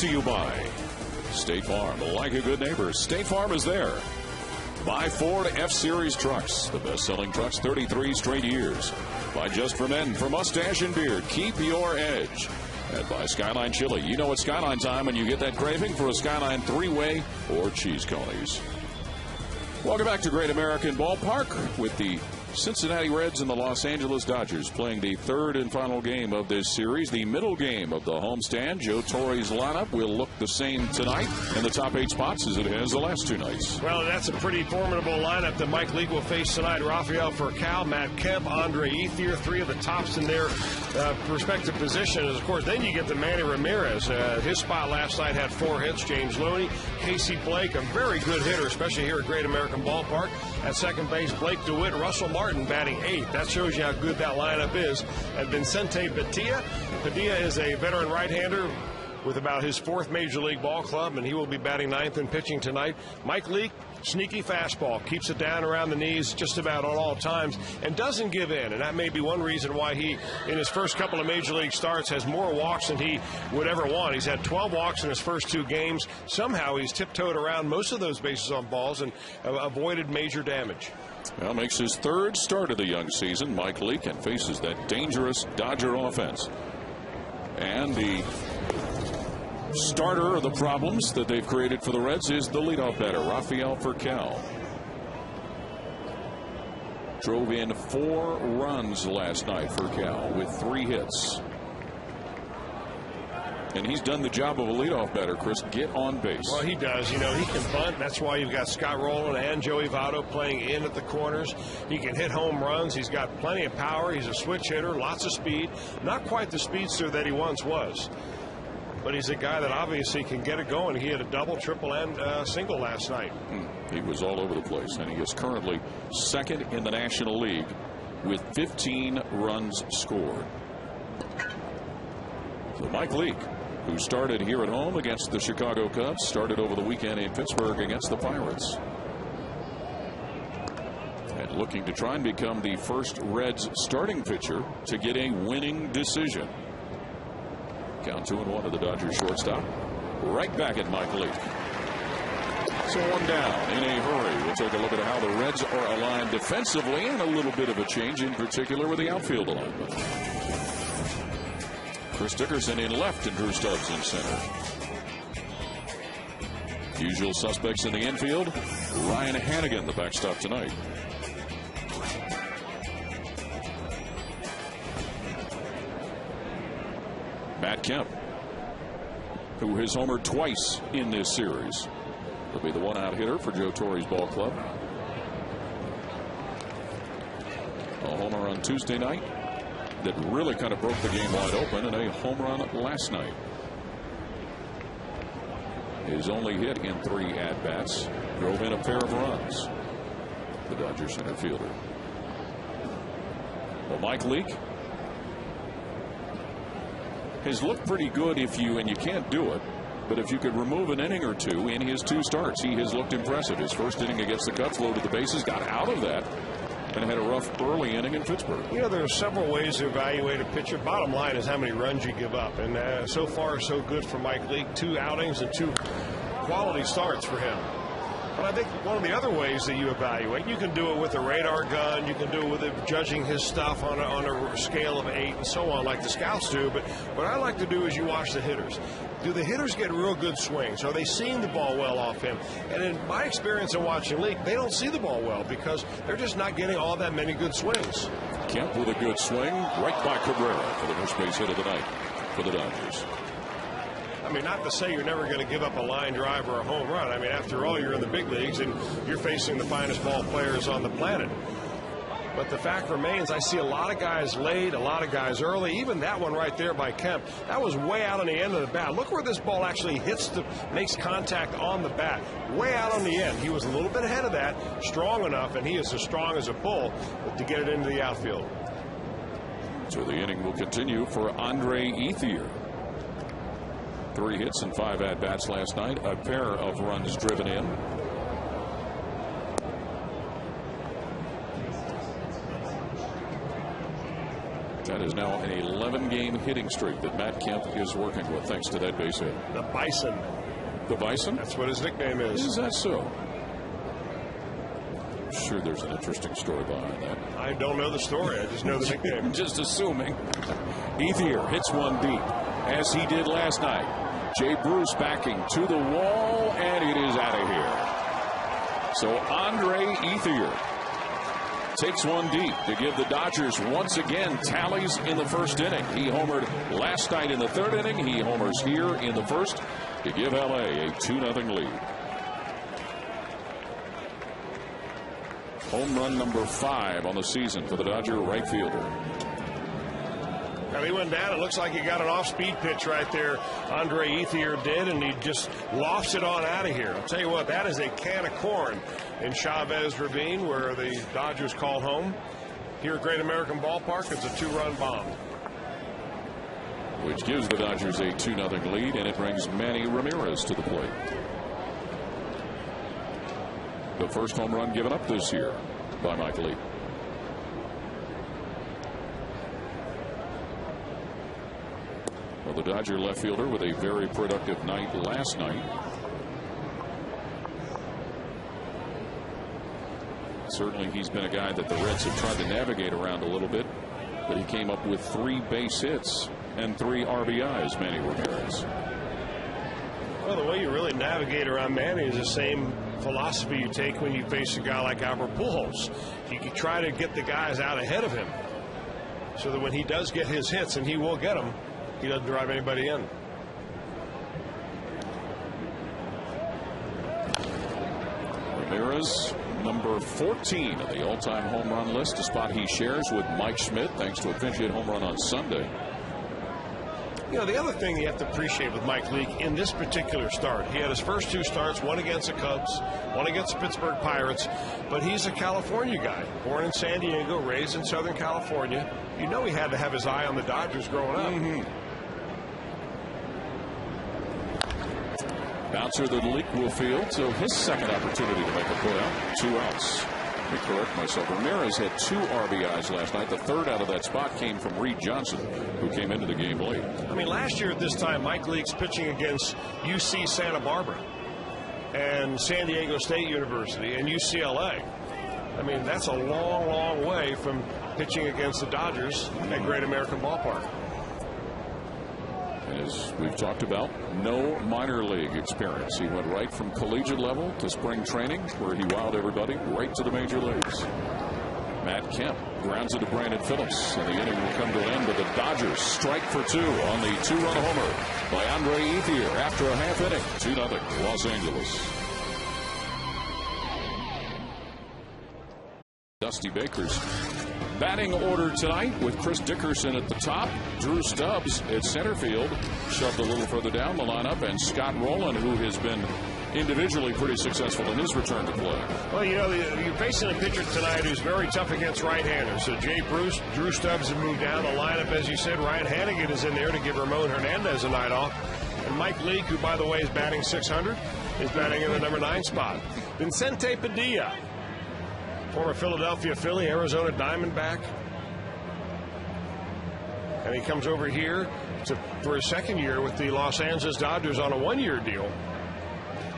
to you by State Farm. Like a good neighbor, State Farm is there. By Ford F-Series trucks, the best-selling trucks 33 straight years. By Just for Men, for mustache and beard, keep your edge. And by Skyline Chili. You know it's Skyline time when you get that craving for a Skyline three-way or cheese conies. Welcome back to Great American Ballpark with the Cincinnati Reds and the Los Angeles Dodgers playing the third and final game of this series, the middle game of the homestand. Joe Torre's lineup will look the same tonight in the top 8 spots as it has the last 2 nights. Well, that's a pretty formidable lineup that Mike Leake will face tonight. Rafael Furcal, Matt Kemp, Andre Ethier, 3 of the tops in their respective positions. Of course, then you get the Manny Ramirez. His spot last night had 4 hits. James Looney, Casey Blake, a very good hitter, especially here at Great American Ballpark. At second base, Blake DeWitt, Russell Martin batting 8th. That shows you how good that lineup is. And Vicente Padilla. Padilla is a veteran right-hander with about his 4th Major League Ball club, and he will be batting 9th and pitching tonight. Mike Leake, sneaky fastball, keeps it down around the knees just about at all times and doesn't give in. And that may be one reason why he, in his first couple of Major League starts, has more walks than he would ever want. He's had 12 walks in his first 2 games. Somehow he's tiptoed around most of those bases on balls and avoided major damage. Well, makes his 3rd start of the young season, Mike Leake, and faces that dangerous Dodger offense. And the starter of the problems that they've created for the Reds is the leadoff batter, Rafael Furcal. Drove in 4 runs last night, Furcal, with 3 hits. And he's done the job of a leadoff batter, Chris. Get on base. Well, he does. You know, he can bunt. That's why you've got Scott Rolen and Joey Votto playing in at the corners. He can hit home runs. He's got plenty of power. He's a switch hitter, lots of speed. Not quite the speedster that he once was. But he's a guy that obviously can get it going. He had a double, triple, and single last night. He was all over the place, and he is currently 2nd in the National League with 15 runs scored. So Mike Leake, who started here at home against the Chicago Cubs, started over the weekend in Pittsburgh against the Pirates. And looking to try and become the first Reds starting pitcher to get a winning decision. Count 2-1 to the Dodgers shortstop. Right back at Mike Leake. So 1 down in a hurry. We'll take a look at how the Reds are aligned defensively and a little bit of a change in particular with the outfield alignment. Chris Dickerson in left and Drew Stubbs in center. Usual suspects in the infield. Ryan Hanigan, the backstop tonight. Matt Kemp, who has homered twice in this series, will be the one-out hitter for Joe Torre's ball club. A homer on Tuesday night that really kind of broke the game wide open, and a home run last night. His only hit in 3 at-bats drove in a pair of runs. The Dodgers center fielder. Well, Mike Leake has looked pretty good and you can't do it, but if you could remove an inning or 2 in his 2 starts, he has looked impressive. His first inning against the Cubs, loaded the bases, got out of that, and had a rough early inning in Pittsburgh. You know, there are several ways to evaluate a pitcher. Bottom line is how many runs you give up. And so far, so good for Mike Leake. 2 outings and 2 quality starts for him. But I think one of the other ways that you evaluate, you can do it with a radar gun, you can do it with judging his stuff on a scale of 8 and so on, like the scouts do. But what I like to do is you watch the hitters. Do the hitters get real good swings? Are they seeing the ball well off him? And in my experience in watching Leake, they don't see the ball well because they're just not getting all that many good swings. Kemp with a good swing right by Cabrera for the first base hit of the night for the Dodgers. I mean, not to say you're never going to give up a line drive or a home run. I mean, after all, you're in the big leagues and you're facing the finest ball players on the planet. But the fact remains, I see a lot of guys late, a lot of guys early. Even that one right there by Kemp, that was way out on the end of the bat. Look where this ball actually makes contact on the bat. Way out on the end. He was a little bit ahead of that, strong enough, and he is as strong as a bull to get it into the outfield. So the inning will continue for Andre Ethier. 3 hits and 5 at-bats last night. A pair of runs driven in. That is now an 11-game hitting streak that Matt Kemp is working with, thanks to that base hit. The Bison. The Bison? That's what his nickname is. Is that so? I'm sure there's an interesting story behind that. I don't know the story. I just know the nickname. Just assuming. Ethier hits one deep, as he did last night. Jay Bruce backing to the wall, and it is out of here. So Andre Ethier takes one deep to give the Dodgers once again tallies in the first inning. He homered last night in the third inning. He homers here in the first to give LA a 2-0 lead. Home run number 5 on the season for the Dodger right fielder. Now he went down. It looks like he got an off-speed pitch right there. Andre Ethier did, and he just lofts it on out of here. I'll tell you what, that is a can of corn in Chavez Ravine, where the Dodgers call home. Here at Great American Ballpark, it's a 2-run bomb. Which gives the Dodgers a 2-0 lead, and it brings Manny Ramirez to the plate. The first home run given up this year by Mike Lee. Well, the Dodger left fielder with a very productive night last night. Certainly he's been a guy that the Reds have tried to navigate around a little bit, but he came up with 3 base hits and 3 RBIs, Manny Ramirez. Well, the way you really navigate around Manny is the same philosophy you take when you face a guy like Albert Pujols. You can try to get the guys out ahead of him so that when he does get his hits, and he will get them, he doesn't drive anybody in. Ramirez, number 14 on the all-time home run list, a spot he shares with Mike Schmidt thanks to a pinch hit home run on Sunday. You know, the other thing you have to appreciate with Mike Leake in this particular start, he had his first 2 starts, one against the Cubs, one against the Pittsburgh Pirates, but he's a California guy, born in San Diego, raised in Southern California. You know he had to have his eye on the Dodgers growing up. Bouncer that Leake will field, so his second opportunity to make a play out. 2 outs. Let me correct myself. Ramirez had 2 RBIs last night. The third out of that spot came from Reed Johnson, who came into the game late. I mean, last year at this time, Mike Leake's pitching against UC Santa Barbara and San Diego State University and UCLA. I mean, that's a long, long way from pitching against the Dodgers at Great American Ballpark. As we've talked about, no minor league experience. He went right from collegiate level to spring training, where he wowed everybody, right to the major leagues. Matt Kemp grounds it to Brandon Phillips, and the inning will come to an end with the Dodgers strike for 2 on the 2-run homer by Andre Ethier after a half inning. 2-0 Los Angeles. Dusty Baker's batting order tonight with Chris Dickerson at the top, Drew Stubbs at center field, shoved a little further down the lineup, and Scott Rolen, who has been individually pretty successful in his return to play. Well, you know, you're facing a pitcher tonight who's very tough against right-handers. So Jay Bruce, Drew Stubbs have moved down the lineup, as you said. Ryan Hanigan is in there to give Ramon Hernandez a night off. And Mike Leake, who, by the way, is batting .600, is batting in the number 9 spot. Vicente Padilla, former Philadelphia Philly, Arizona Diamondback. And he comes over here for his second year with the Los Angeles Dodgers on a 1-year deal.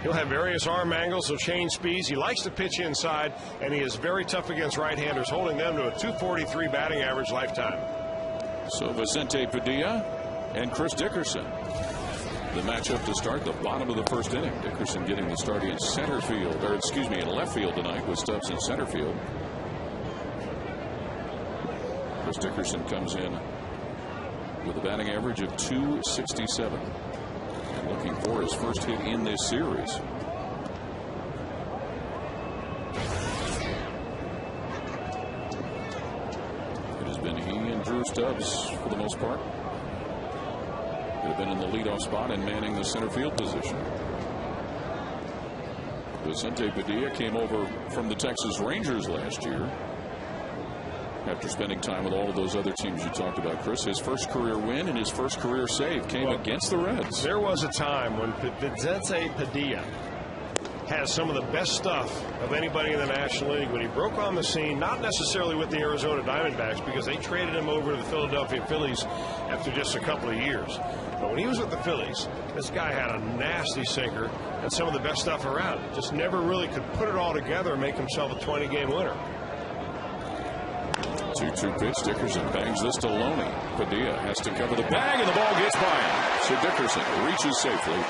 He'll have various arm angles, he'll change speeds. He likes to pitch inside, and he is very tough against right-handers, holding them to a .243 batting average lifetime. So Vicente Padilla and Chris Dickerson. The matchup to start the bottom of the first inning. Dickerson getting the start in center field, or excuse me, in left field tonight with Stubbs in center field. Chris Dickerson comes in with a batting average of .267 and looking for his first hit in this series. It has been he and Drew Stubbs for the most part. Have been in the leadoff spot and manning the center field position. Vicente Padilla came over from the Texas Rangers last year after spending time with all of those other teams you talked about, Chris. His first career win and his first career save came against the Reds. There was a time when Vicente Padilla has some of the best stuff of anybody in the National League. When he broke on the scene, not necessarily with the Arizona Diamondbacks, because they traded him over to the Philadelphia Phillies after just a couple of years. But when he was with the Phillies, this guy had a nasty sinker and some of the best stuff around. Just never really could put it all together and make himself a 20-game winner. 2-2 pitch. Dickerson bangs this to Loney. Padilla has to cover the bag, and the ball gets by him. So Dickerson reaches safely.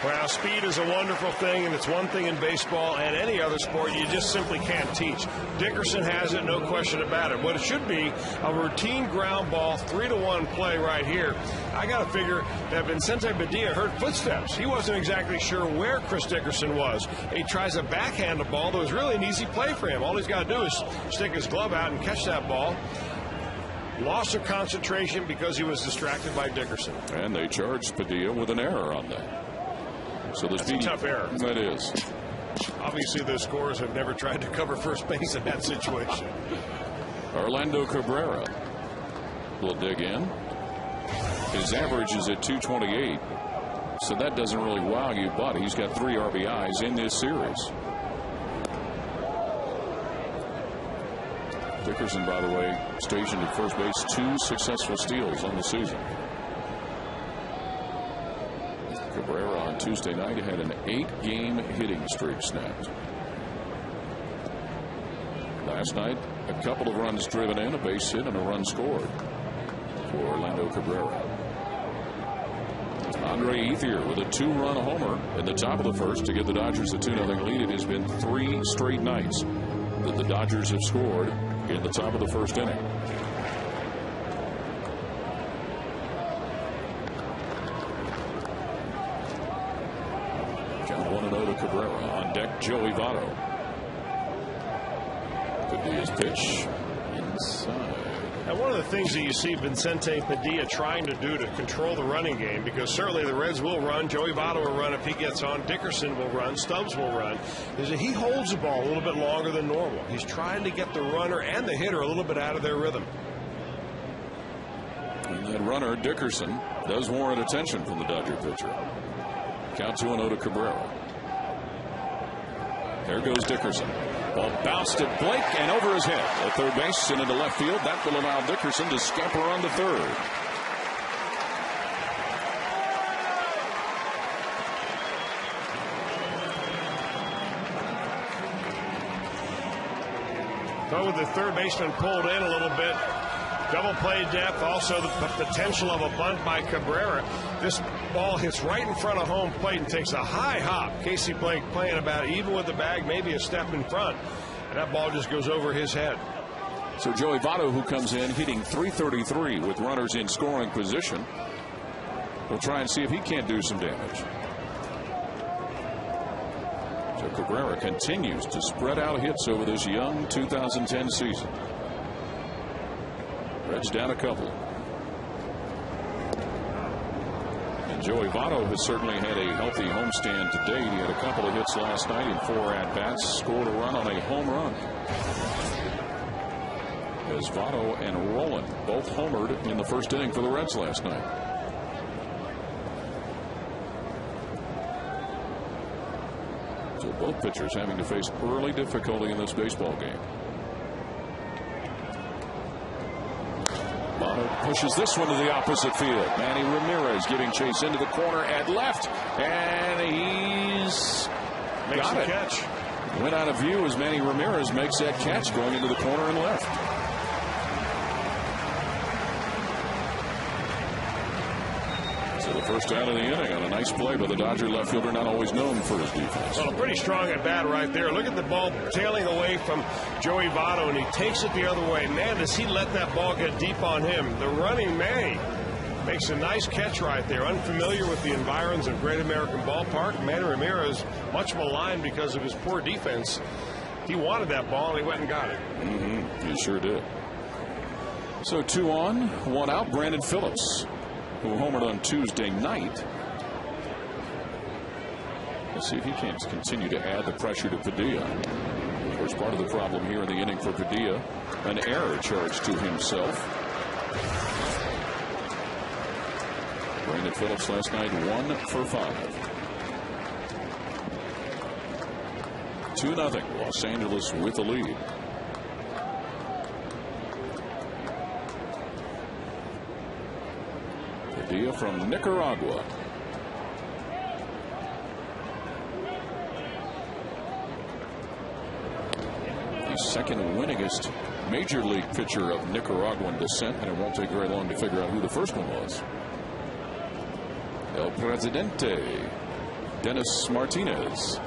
Well, speed is a wonderful thing, and it's one thing in baseball and any other sport you just simply can't teach. Dickerson has it, no question about it. What it should be, a routine ground ball, 3-1 play right here. I got to figure that Vicente Padilla heard footsteps. He wasn't exactly sure where Chris Dickerson was. He tries a backhand ball that was really an easy play for him. All he's got to do is stick his glove out and catch that ball. Loss of concentration because he was distracted by Dickerson. And they charged Padilla with an error on that. So that's a tough error. That is. Obviously, those scorers have never tried to cover first base in that situation. Orlando Cabrera will dig in. His average is at 228. So that doesn't really wow you, but he's got 3 RBIs in this series. Dickerson, by the way, stationed at first base, 2 successful steals on the season. Cabrera on Tuesday night had an 8-game hitting streak snapped. Last night, a couple of runs driven in, a base hit, and a run scored for Orlando Cabrera. Andre Ethier with a 2-run homer in the top of the first to give the Dodgers a 2-0 lead. It has been 3 straight nights that the Dodgers have scored in the top of the first inning. Cabrera on deck. Joey Votto. Could be his pitch inside. Now, one of the things that you see Vicente Padilla trying to do to control the running game, because certainly the Reds will run, Joey Votto will run if he gets on, Dickerson will run, Stubbs will run, is that he holds the ball a little bit longer than normal. He's trying to get the runner and the hitter a little bit out of their rhythm. And that runner, Dickerson, does warrant attention from the Dodger pitcher. Count 2-0 to Cabrera. There goes Dickerson. Ball bounced at Blake and over his head at third base and into left field. That will allow Dickerson to scamper on to third. But with the third baseman pulled in a little bit, double play depth, also the potential of a bunt by Cabrera. This ball hits right in front of home plate and takes a high hop. Casey Blake playing about even with the bag, maybe a step in front. And that ball just goes over his head. So Joey Votto, who comes in hitting .333 with runners in scoring position, will try and see if he can't do some damage. So Cabrera continues to spread out hits over this young 2010 season. Reds down a couple. And Joey Votto has certainly had a healthy homestand to date. He had a couple of hits last night in 4 at-bats, scored a run on a home run. As Votto and Rolen both homered in the first inning for the Reds last night. So both pitchers having to face early difficulty in this baseball game. Pushes this one to the opposite field. Manny Ramirez giving chase into the corner at left, and he's got it. Catch. Went out of view as Manny Ramirez makes that catch going into the corner and left. So the first out of the inning on a nice play by the Dodger left fielder, not always known for his defense. Well, pretty strong at bat right there. Look at the ball tailing away from Joey Votto, and he takes it the other way. Man, does he let that ball get deep on him. The running Manny makes a nice catch right there. Unfamiliar with the environs of Great American Ballpark. Manny Ramirez, much maligned because of his poor defense. He wanted that ball, and he went and got it. He sure did. So 2 on, 1 out. Brandon Phillips, who homered on Tuesday night. Let's see if he can continue to add the pressure to Padilla. Of course, part of the problem here in the inning for Padilla, an error charged to himself. Brandon Phillips last night 1 for 5. 2-0 Los Angeles with the lead. Padilla from Nicaragua. The second winningest major league pitcher of Nicaraguan descent, and it won't take very long to figure out who the first one was. El Presidente, Dennis Martinez.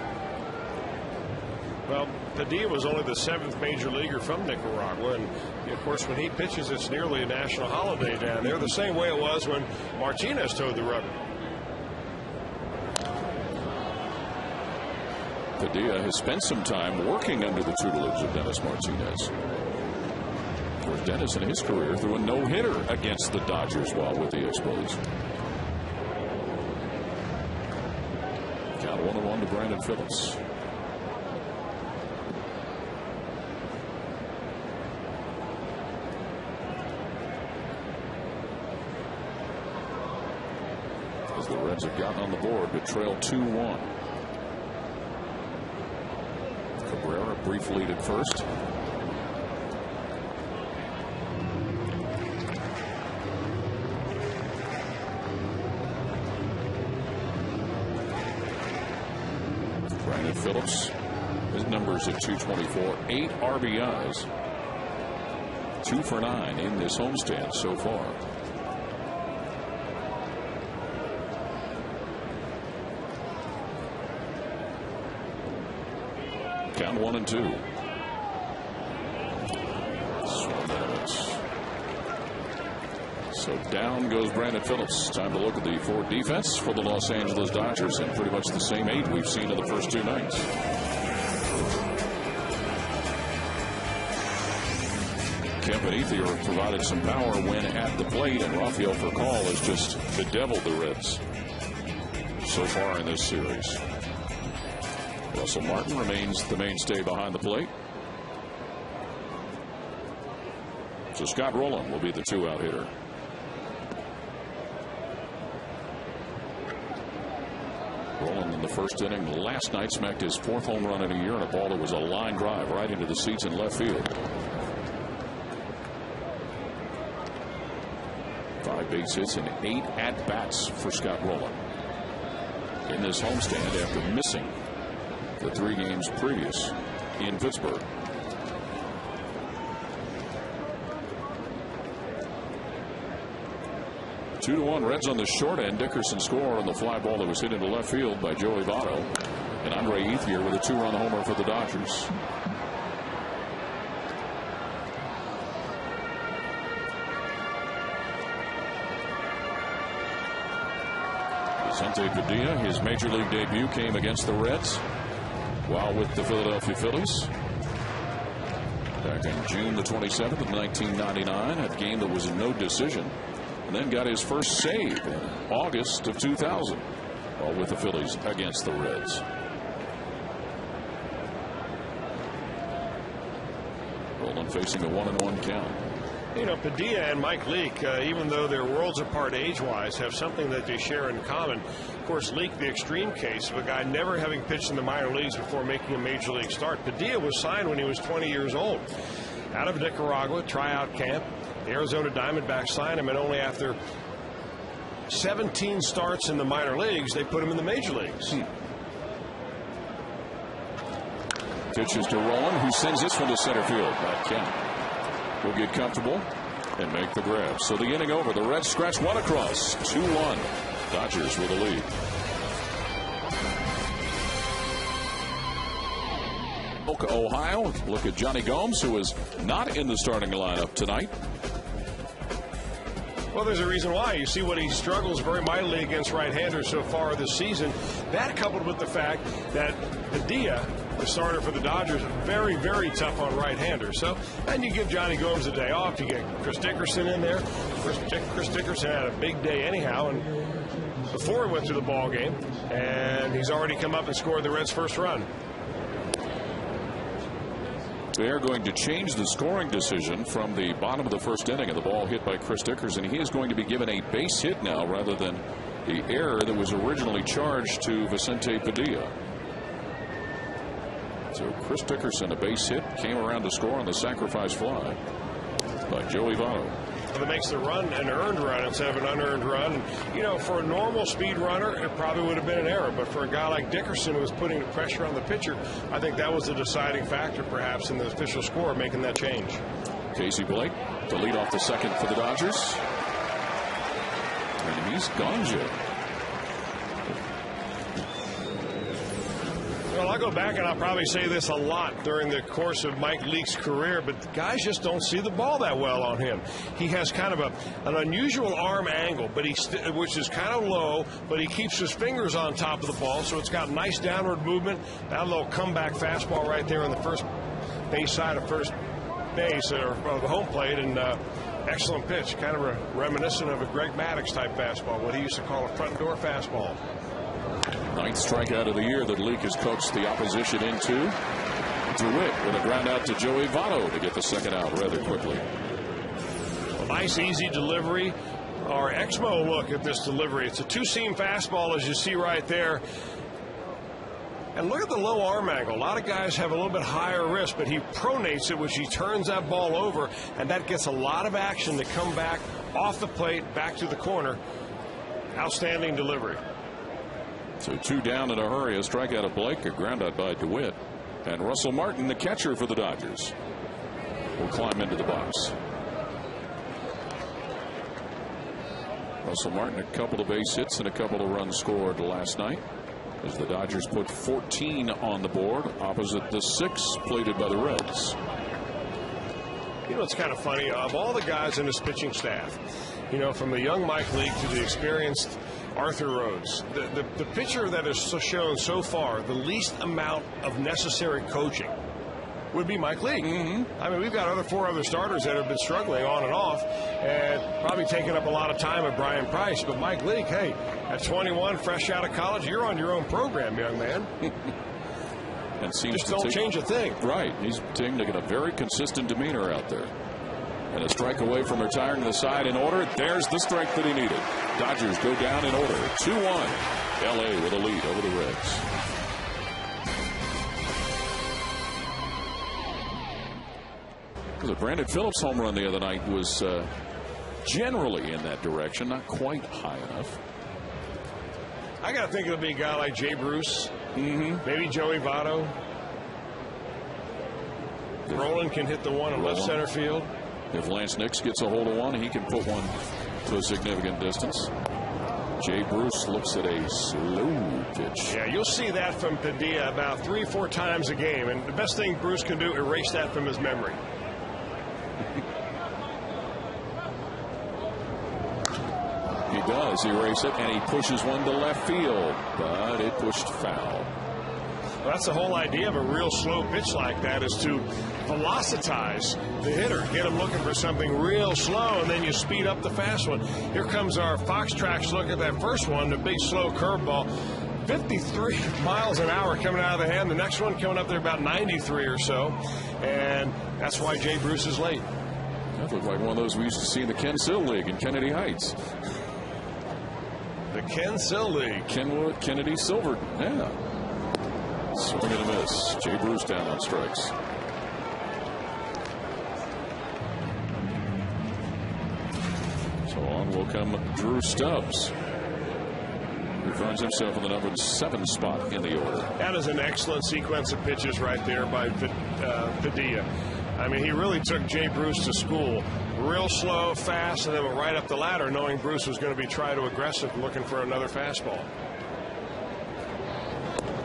Well, Padilla was only the 7th major leaguer from Nicaragua, and of course when he pitches it's nearly a national holiday down there, the same way it was when Martinez towed the rubber. Padilla has spent some time working under the tutelage of Dennis Martinez. Of course, Dennis in his career threw a no-hitter against the Dodgers while with the Expos. Count 1-1 to Brandon Phillips. As the Reds have gotten on the board to trail 2-1. Cabrera brief lead at first. Brandon Phillips, his numbers at 224, 8 RBIs, 2 for 9 in this homestand so far. Count 1-2. So down goes Brandon Phillips. Time to look at the forward defense for the Los Angeles Dodgers, and pretty much the same 8 we've seen in the first 2 nights. Kemp and Ethier have provided some power when at the plate, and Rafael Furcal has just bedeviled the Reds so far in this series. Russell Martin remains the mainstay behind the plate. So Scott Rolen will be the 2-out hitter. Rolen in the first inning last night smacked his 4th home run in a year, and a ball that was a line drive right into the seats in left field. 5 base hits and 8 at-bats for Scott Rolen in this homestand after missing the 3 games previous in Pittsburgh. Two to 1 Reds on the short end. Dickerson scored on the fly ball that was hit into left field by Joey Votto. And Andre Ethier with a 2-run homer for the Dodgers. Vicente Padilla, his major league debut came against the Reds while with the Philadelphia Phillies back in June the 27th of 1999, a game that was no decision, and then got his first save in August of 2000 while with the Phillies against the Reds. Rolen facing a 1-1 count. You know, Padilla and Mike Leake, even though they're worlds apart age-wise, have something that they share in common. Of course, Leake, the extreme case of a guy never having pitched in the minor leagues before making a major league start. Padilla was signed when he was 20 years old. Out of Nicaragua, tryout camp. The Arizona Diamondbacks signed him, and only after 17 starts in the minor leagues, they put him in the major leagues. Pitches to Rolen, who sends this one to center field. That count. Will get comfortable and make the grab. So the inning over. The Reds scratch one across. 2-1. Dodgers with the lead. Ohio. Look at Johnny Gomes, who is not in the starting lineup tonight. Well, there's a reason why. You see what he struggles very mightily against right-handers so far this season. That coupled with the fact that Padilla, the starter for the Dodgers, very, very tough on right-handers. So, and you give Johnny Gomes a day off. You get Chris Dickerson in there. Chris Dickerson had a big day anyhow, and before he went through the ball game, and he's already come up and scored the Reds' first run. They are going to change the scoring decision from the bottom of the first inning, and the ball hit by Chris Dickerson. He is going to be given a base hit now rather than the error that was originally charged to Vicente Padilla. So Chris Dickerson, a base hit, came around to score on the sacrifice fly by Joey Votto. That makes the run an earned run instead of an unearned run. You know, for a normal speed runner, it probably would have been an error. But for a guy like Dickerson, who was putting the pressure on the pitcher, I think that was the deciding factor, perhaps, in the official score, making that change. Casey Blake to lead off the second for the Dodgers. And he's gone, Joe. Well, I'll go back and I'll probably say this a lot during the course of Mike Leake's career, but guys just don't see the ball that well on him. He has kind of an unusual arm angle, but which is kind of low, but he keeps his fingers on top of the ball, so it's got nice downward movement. That little comeback fastball right there on the first base side of first base or the home plate, and excellent pitch, kind of reminiscent of a Greg Maddux type fastball, what he used to call a front door fastball. 9th strikeout of the year that Leake has coaxed the opposition into. DeWitt with a ground out to Joey Votto to get the second out rather quickly. A nice easy delivery. Our Exmo look at this delivery. It's a two-seam fastball, as you see right there. And look at the low arm angle. A lot of guys have a little bit higher wrist, but he pronates it, which he turns that ball over, and that gets a lot of action to come back off the plate, back to the corner. Outstanding delivery. So 2 down in a hurry. A strikeout of Blake, a ground out by DeWitt. And Russell Martin, the catcher for the Dodgers, will climb into the box. Russell Martin, a couple of base hits and a couple of runs scored last night, as the Dodgers put 14 on the board, opposite the 6 plated by the Reds. You know, it's kind of funny. Of all the guys in this pitching staff, you know, from the young Mike Leake to the experienced Arthur Rhodes, the pitcher that has shown so far the least amount of necessary coaching would be Mike Leake. I mean, we've got 4 other starters that have been struggling on and off and probably taking up a lot of time at Brian Price. But Mike Leake, hey, at 21, fresh out of college, you're on your own program, young man. And seems just don't change a thing. Right. He's taking a very consistent demeanor out there. And a strike away from retiring the side in order. There's the strike that he needed. Dodgers go down in order. 2-1. LA with a lead over the Reds. The Brandon Phillips home run the other night was generally in that direction, not quite high enough. I got to think it'll be a guy like Jay Bruce, maybe Joey Votto. Rolen can hit the one in left center field. If Lance Nix gets a hold of one, he can put one to a significant distance. Jay Bruce looks at a slow pitch. Yeah, you'll see that from Padilla about 3-4 times a game. And the best thing Bruce can do, erase that from his memory. He does erase it, and he pushes one to left field, but it pushed foul. Well, that's the whole idea of a real slow pitch like that, is to velocitize the hitter, get him looking for something real slow, and then you speed up the fast one. Here comes our Fox Tracks look at that first one, the big slow curveball. 53 miles an hour coming out of the hand. The next one coming up there about 93 or so, and that's why Jay Bruce is late. That looked like one of those we used to see in the Ken Sill League in Kennedy Heights. The Ken Sill League. Kenwood, Kennedy, Silver. Yeah. Swing and a miss. Jay Bruce down on strikes. So on will come Drew Stubbs, who finds himself in the number 7 spot in the order. That is an excellent sequence of pitches right there by Padilla. I mean, he really took Jay Bruce to school. Real slow, fast, and then went right up the ladder, knowing Bruce was going to be try to aggressive, looking for another fastball.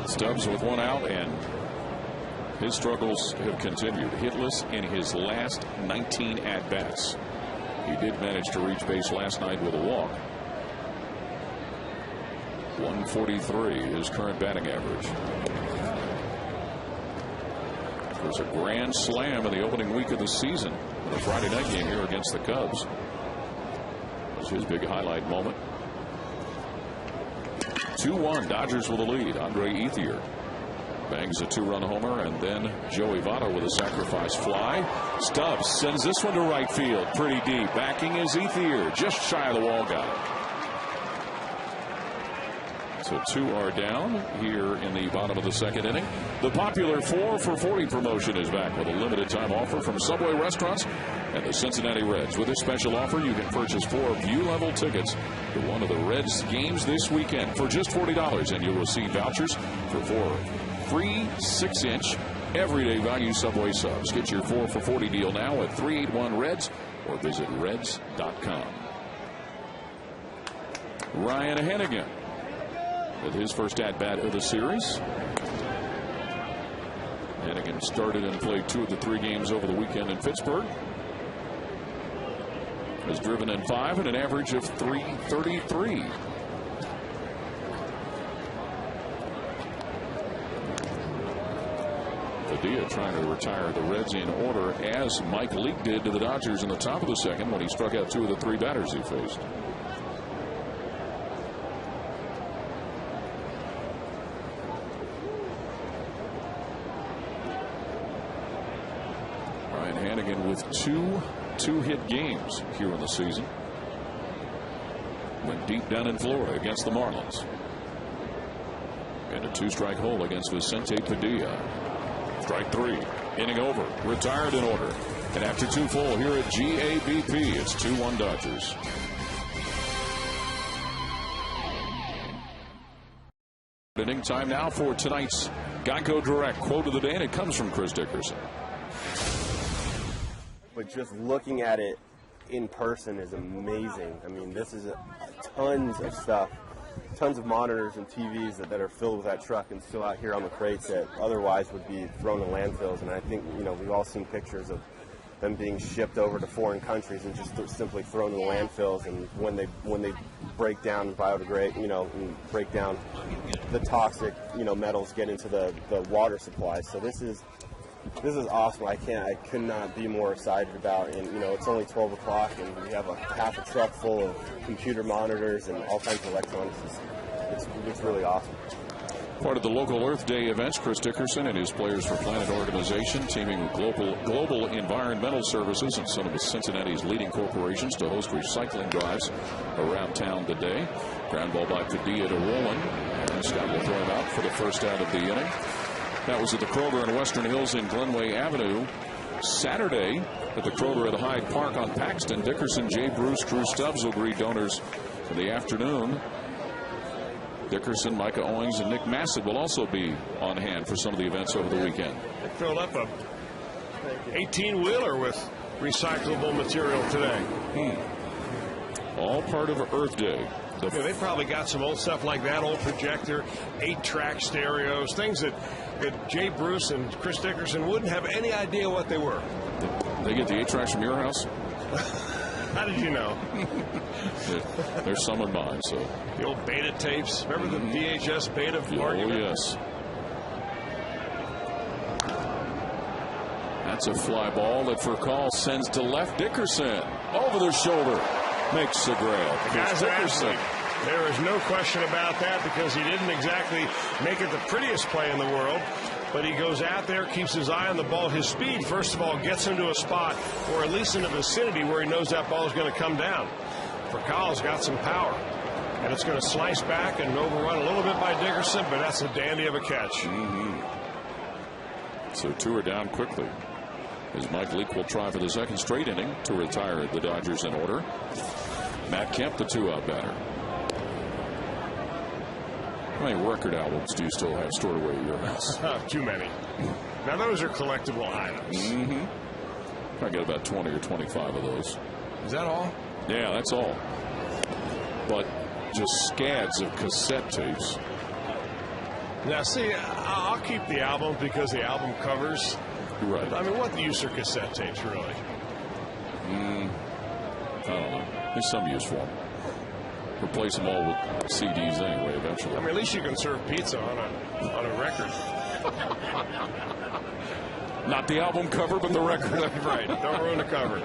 Stubbs with one out, and his struggles have continued. Hitless in his last 19 at-bats. He did manage to reach base last night with a walk. 143, his current batting average. There's a grand slam in the opening week of the season in a Friday night game here against the Cubs. That's his big highlight moment. 2-1, Dodgers with a lead. Andre Ethier bangs a 2-run homer, and then Joey Votto with a sacrifice fly. Stubbs sends this one to right field, pretty deep. Backing is Ethier, just shy of the wall guy. So 2 are down here in the bottom of the second inning. The popular 4 for $40 promotion is back with a limited time offer from Subway Restaurants and the Cincinnati Reds. With this special offer, you can purchase 4 view-level tickets to one of the Reds games this weekend for just $40, and you'll receive vouchers for 4 free 6-inch everyday value Subway subs. Get your 4 for $40 deal now at 381 Reds or visit Reds.com. Ryan Hanigan with his first at-bat of the series. Hanigan started and played 2 of the 3 games over the weekend in Pittsburgh. Has driven in 5 and an average of .333. Padilla trying to retire the Reds in order, as Mike Leake did to the Dodgers in the top of the second when he struck out 2 of the 3 batters he faced. Ryan Hanigan with 2 two-hit games here in the season. Went deep down in Florida against the Marlins. And a 2-strike hole against Vicente Padilla. Strike 3. Inning over. Retired in order. And after 2 full here at GABP, it's 2-1 Dodgers. Inning time now for tonight's Geico Direct quote of the day, and it comes from Chris Dickerson. But just looking at it in person is amazing. I mean, this is tons of stuff, tons of monitors and TVs that are filled with that truck and still out here on the crates that otherwise would be thrown in landfills. And I think, you know, we've all seen pictures of them being shipped over to foreign countries and just simply thrown in the landfills. And when they break down biodegrade, you know, and break down the toxic, you know, metals get into the water supply. So this is awesome. I could not be more excited about it. And, you know, it's only 12 o'clock and we have half a truck full of computer monitors and all kinds of electronics. It's really awesome. Part of the local Earth Day events, Chris Dickerson and his Players for Planet organization teaming with Global Environmental Services and some of Cincinnati's leading corporations to host recycling drives around town today. Ground ball by Padilla to Rolen. And Scott will throw him out for the first out of the inning. That was at the Kroger in Western Hills in Glenway Avenue. Saturday at the Kroger at Hyde Park on Paxton, Dickerson, Jay Bruce, Drew Stubbs will greet donors in the afternoon. Dickerson, Micah Owings, and Nick Massett will also be on hand for some of the events over the weekend. They filled up a 18-wheeler with recyclable material today. All part of Earth Day. Yeah, they probably got some old stuff like that, old projector, 8-track stereos, things that Jay Bruce and Chris Dickerson wouldn't have any idea what they were. They get the 8-tracks from your house? How did you know? There's some in mine. So the old beta tapes. Remember the VHS beta argument? Oh, yes. That's a fly ball that for call sends to left. Dickerson over the shoulder makes the grab. The guy's an athlete. There is no question about that, because he didn't exactly make it the prettiest play in the world. But he goes out there, keeps his eye on the ball. His speed, first of all, gets him to a spot, or at least in the vicinity where he knows that ball is going to come down. Furcal's got some power, and it's going to slice back and overrun a little bit by Dickerson, but that's a dandy of a catch. So 2 are down quickly, as Mike Leake will try for the second straight inning to retire the Dodgers in order. Matt Kemp, the 2-out batter. How many record albums do you still have stored away at your house? Too many. Now, those are collectible items. I got about 20 or 25 of those. Is that all? Yeah, that's all. But just scads of cassette tapes. Now, see, I'll keep the album because the album covers. Right. I mean, what use are cassette tapes, really? I don't know. There's some use for them. Replace them all with CDs anyway, eventually. I mean, at least you can serve pizza on a record. Not the album cover, but the record. Right. Don't ruin the cover.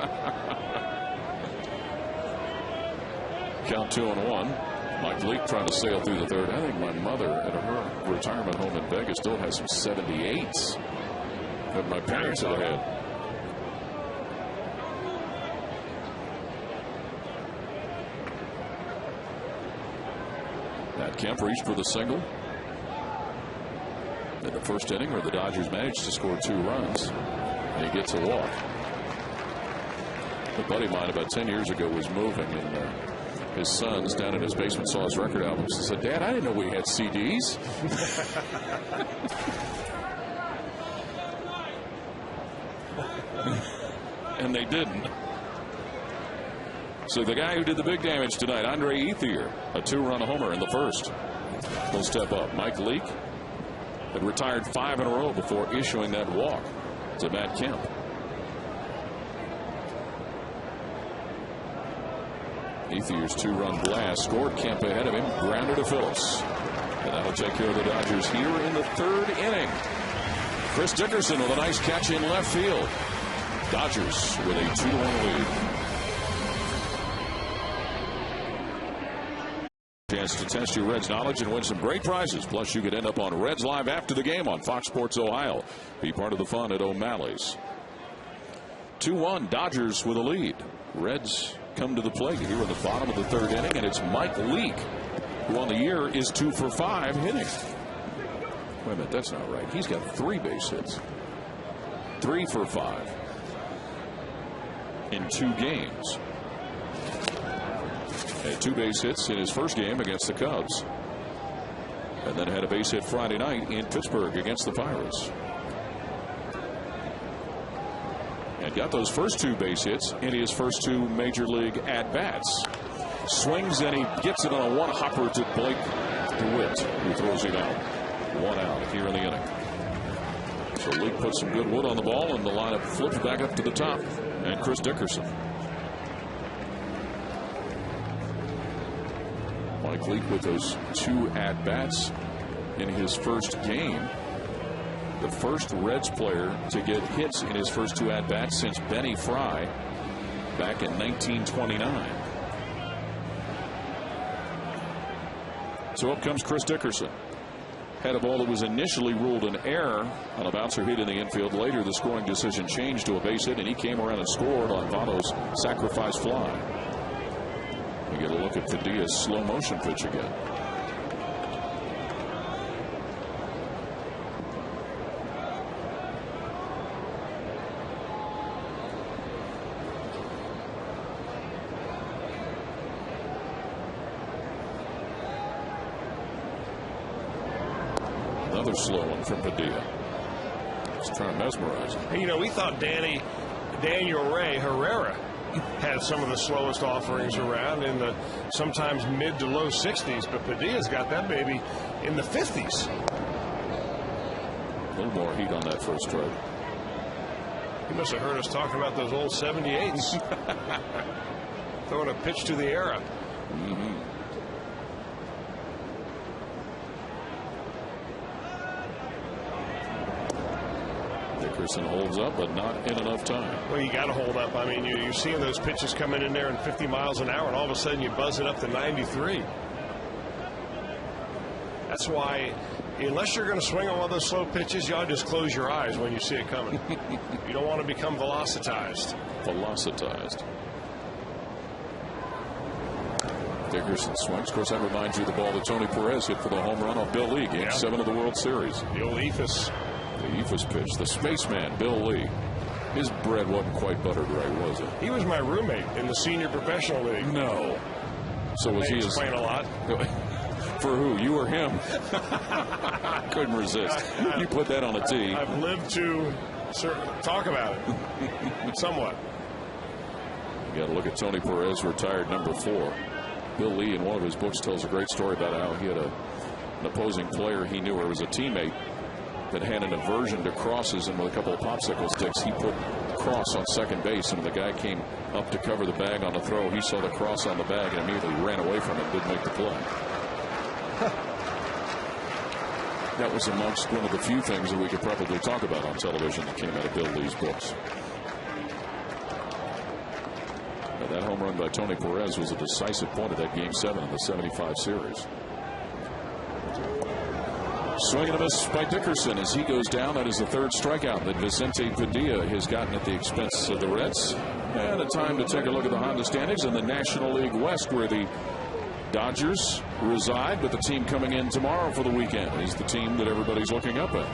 Count 2-1. Mike Leake trying to sail through the third. I think my mother at her retirement home in Vegas still has some 78s that my parents had had. Matt Kemp reached for the single in the first inning, where the Dodgers managed to score 2 runs. And he gets a walk. A buddy of mine about 10 years ago was moving, and his sons down in his basement saw his record albums and said, "Dad, I didn't know we had CDs." And they didn't. So the guy who did the big damage tonight, Andre Ethier, a 2-run homer in the first, will step up. Mike Leake had retired 5 in a row before issuing that walk to Matt Kemp. Ethier's 2-run blast scored Kemp ahead of him, grounded to Phillips. And that'll take care of the Dodgers here in the 3rd inning. Chris Dickerson with a nice catch in left field. Dodgers with a 2-1 lead. Chance to test your Reds knowledge and win some great prizes. Plus, you could end up on Reds Live after the game on Fox Sports Ohio. Be part of the fun at O'Malley's. 2-1, Dodgers with a lead. Reds come to the plate here in the bottom of the 3rd inning, and it's Mike Leake, who on the year is 2 for 5 hitting. Wait a minute, that's not right. He's got 3 base hits. 3 for 5 in 2 games. Had 2 base hits in his first game against the Cubs, and then had a base hit Friday night in Pittsburgh against the Pirates. And got those first 2 base hits in his first 2 major league at-bats. Swings, and he gets it on a 1-hopper to Blake DeWitt, who throws him out. 1 out here in the inning. So Leake puts some good wood on the ball, and the lineup flips back up to the top. And Chris Dickerson. Mike Leake with those 2 at-bats in his first game. The first Reds player to get hits in his first 2 at-bats since Benny Fry back in 1929. So up comes Chris Dickerson. Had a ball that was initially ruled an error on a bouncer hit in the infield. Later, the scoring decision changed to a base hit, and he came around and scored on Votto's sacrifice fly. You get a look at Padilla's slow motion pitch again. Another slow one from Padilla. Just trying to mesmerize him. Hey, you know, we thought Daniel Ray Herrera had some of the slowest offerings around in the sometimes mid to low 60s, but Padilla's got that baby in the 50s. A little more heat on that first strike. He must have heard us talking about those old 78s. Throwing a pitch to the era. Mm-hmm. Dickerson holds up, but not in enough time. Well, you got to hold up. I mean, you're seeing those pitches coming in there in 50 miles an hour, and all of a sudden you buzz it up to 93. That's why, unless you're going to swing on one of those slow pitches, you ought to just close your eyes when you see it coming. You don't want to become velocitized. Velocitized. Dickerson swings. Of course, that reminds you of the ball that Tony Perez hit for the home run on Bill Lee, Game 7 of the World Series. The old Ephus. The Ephus pitch. The spaceman, Bill Lee. His bread wasn't quite buttered right, was it? He was my roommate in the senior professional league. No. So was he playing a lot? For who? You or him? I couldn't resist. You put that on a tee. I've lived to talk about it. Somewhat. You got to look at Tony Perez, retired number 4. Bill Lee, in one of his books, tells a great story about how he had an opposing player he knew, or was a teammate, that had an aversion to crosses, and with a couple of popsicle sticks, he put cross on second base, and when the guy came up to cover the bag on the throw, he saw the cross on the bag and immediately ran away from it, didn't make the play. That was amongst one of the few things that we could probably talk about on television that came out of Bill Lee's books. Now, that home run by Tony Perez was a decisive point of that Game 7 in the 75 series. Swing and a miss by Dickerson as he goes down. That is the 3rd strikeout that Vicente Padilla has gotten at the expense of the Reds. And a time to take a look at the Honda standings in the National League West, where the Dodgers reside, but the team coming in tomorrow for the weekend is the team that everybody's looking up at.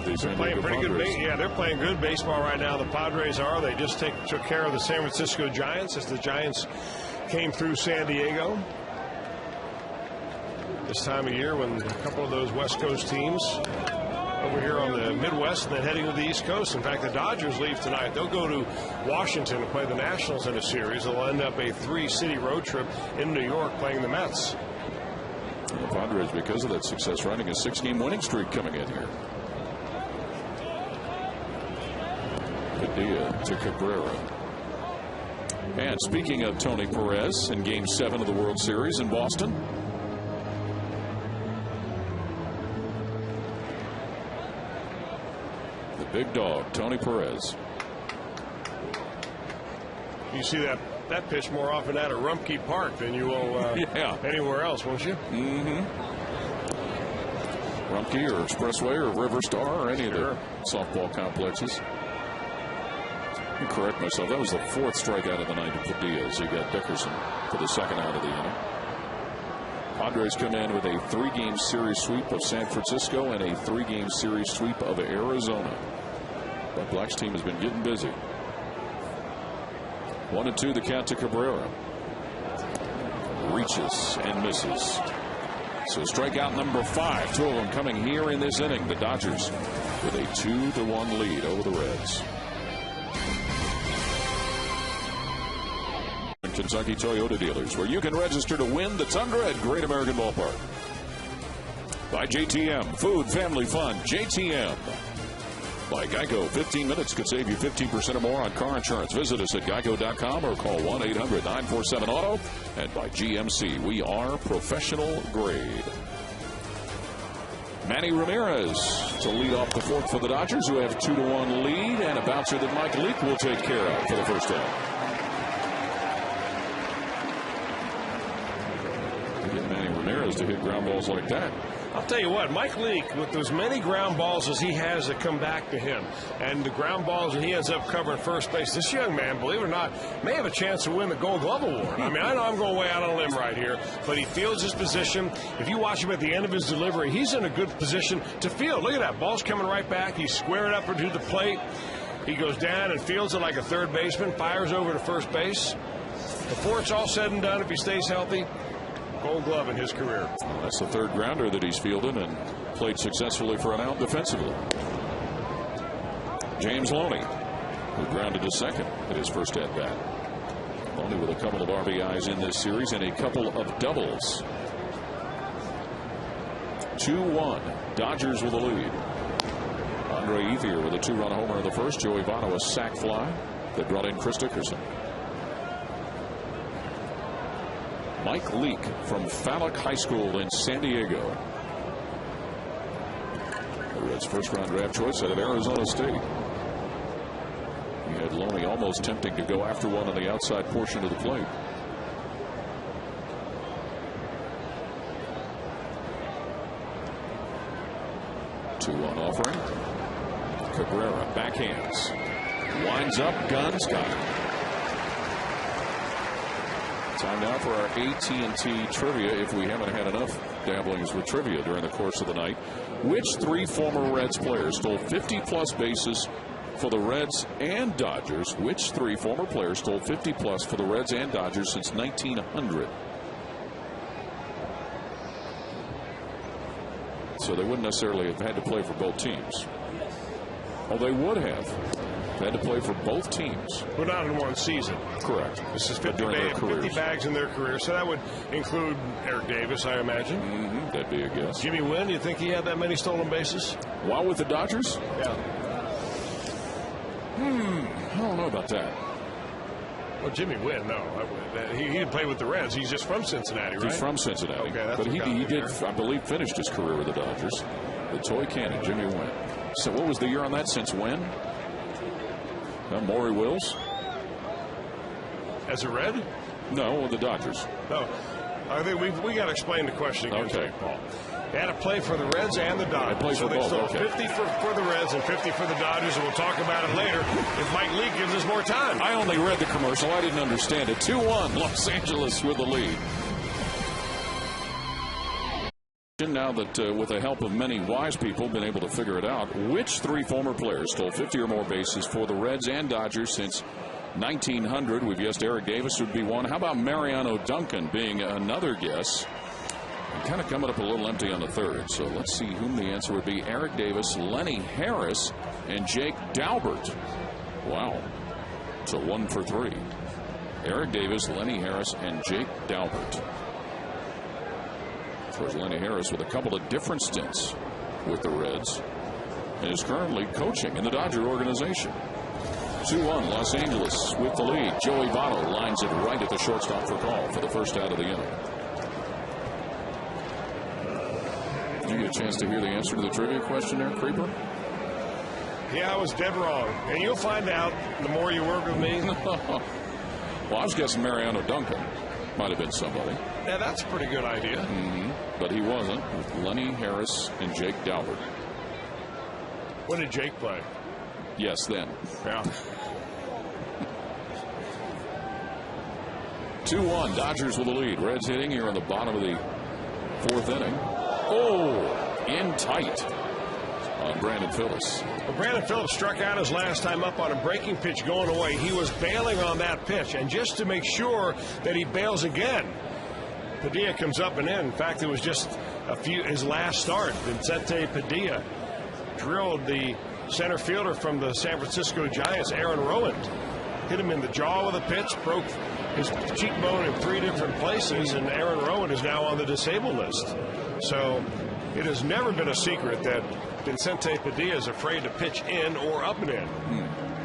They're playing pretty good. Yeah, they're playing good baseball right now. The Padres are. They just took care of the San Francisco Giants as the Giants came through San Diego. This time of year when a couple of those West Coast teams over here on the Midwest and then heading to the East Coast. In fact, the Dodgers leave tonight. They'll go to Washington to play the Nationals in a series. They'll end up a 3-city road trip in New York playing the Mets. And the Padres, because of that success, running a 6-game winning streak coming in here. Padilla to Cabrera. And speaking of Tony Perez in Game 7 of the World Series in Boston. The big dog, Tony Perez. You see that pitch more often at Rumpke Park than you will anywhere else, won't you? Mm-hmm. Rumpke or Expressway or River Star or any of the softball complexes. Let me correct myself. That was the 4th strikeout of the night to Padilla. So you got Dickerson for the 2nd out of the inning. Padres come in with a 3-game series sweep of San Francisco and a 3-game series sweep of Arizona. But Black's team has been getting busy. 1-2 the count to Cabrera. Reaches and misses. So strikeout number 5. 2 of them coming here in this inning. The Dodgers with a 2-1 lead over the Reds. Kentucky Toyota dealers, where you can register to win the Tundra at Great American Ballpark. By JTM, food, family fun, JTM. By Geico, 15 minutes could save you 15% or more on car insurance. Visit us at geico.com or call 1-800-947-AUTO. And by GMC, we are professional grade. Manny Ramirez to lead off the 4th for the Dodgers, who have a 2-1 lead, and a bouncer that Mike Leake will take care of for the first out. To hit ground balls like that. I'll tell you what, Mike Leake, with as many ground balls as he has that come back to him, and the ground balls that he ends up covering first base, this young man, believe it or not, may have a chance to win the Gold Glove Award. I mean, I know I'm going way out on a limb right here, but he fields his position. If you watch him at the end of his delivery, he's in a good position to field. Look at that. Ball's coming right back. He's squaring up to the plate. He goes down and fields it like a third baseman, fires over to first base. Before it's all said and done, if he stays healthy, Gold Glove in his career. Well, that's the 3rd grounder that he's fielded and played successfully for an out defensively. James Loney, who grounded to 2nd at his first at bat. Loney with a couple of RBIs in this series and a couple of doubles. 2-1. Dodgers with the lead. Andre Ethier with a 2-run homer in the first. Joey Votto a sac fly that brought in Chris Dickerson. Mike Leake from Fallock High School in San Diego. The Reds' first-round draft choice out of Arizona State. He had Loney almost tempting to go after one on the outside portion of the plate. Two-one offering. Cabrera backhands. Winds up, guns, got it. Time now for our AT&T trivia, if we haven't had enough dabblings with trivia during the course of the night. Which 3 former Reds players stole 50-plus bases for the Reds and Dodgers? Which 3 former players stole 50-plus for the Reds and Dodgers since 1900? So they wouldn't necessarily have had to play for both teams. Oh, they would have. They had to play for both teams. But not in one season. Correct. This is 50 bags in their career. So that would include Eric Davis, I imagine. Mm-hmm. That'd be a guess. Jimmy Wynn, you think he had that many stolen bases? While with the Dodgers? Yeah. I don't know about that. Well, Jimmy Wynn, no. He didn't play with the Reds. He's just from Cincinnati, right? He's from Cincinnati. Okay, that's but he did, I believe, finished his career with the Dodgers. The toy cannon, Jimmy Wynn. So what was the year on that? Since when? Maury Wills? As a Red? No, with the Dodgers. No. I think we got to explain the question again, okay. Paul. They had to play for the Reds and the Dodgers. So they both. stole Okay. 50 for the Reds and 50 for the Dodgers, and we'll talk about it later if Mike Leake gives us more time. I only read the commercial. I didn't understand it. 2-1, Los Angeles with the lead. now that with the help of many wise people been able to figure it out, which three former players stole 50 or more bases for the Reds and Dodgers since 1900? We've guessed Eric Davis would be one. How about Mariano Duncan being another guess? And kind of coming up a little empty on the third. So let's see whom the answer would be. Eric Davis, Lenny Harris, and Jake Daubert. Wow. So 1 for 3. Eric Davis, Lenny Harris, and Jake Daubert. Of course, Lenny Harris with a couple of different stints with the Reds and is currently coaching in the Dodger organization. 2-1 Los Angeles with the lead. Joey Votto lines it right at the shortstop for call for the first out of the inning. Did you get a chance to hear the answer to the trivia question there, Creeper? Yeah, I was dead wrong. And you'll find out the more you work with me. Well, I was guessing Mariano Duncan might have been somebody. Yeah, that's a pretty good idea. But he wasn't. With Lenny Harris and Jake Daubert. When did Jake play? Yes, then. Yeah. 2-1 Dodgers with the lead. Reds hitting here on the bottom of the fourth inning. Oh, in tight on Brandon Phillips. Well, Brandon Phillips struck out his last time up on a breaking pitch going away. He was bailing on that pitch, and just to make sure that he bails again, Padilla comes up and in. In fact, it was just his last start. Vincente Padilla drilled the center fielder from the San Francisco Giants, Aaron Rolen. Hit him in the jaw with a pitch, broke his cheekbone in 3 different places, and Aaron Rowen is now on the disabled list. So it has never been a secret that Vincente Padilla is afraid to pitch in or up and in.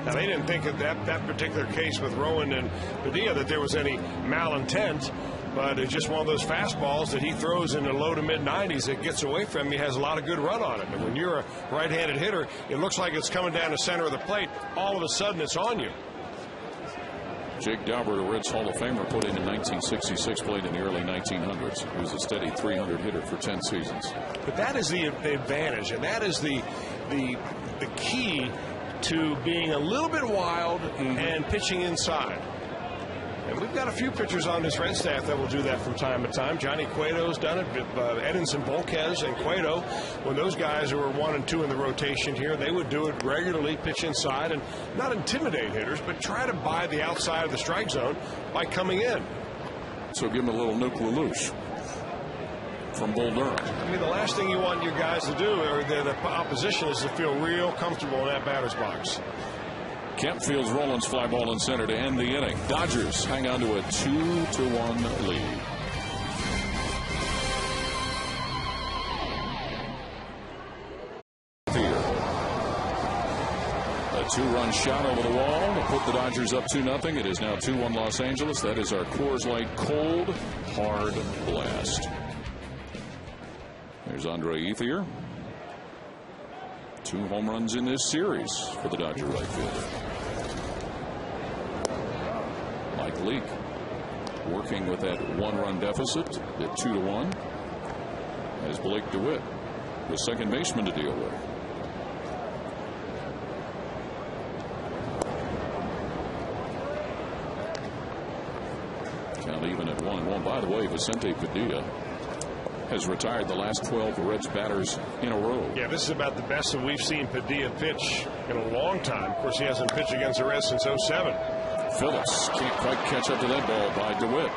Now, they didn't think of that particular case with Rowen and Padilla that there was any malintent, but it's just one of those fastballs that he throws in the low to mid-90s that gets away from him. He has a lot of good run on it. And when you're a right-handed hitter, it looks like it's coming down the center of the plate. All of a sudden, it's on you. Jake Daubert, a Reds Hall of Famer, put in 1966, played in the early 1900s. He was a steady 300 hitter for 10 seasons. But that is the advantage, and that is the key to being a little bit wild and pitching inside. And we've got a few pitchers on this Red staff that will do that from time to time. Johnny Cueto's done it. Edinson Volquez and Cueto, when those guys were 1 and 2 in the rotation here, they would do it regularly, pitch inside, and not intimidate hitters, but try to buy the outside of the strike zone by coming in. So give him a little Nuke Lelouch from Bull Durham. I mean, the last thing you want your guys to do, or the opposition, is to feel real comfortable in that batter's box. Kemp fields Roland's fly ball in center to end the inning. Dodgers hang on to a 2-1 lead. A 2-run shot over the wall to put the Dodgers up 2-0. It is now 2-1 Los Angeles. That is our Coors Light cold, hard blast. There's Andre Ethier. 2 home runs in this series for the Dodger right fielder. Mike Leake working with that 1-run deficit at 2-1 as Blake DeWitt, the second baseman, to deal with. Count even at 1-1. By the way, Vicente Padilla has retired the last 12 Reds batters in a row. Yeah, this is about the best that we've seen Padilla pitch in a long time. Of course, he hasn't pitched against the Reds since 07. Phillips can't quite catch up to that ball by DeWitt.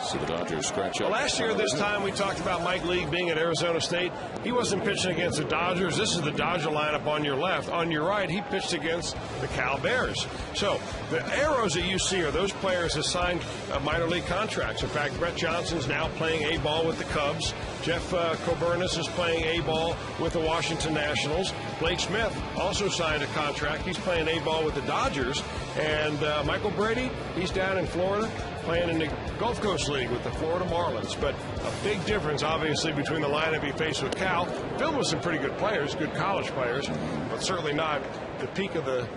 So the Dodgers scratch up. Well, last year this time we talked about Mike Leake being at Arizona State. He wasn't pitching against the Dodgers. This is the Dodger lineup on your left. On your right, he pitched against the Cal Bears. So the arrows that you see are those players that signed minor league contracts. In fact, Brett Johnson's now playing A-ball with the Cubs. Jeff Coburnis is playing A-ball with the Washington Nationals. Blake Smith also signed a contract. He's playing A-ball with the Dodgers. And Michael Brady, he's down in Florida playing in the Gulf Coast League with the Florida Marlins. But a big difference, obviously, between the lineup he faced with Cal. Filled with some pretty good players, good college players, but certainly not the peak of the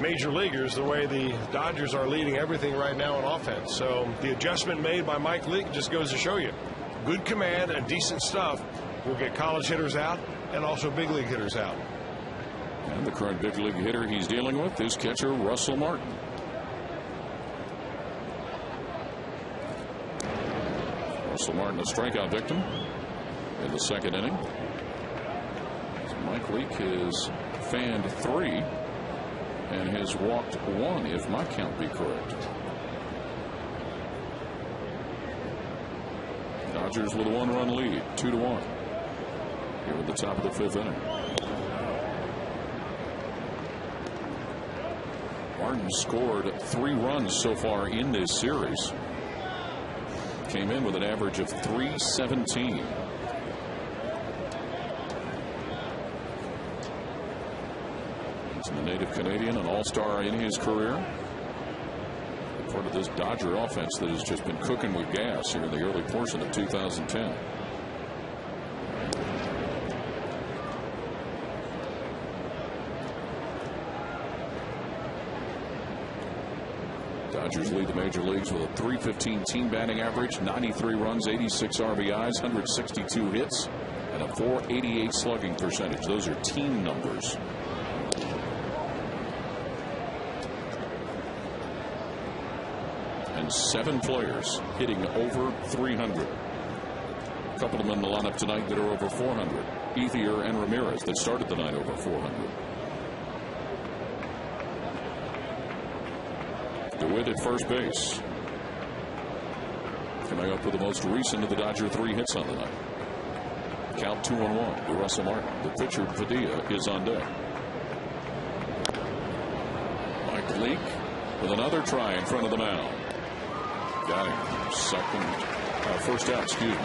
major leaguers the way the Dodgers are leading everything right now in offense. So the adjustment made by Mike Leake just goes to show you. Good command and decent stuff will get college hitters out and also big league hitters out. And the current big league hitter he's dealing with is catcher Russell Martin. Russell Martin, a strikeout victim in the second inning. So Mike Leake has fanned 3 and has walked 1, if my count be correct. Dodgers with a 1-run lead, 2-1 here at the top of the 5th inning. Martin scored 3 runs so far in this series. Came in with an average of .317. He's a native Canadian, an all-star in his career. Part of this Dodger offense that has just been cooking with gas here in the early portion of 2010. Dodgers lead the major leagues with a .315 team batting average, 93 runs, 86 RBIs, 162 hits, and a .488 slugging percentage. Those are team numbers. And 7 players hitting over 300. A couple of them in the lineup tonight that are over 400. Ethier and Ramirez that started the night over 400. DeWitt at first base. Coming up with the most recent of the Dodger 3 hits on the night. Count 2-1 to Russell Martin. The pitcher Padilla is on deck. Mike Leake with another try in front of the mound. Got him. First out, excuse me.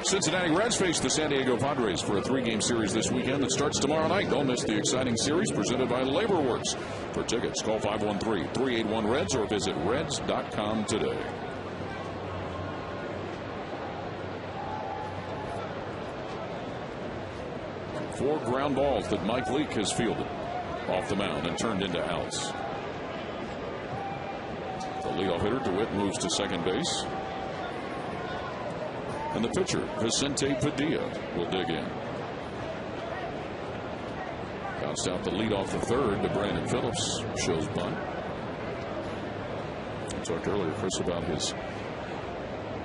Cincinnati Reds face the San Diego Padres for a 3-game series this weekend that starts tomorrow night. Don't miss the exciting series presented by LaborWorks. For tickets, call 513-381-REDS or visit reds.com today. Four ground balls that Mike Leake has fielded off the mound and turned into outs. The leadoff hitter, DeWitt, moves to second base. And the pitcher, Vicente Padilla, will dig in. Bounced out the lead off the third to Brandon Phillips. Shows bunt. I talked earlier, Chris, about his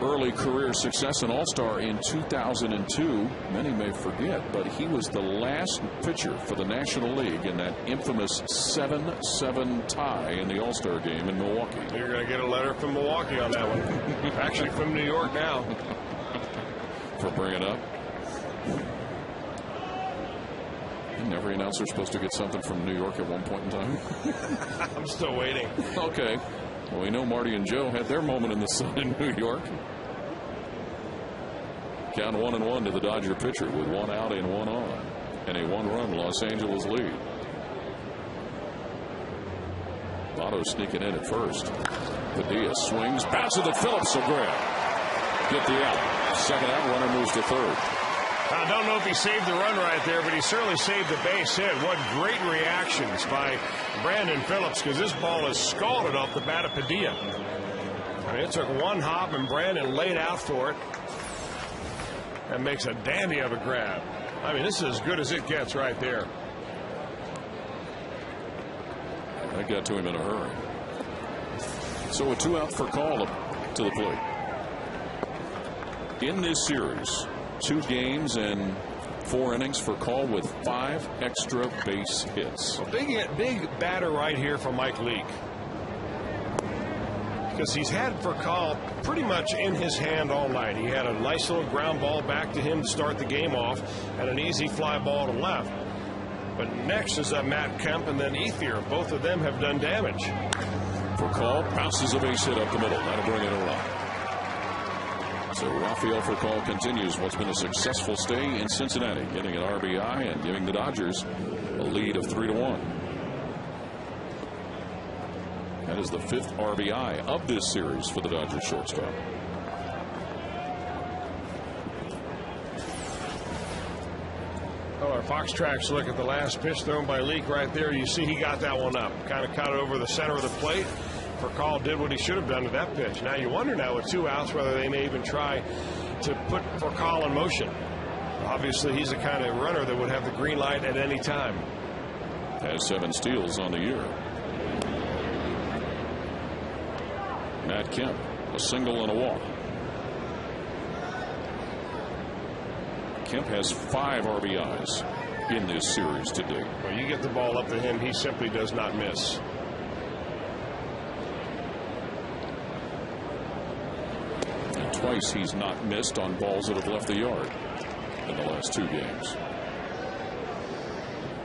early career success in All-Star in 2002. Many may forget, but he was the last pitcher for the National League in that infamous 7-7 tie in the All-Star game in Milwaukee. You're going to get a letter from Milwaukee on that one. Actually, from New York now. For bringing up. Isn't every announcer supposed to get something from New York at one point in time? I'm still waiting. Okay. Well, we know Marty and Joe had their moment in the sun in New York. Count 1-1 to the Dodger pitcher with 1 out and 1 on. And a 1-run Los Angeles lead. Votto sneaking in at first. Padilla swings, bounces to Phillips, will grab. Get the out. Second out, runner moves to third. I don't know if he saved the run right there, but he certainly saved the base hit. What great reactions by Brandon Phillips, because this ball is scalded off the bat of Padilla. I mean, it took one hop, and Brandon laid out for it. That makes a dandy of a grab. I mean, this is as good as it gets right there. That got to him in a hurry. So a 2-out for call to the plate. In this series, 2 games and 4 innings for call with 5 extra base hits. A big batter right here for Mike Leake. Because he's had for call pretty much in his hand all night. He had a nice little ground ball back to him to start the game off and an easy fly ball to left. But next is Matt Kemp and then Ethier. Both of them have done damage. For call, bounces a base hit up the middle. That'll bring it around. So Rafael Furcal continues what's been a successful stay in Cincinnati, getting an RBI and giving the Dodgers a lead of 3-1. That is the 5th RBI of this series for the Dodgers shortstop. Well, our Fox Tracks look at the last pitch thrown by Leake right there. You see he got that one up. Kind of caught it over the center of the plate. Furcal did what he should have done to that pitch. Now you wonder now with 2 outs whether they may even try to put Furcal in motion. Obviously he's the kind of runner that would have the green light at any time. Has 7 steals on the year. Matt Kemp, a single and a walk. Kemp has 5 RBIs in this series to date. Well, you get the ball up to him, he simply does not miss. And twice he's not missed on balls that have left the yard in the last 2 games.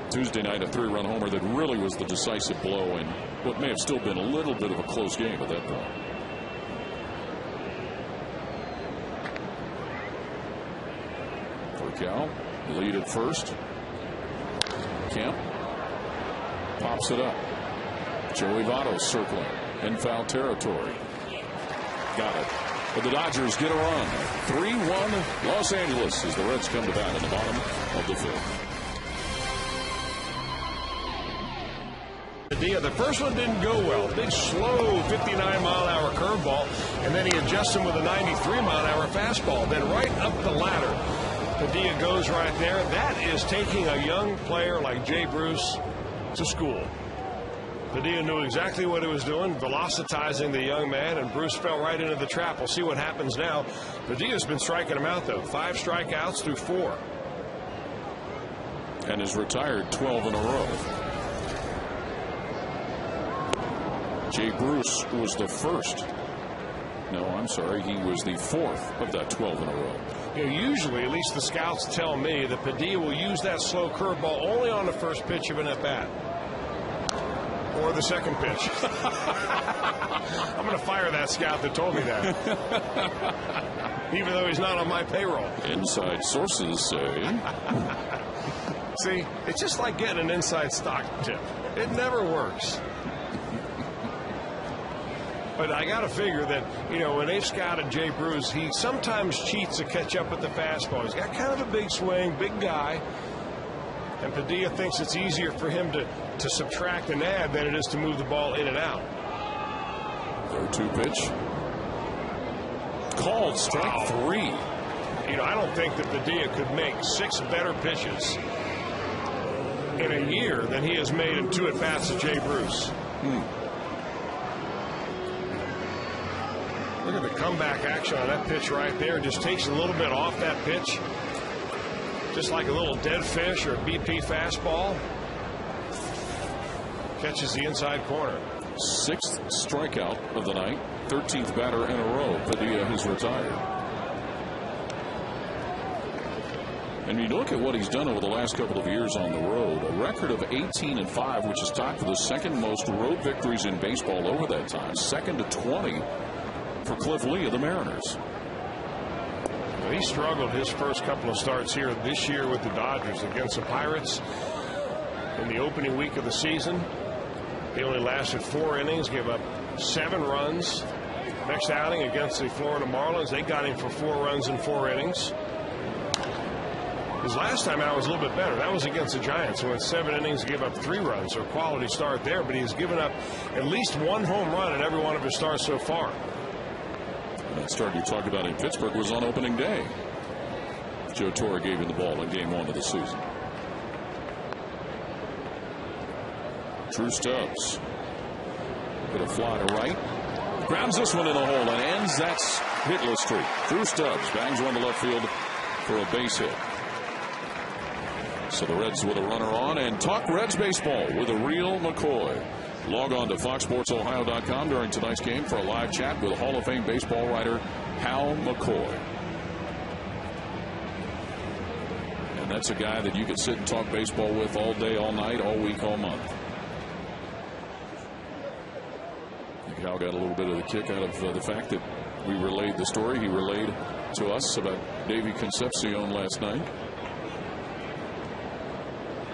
Tuesday night, a 3-run homer that really was the decisive blow in what may have still been a little bit of a close game at that point. Cal, lead at first. Kemp pops it up. Joey Votto circling in foul territory. Got it. But the Dodgers get a run. 3-1 Los Angeles as the Reds come to bat in the bottom of the 5th. The first one didn't go well. Big, slow 59-mile-an-hour curveball, and then he adjusts him with a 93-mile-an-hour fastball. Then right up the ladder, Padilla goes right there. That is taking a young player like Jay Bruce to school. Padilla knew exactly what he was doing, velocitizing the young man, and Bruce fell right into the trap. We'll see what happens now. Padilla's been striking him out, though. 5 strikeouts through 4. And is retired 12 in a row. Jay Bruce was the first. No, I'm sorry. He was the 4th of that 12 in a row. You know, usually, at least the scouts tell me, that Padilla will use that slow curveball only on the first pitch of an at-bat. Or the second pitch. I'm going to fire that scout that told me that. Even though he's not on my payroll. Inside sources say. See, it's just like getting an inside stock tip. It never works. But I got to figure that, you know, when they've scouted Jay Bruce, he sometimes cheats to catch up with the fastball. He's got kind of a big swing, big guy. And Padilla thinks it's easier for him to subtract and add than it is to move the ball in and out. 0-2 pitch. Called strike 3. You know, I don't think that Padilla could make 6 better pitches in a year than he has made in 2 at-bats to Jay Bruce. Look at the comeback action on that pitch right there. Just takes a little bit off that pitch. Just like a little dead fish or a BP fastball. Catches the inside corner. 6th strikeout of the night. 13th batter in a row. Padilla has retired. And you look at what he's done over the last couple of years on the road. A record of 18-5, which is tied for the 2nd most road victories in baseball over that time. 2nd to 20 for Cliff Lee of the Mariners. Well, he struggled his first couple of starts here this year with the Dodgers against the Pirates in the opening week of the season. He only lasted 4 innings, gave up 7 runs. Next outing against the Florida Marlins, they got him for 4 runs in 4 innings. His last time out was a little bit better. That was against the Giants, who went 7 innings and gave up 3 runs. So a quality start there, but he's given up at least 1 home run in every one of his starts so far. That start you talked about in Pittsburgh was on opening day. Joe Torre gave him the ball in game 1 of the season. Drew Stubbs with a fly to right. Grounds this one in the hole and ends that hitless streak. Drew Stubbs bangs one to left field for a base hit. So the Reds with a runner on, and talk Reds baseball with a real McCoy. Log on to FoxSportsOhio.com during tonight's game for a live chat with Hall of Fame baseball writer Hal McCoy. And that's a guy that you could sit and talk baseball with all day, all night, all week, all month. I think Hal got a little bit of the kick out of the fact that we relayed the story he relayed to us about Davey Concepcion last night.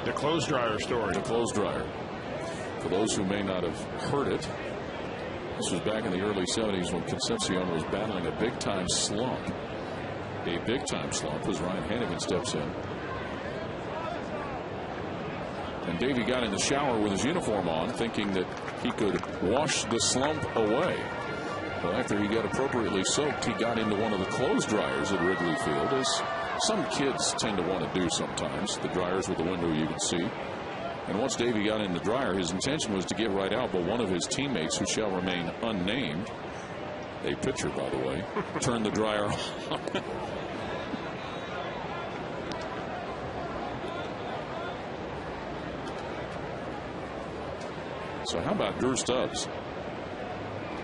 The clothes dryer story. The clothes dryer. For those who may not have heard it, this was back in the early 70s when Concepcion was battling a big-time slump. A big-time slump as Ryan Hanigan steps in. And Davey got in the shower with his uniform on, thinking that he could wash the slump away. Well, after he got appropriately soaked, he got into one of the clothes dryers at Wrigley Field, as some kids tend to want to do sometimes. The dryers with the window you can see. And once Davey got in the dryer, his intention was to get right out, but one of his teammates, who shall remain unnamed, a pitcher, by the way, turned the dryer on. So how about Drew Stubbs?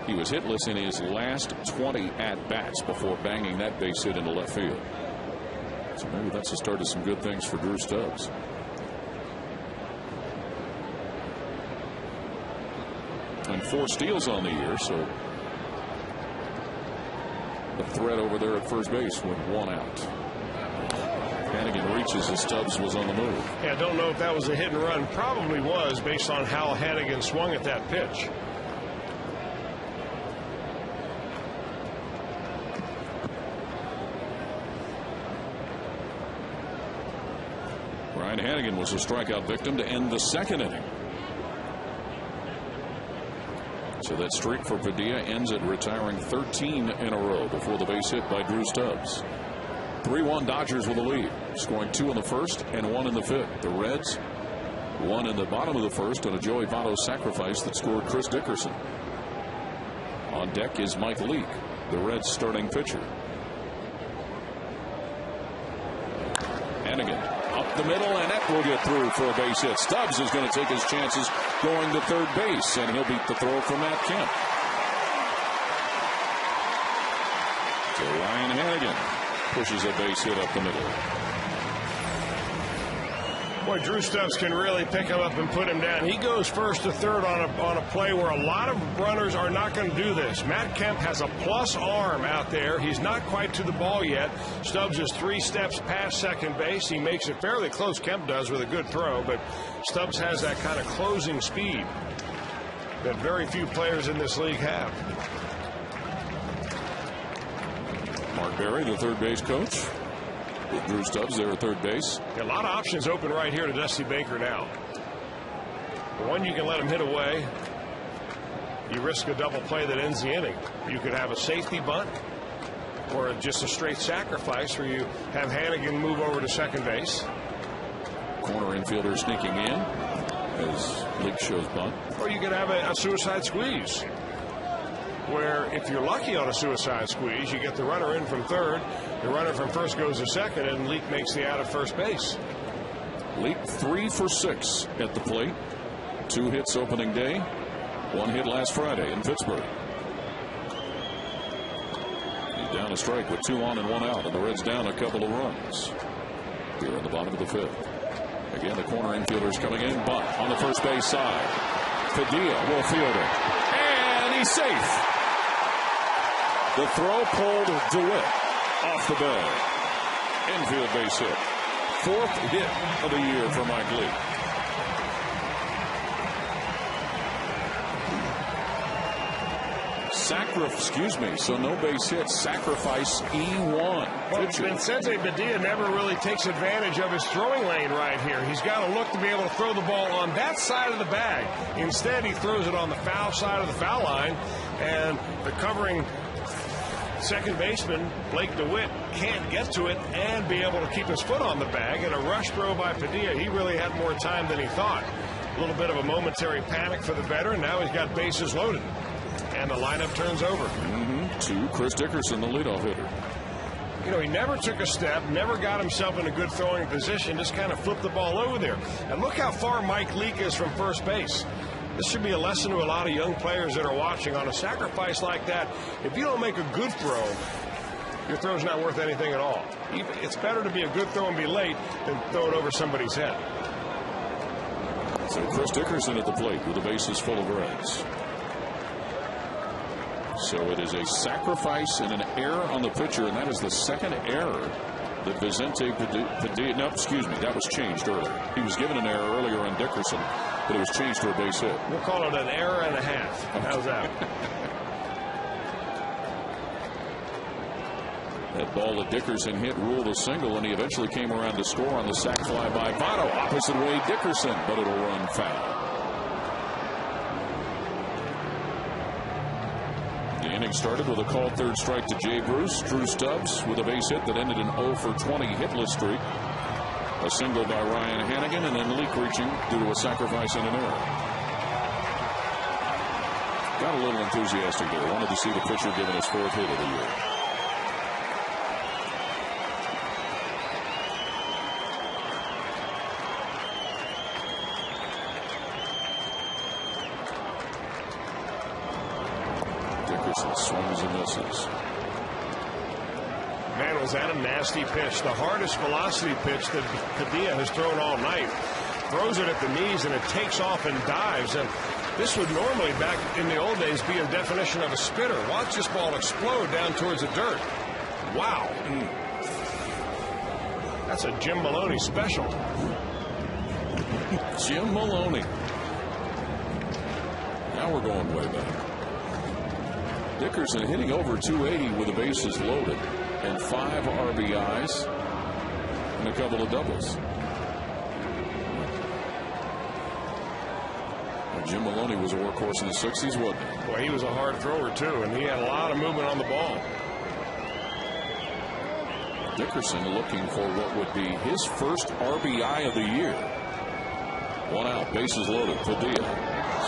He was hitless in his last 20 at-bats before banging that base hit into left field. So maybe that's the start of some good things for Drew Stubbs. And 4 steals on the year, so the threat over there at first base with 1 out. Hanigan reaches as Stubbs was on the move. Yeah, don't know if that was a hit and run. Probably was, based on how Hanigan swung at that pitch. Ryan Hanigan was a strikeout victim to end the 2nd inning. So that streak for Padilla ends at retiring 13 in a row before the base hit by Drew Stubbs. 3-1 Dodgers with a lead, scoring 2 in the 1st and 1 in the 5th. The Reds, 1 in the bottom of the 1st on a Joey Votto sacrifice that scored Chris Dickerson. On deck is Mike Leake, the Reds starting pitcher. Hanigan up the middle, and that will get through for a base hit. Stubbs is going to take his chances going to third base, and he'll beat the throw from Matt Kemp. So Ryan Hanigan pushes a base hit up the middle. Boy, Drew Stubbs can really pick him up and put him down. He goes first to third on a play where a lot of runners are not going to do this. Matt Kemp has a plus arm out there. He's not quite to the ball yet. Stubbs is 3 steps past second base. He makes it fairly close, Kemp does, with a good throw, but Stubbs has that kind of closing speed that very few players in this league have. Mark Berry, the third base coach, with Drew Stubbs there at third base. A lot of options open right here to Dusty Baker now. One, you can let him hit away. You risk a double play that ends the inning. You could have a safety bunt or just a straight sacrifice where you have Hanigan move over to second base. Corner infielder sneaking in as Leake shows bunt. Or you could have a suicide squeeze, where if you're lucky on a suicide squeeze, you get the runner in from third, the runner from first goes to second, and Leake makes the out of first base. Leake 3 for 6 at the plate. 2 hits opening day, 1 hit last Friday in Pittsburgh. He's down a strike with 2 on and 1 out, and the Reds down a couple of runs here in the bottom of the 5th. Again, the corner infielder's coming in, but on the first base side, Padilla will field it, and he's safe. The throw pulled DeWitt off the bag. Infield base hit. 4th hit of the year for Mike Leake. So no base hit. Sacrifice E1. Well, Vicente Padilla never really takes advantage of his throwing lane right here. He's got to look to be able to throw the ball on that side of the bag. Instead, he throws it on the foul side of the foul line, and the covering second baseman, Blake DeWitt, can't get to it and be able to keep his foot on the bag. And a rush throw by Padilla, he really had more time than he thought. A little bit of a momentary panic for the veteran. Now he's got bases loaded, and the lineup turns over. To Chris Dickerson, the leadoff hitter. You know, he never took a step, never got himself in a good throwing position, just kind of flipped the ball over there. And look how far Mike Leake is from first base. This should be a lesson to a lot of young players that are watching. On a sacrifice like that, if you don't make a good throw, your throw's not worth anything at all. It's better to be a good throw and be late than throw it over somebody's head. So Chris Dickerson at the plate with the bases full of Reds. So it is a sacrifice and an error on the pitcher, and that is the second error that Vicente Padilla. No, excuse me, that was changed earlier. He was given an error earlier on Dickerson, but it was changed to a base hit. We'll call it an error and a half. How's that? That ball that Dickerson hit ruled a single, and he eventually came around to score on the sac fly by Votto. Opposite way Dickerson, but it'll run foul. The inning started with a called third strike to Jay Bruce. Drew Stubbs with a base hit that ended an 0 for 20 hitless streak. A single by Ryan Hanigan, and then Leake reaching due to a sacrifice and an error. Got a little enthusiastic there. Wanted to see the pitcher given his 4th hit of the year. Swings and misses. Man, was that a nasty pitch. The hardest velocity pitch that Padilla has thrown all night. Throws it at the knees, and it takes off and dives. And this would normally, back in the old days, be a definition of a spitter. Watch this ball explode down towards the dirt. Wow. That's a Jim Maloney special. Jim Maloney. Now we're going way back. Dickerson hitting over 280 with the bases loaded and 5 RBIs and a couple of doubles. Jim Maloney was a workhorse in the 60s, wasn't he? Well, he was a hard thrower, too, and he had a lot of movement on the ball. Dickerson looking for what would be his first RBI of the year. 1 out, bases loaded. Padilla.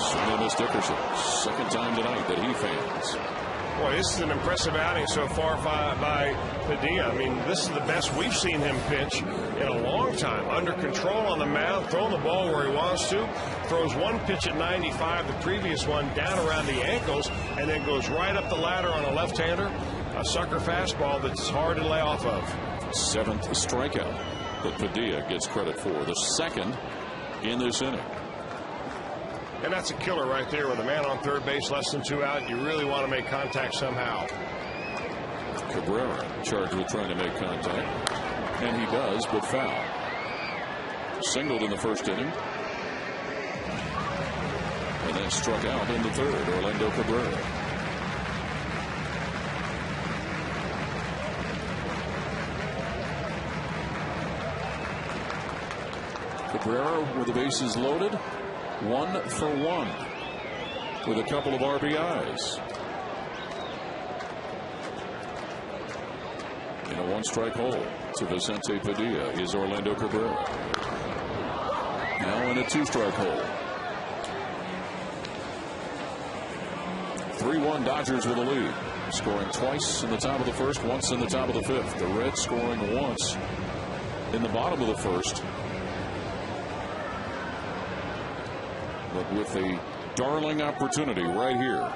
Swing and miss Dickerson. Second time tonight that he fans. Boy, this is an impressive outing so far by Padilla. I mean, this is the best we've seen him pitch in a long time. Under control on the mound, throwing the ball where he wants to. Throws one pitch at 95, the previous one down around the ankles, and then goes right up the ladder on a left-hander. A sucker fastball that's hard to lay off of. 7th strikeout that Padilla gets credit for. The second in this inning. And that's a killer right there with a man on third base, less than 2 out. You really want to make contact somehow. Cabrera charged with trying to make contact. And he does, but foul. Singled in the first inning. And then struck out in the third. Orlando Cabrera. Cabrera with the bases loaded. 1 for 1 with a couple of RBIs. In a 1-strike hole to Vicente Padilla is Orlando Cabrera. Now in a 2-strike hole. 3-1 Dodgers with a lead. Scoring twice in the top of the first, once in the top of the fifth. The Reds scoring once in the bottom of the first. But with a darling opportunity right here.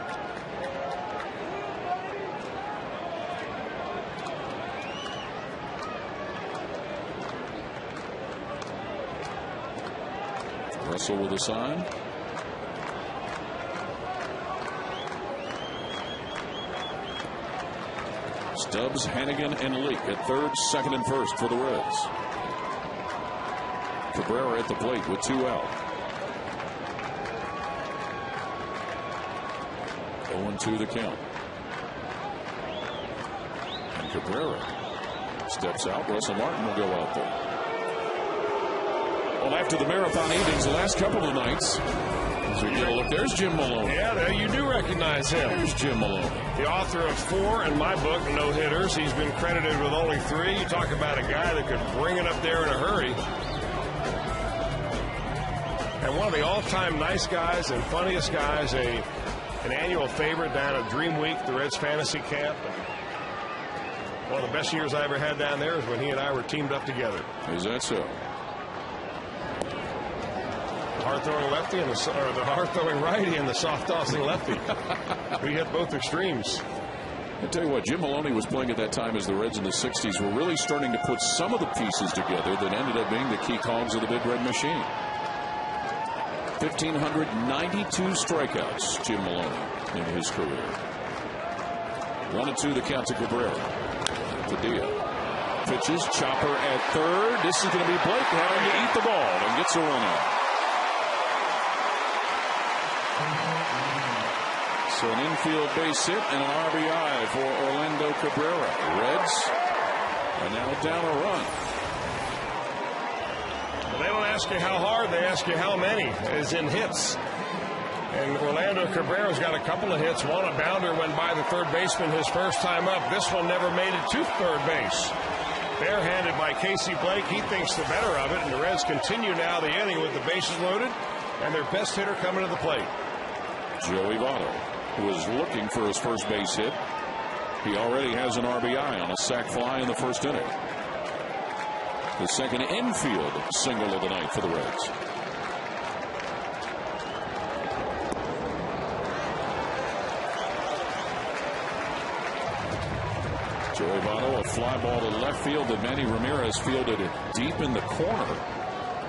Russell with a sign. Stubbs, Hanigan, and Leake at third, second, and first for the Reds. Cabrera at the plate with 2 out. 0-2 the count. And Cabrera steps out. Russell Martin will go out there. Well, after the marathon evenings the last couple of nights, as we get a look, there's Jim Maloney. Yeah, you do recognize him. There's Jim Maloney. The author of 4, in my book, no-hitters. He's been credited with only 3. You talk about a guy that could bring it up there in a hurry. And one of the all-time nice guys and funniest guys, an annual favorite down at Dream Week, the Reds fantasy camp. One of the best years I ever had down there is when he and I were teamed up together. Is that so? Hard-throwing lefty and the hard-throwing righty and the soft-tossing lefty. We hit both extremes. I tell you what, Jim Maloney was playing at that time as the Reds in the 60s were really starting to put some of the pieces together that ended up being the key cogs of the Big Red Machine. 1,592 strikeouts, Jim Maloney, in his career. 1-2 the count to Cabrera. Padilla pitches, chopper at third. This is going to be Blake having to eat the ball and gets a run out. So an infield base hit and an RBI for Orlando Cabrera. Reds are now down a run. Well, they don't ask you how hard, they ask you how many, as in hits. And Orlando Cabrera's got a couple of hits. One, a bounder went by the third baseman his first time up. This one never made it to third base. Barehanded by Casey Blake. He thinks the better of it. And the Reds continue now the inning with the bases loaded and their best hitter coming to the plate. Joey Votto was looking for his first base hit. He already has an RBI on a sac fly in the first inning. The second infield single of the night for the Reds. fly ball to left field that Manny Ramirez fielded it deep in the corner,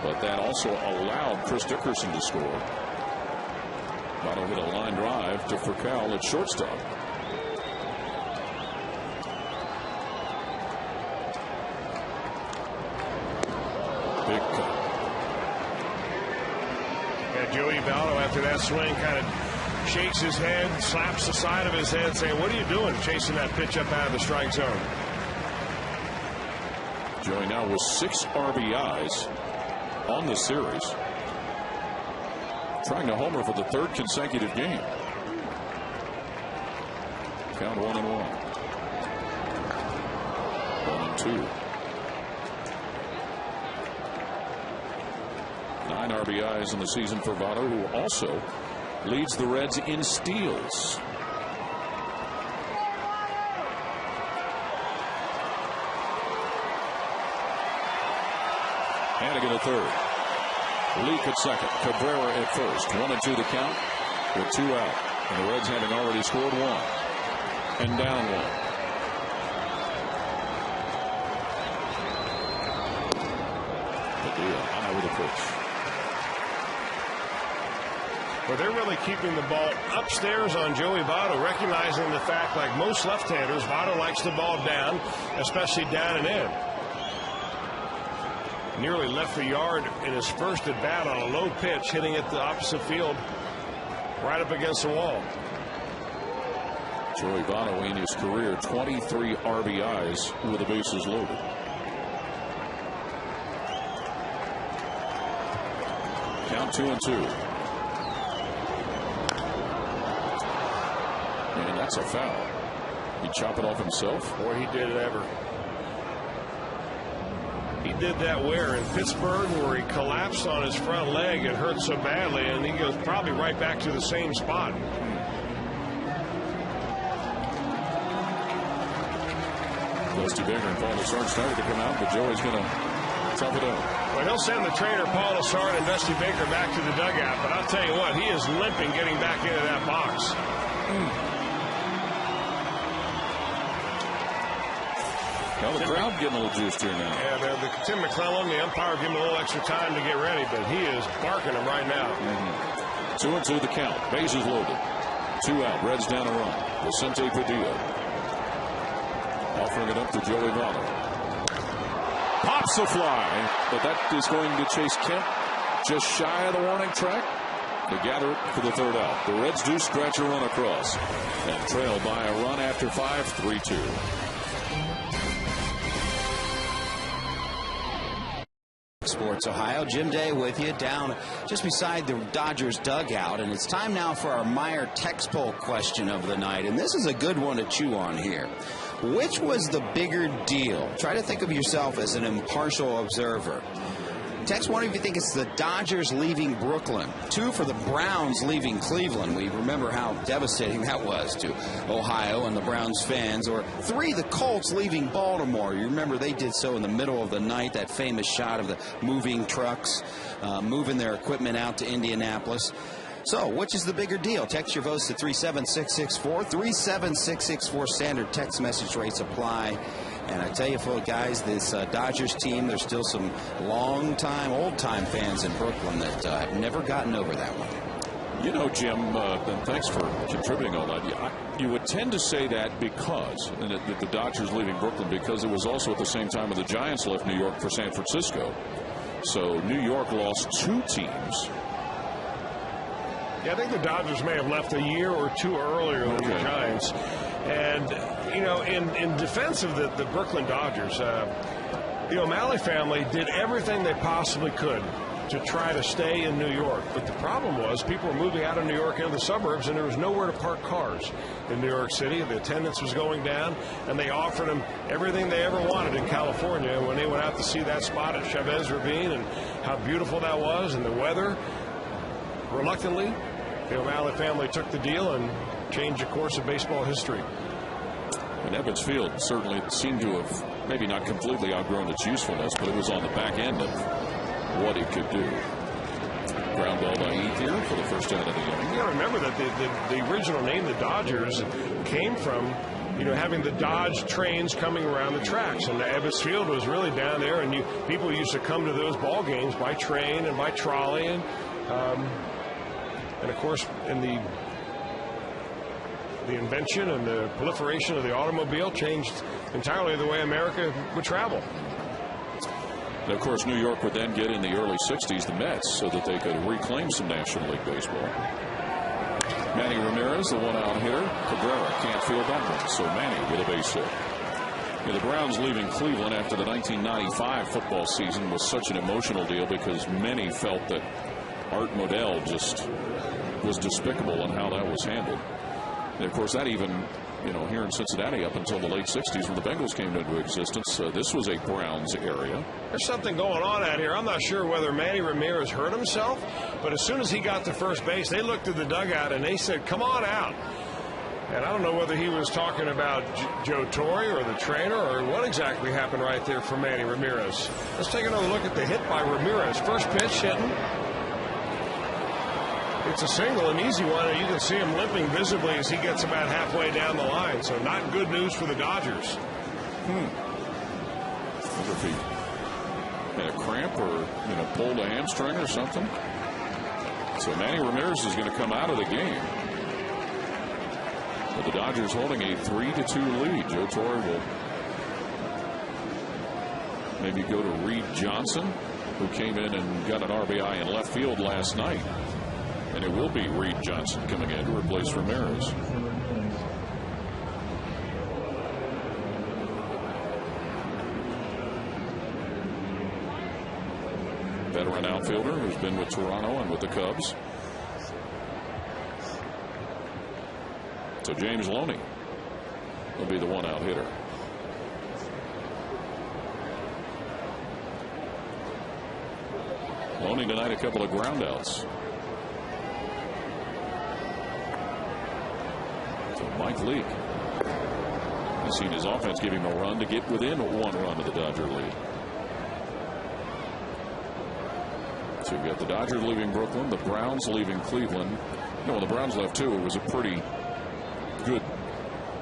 but that also allowed Chris Dickerson to score. Votto hit a line drive to Furcal at shortstop. Big cut. Yeah, Joey Votto, after that swing, kind of shakes his head, slaps the side of his head, saying, "What are you doing chasing that pitch up out of the strike zone?" Joey now with 6 RBIs on the series. Trying to homer for the 3rd consecutive game. Count 1-1. 1-2. 9 RBIs in the season for Votto, who also leads the Reds in steals. Hanigan at third. Leak at second. Cabrera at first. 1-2 the count with 2 out. And the Reds having already scored 1 and down 1. Padilla high with a pitch. Well, they're really keeping the ball upstairs on Joey Votto, recognizing the fact, like most left-handers, Votto likes the ball down, especially down and in. Nearly left the yard in his first at-bat on a low pitch, hitting it the opposite field, right up against the wall. Joey Votto in his career 23 RBIs with the bases loaded. Count 2-2. And that's a foul. He chop it off himself. Boy, he did it ever. He did that where in Pittsburgh, where he collapsed on his front leg and hurt so badly, and he goes probably right back to the same spot. Dusty Baker and Paul Lessard started to come out, but Joey's going to tough it out. Well, he'll send the trainer Paul Lessard and Dusty Baker back to the dugout, but I'll tell you what, he is limping getting back into that box. Well, the crowd getting a little juiced here now. Yeah, Tim McClellan, the umpire, giving him a little extra time to get ready, but he is barking him right now. 2-2 the count. Bases loaded. 2 out. Reds down a run. Vicente Padilla offering it up to Joey Votto. Pops a fly, but that is going to chase Kemp just shy of the warning track. They gather it for the 3rd out. The Reds do stretch a run across and trail by a run after 5, 3-2. Sports Ohio. Jim Day with you down just beside the Dodgers dugout, and it's time now for our Meyer text poll question of the night, and this is a good one to chew on here. Which was the bigger deal? Try to think of yourself as an impartial observer. Text 1 if you think it's the Dodgers leaving Brooklyn. 2 for the Browns leaving Cleveland. We remember how devastating that was to Ohio and the Browns fans. Or 3, the Colts leaving Baltimore. You remember they did so in the middle of the night, that famous shot of the moving trucks moving their equipment out to Indianapolis. So, which is the bigger deal? Text your votes to 37664. 37664 standard text message rates apply. And I tell you, folks, guys, this Dodgers team, there's still some long-time, old-time fans in Brooklyn that have never gotten over that one. You know, Jim, and thanks for contributing on that. You would tend to say that because, and that the Dodgers leaving Brooklyn, because it was also at the same time when the Giants left New York for San Francisco. So New York lost 2 teams. Yeah, I think the Dodgers may have left a year or 2 earlier than the Giants. And, you know, in defense of the Brooklyn Dodgers, the O'Malley family did everything they possibly could to try to stay in New York. But the problem was people were moving out of New York into the suburbs, and there was nowhere to park cars in New York City. The attendance was going down, and they offered them everything they ever wanted in California when they went out to see that spot at Chavez Ravine and how beautiful that was and the weather. Reluctantly, the O'Malley family took the deal and changed the course of baseball history. And Evans Field certainly seemed to have maybe not completely outgrown its usefulness, but it was on the back end of what it could do. Ground ball by Ethier for the first out of the inning. You got to remember that the original name, the Dodgers, came from having the Dodge trains coming around the tracks. And the Ebbets Field was really down there, and people used to come to those ball games by train and by trolley. And of course, in the invention and the proliferation of the automobile changed entirely the way America would travel. And of course, New York would then get in the early 60s the Mets so that they could reclaim some National League Baseball. Manny Ramirez, the one-out hitter. Cabrera can't field that one, so Manny with a base hit. The Browns leaving Cleveland after the 1995 football season was such an emotional deal because many felt that Art Modell just was despicable in how that was handled. And of course, that even, here in Cincinnati up until the late 60s when the Bengals came into existence, this was a Browns area. There's something going on out here. I'm not sure whether Manny Ramirez hurt himself, but as soon as he got to first base, they looked at the dugout and they said, "Come on out." And I don't know whether he was talking about Joe Torre or the trainer or what exactly happened right there for Manny Ramirez. Let's take another look at the hit by Ramirez. First pitch hitting. It's a single, an easy one, and you can see him limping visibly as he gets about halfway down the line. So not good news for the Dodgers. Wonder if he had a cramp or pulled a hamstring or something. So Manny Ramirez is going to come out of the game. But the Dodgers holding a 3-2 lead. Joe Torre will maybe go to Reed Johnson, who came in and got an RBI in left field last night. And it will be Reed Johnson coming in to replace Ramirez. Veteran outfielder who's been with Toronto and with the Cubs. So James Loney will be the one-out hitter. Loney tonight a couple of groundouts. Mike Leake has seen his offense give him a run to get within one run of the Dodger lead. So you've got the Dodgers leaving Brooklyn, the Browns leaving Cleveland. When the Browns left too, it was a pretty good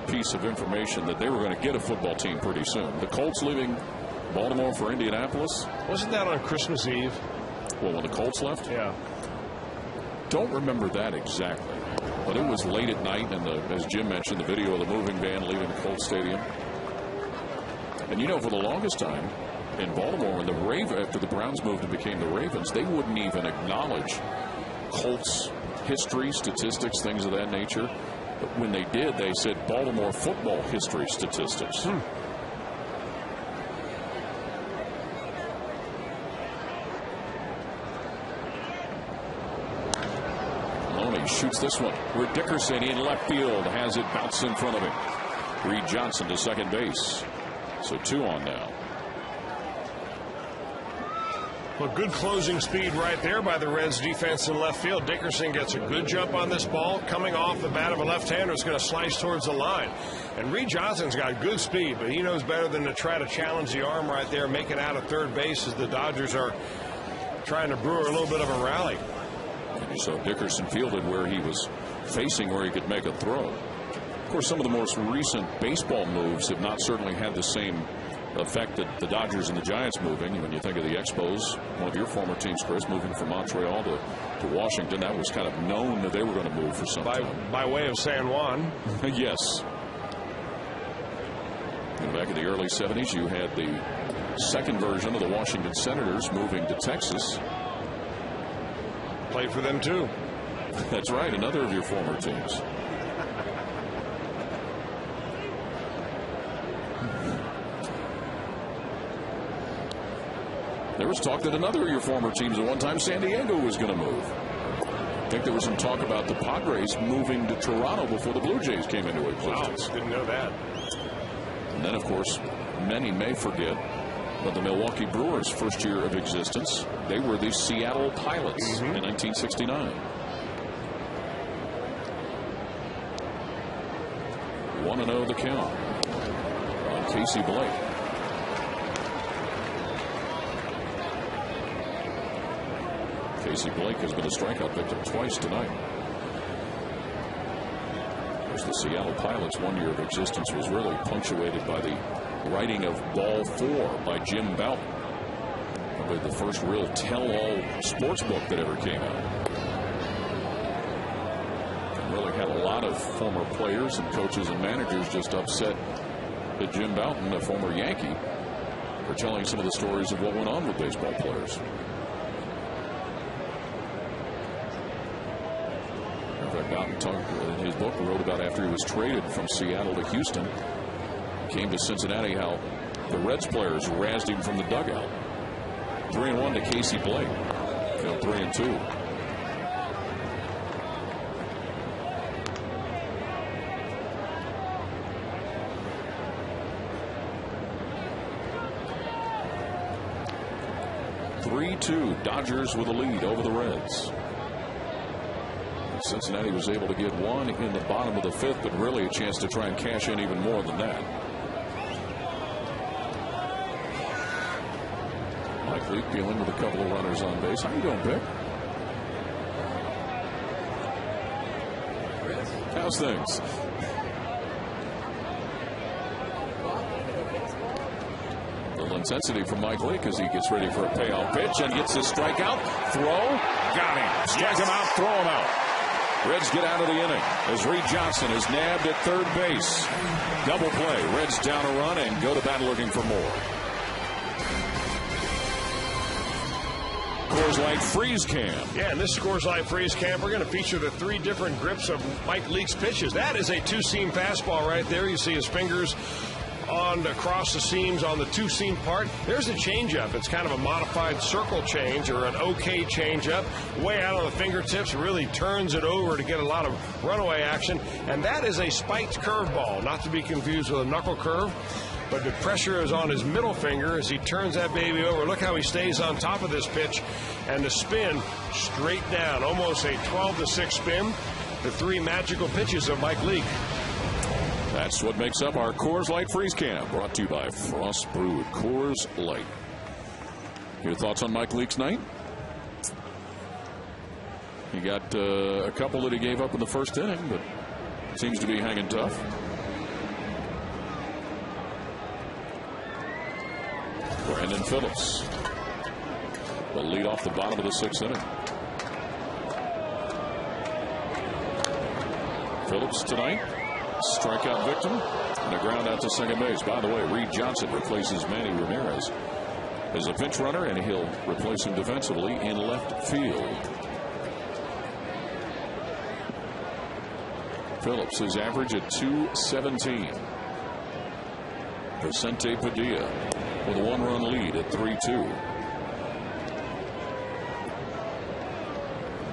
piece of information that they were going to get a football team pretty soon. The Colts leaving Baltimore for Indianapolis. Wasn't that on Christmas Eve? Well, when the Colts left? Yeah. Don't remember that exactly. But it was late at night, and as Jim mentioned, the video of the moving van leaving the Colts Stadium. And for the longest time in Baltimore, when after the Browns moved and became the Ravens, they wouldn't even acknowledge Colts history, statistics, things of that nature. But when they did, they said Baltimore football history statistics. Shoots this one where Dickerson in left field has it bounce in front of him. Reed Johnson to second base. So 2 on now. Well, good closing speed right there by the Reds defense in left field. Dickerson gets a good jump on this ball. Coming off the bat of a left-hander, it's going to slice towards the line. And Reed Johnson's got good speed, but he knows better than to try to challenge the arm right there, make it out of third base as the Dodgers are trying to brew a little bit of a rally. You saw Dickerson fielded where he was facing where he could make a throw. Of course, some of the most recent baseball moves have not certainly had the same effect that the Dodgers and the Giants moving. When you think of the Expos, one of your former teams, Chris, moving from Montreal to Washington, that was kind of known that they were going to move for some time. By way of San Juan. Yes. Back in the early 70s, you had the second version of the Washington Senators moving to Texas. Played for them too. That's right, another of your former teams. There was talk that another of your former teams at one time, San Diego, was going to move. I think there was some talk about the Padres moving to Toronto before the Blue Jays came into existence. Wow, didn't know that. And then, of course, many may forget, but the Milwaukee Brewers' first year of existence, they were the Seattle Pilots in 1969. 1-0 the count on Casey Blake. Casey Blake has been a strikeout victim twice tonight. The Seattle Pilots' 1 year of existence was really punctuated by the writing of Ball 4 by Jim Bouton. Probably the first real tell-all sports book that ever came out. And really had a lot of former players and coaches and managers just upset at Jim Bouton, a former Yankee, for telling some of the stories of what went on with baseball players. Bouton talked in his book, wrote about after he was traded from Seattle to Houston, came to Cincinnati, how the Reds players razzed him from the dugout. 3-1 to Casey Blake. 3-2. Dodgers with a lead over the Reds. Cincinnati was able to get one in the bottom of the 5th, but really a chance to try and cash in even more than that. Mike Leake dealing with a couple of runners on base. How you doing, Pick? How's things? A little intensity from Mike Leake as he gets ready for a payoff pitch and gets his strikeout. Throw. Got him. Strike him out. Throw him out. Reds get out of the inning as Reed Johnson is nabbed at third base. Double play. Reds down a run and go to bat looking for more. Coors Light Freeze Cam. Yeah, in this Coors Light Freeze Cam, we're going to feature the 3 different grips of Mike Leake's pitches. That is a 2-seam fastball right there. You see his fingers on across the seams on the 2-seam part. There's a changeup. It's kind of a modified circle change or an OK changeup. Way out on the fingertips, really turns it over to get a lot of runaway action. And that is a spiked curveball, not to be confused with a knuckle curve. But the pressure is on his middle finger as he turns that baby over. Look how he stays on top of this pitch. And the spin straight down, almost a 12-6 spin. The 3 magical pitches of Mike Leake. That's what makes up our Coors Light Freeze Cam, brought to you by Frost Brewed Coors Light. Your thoughts on Mike Leake's night? He got a couple that he gave up in the first inning, but seems to be hanging tough. Brandon Phillips will lead off the bottom of the 6th inning. Phillips tonight, strikeout victim, and a ground out to second base. By the way, Reed Johnson replaces Manny Ramirez as a pinch runner, and he'll replace him defensively in left field. Phillips is average at .217. Vicente Padilla with a 1-run lead at 3-2.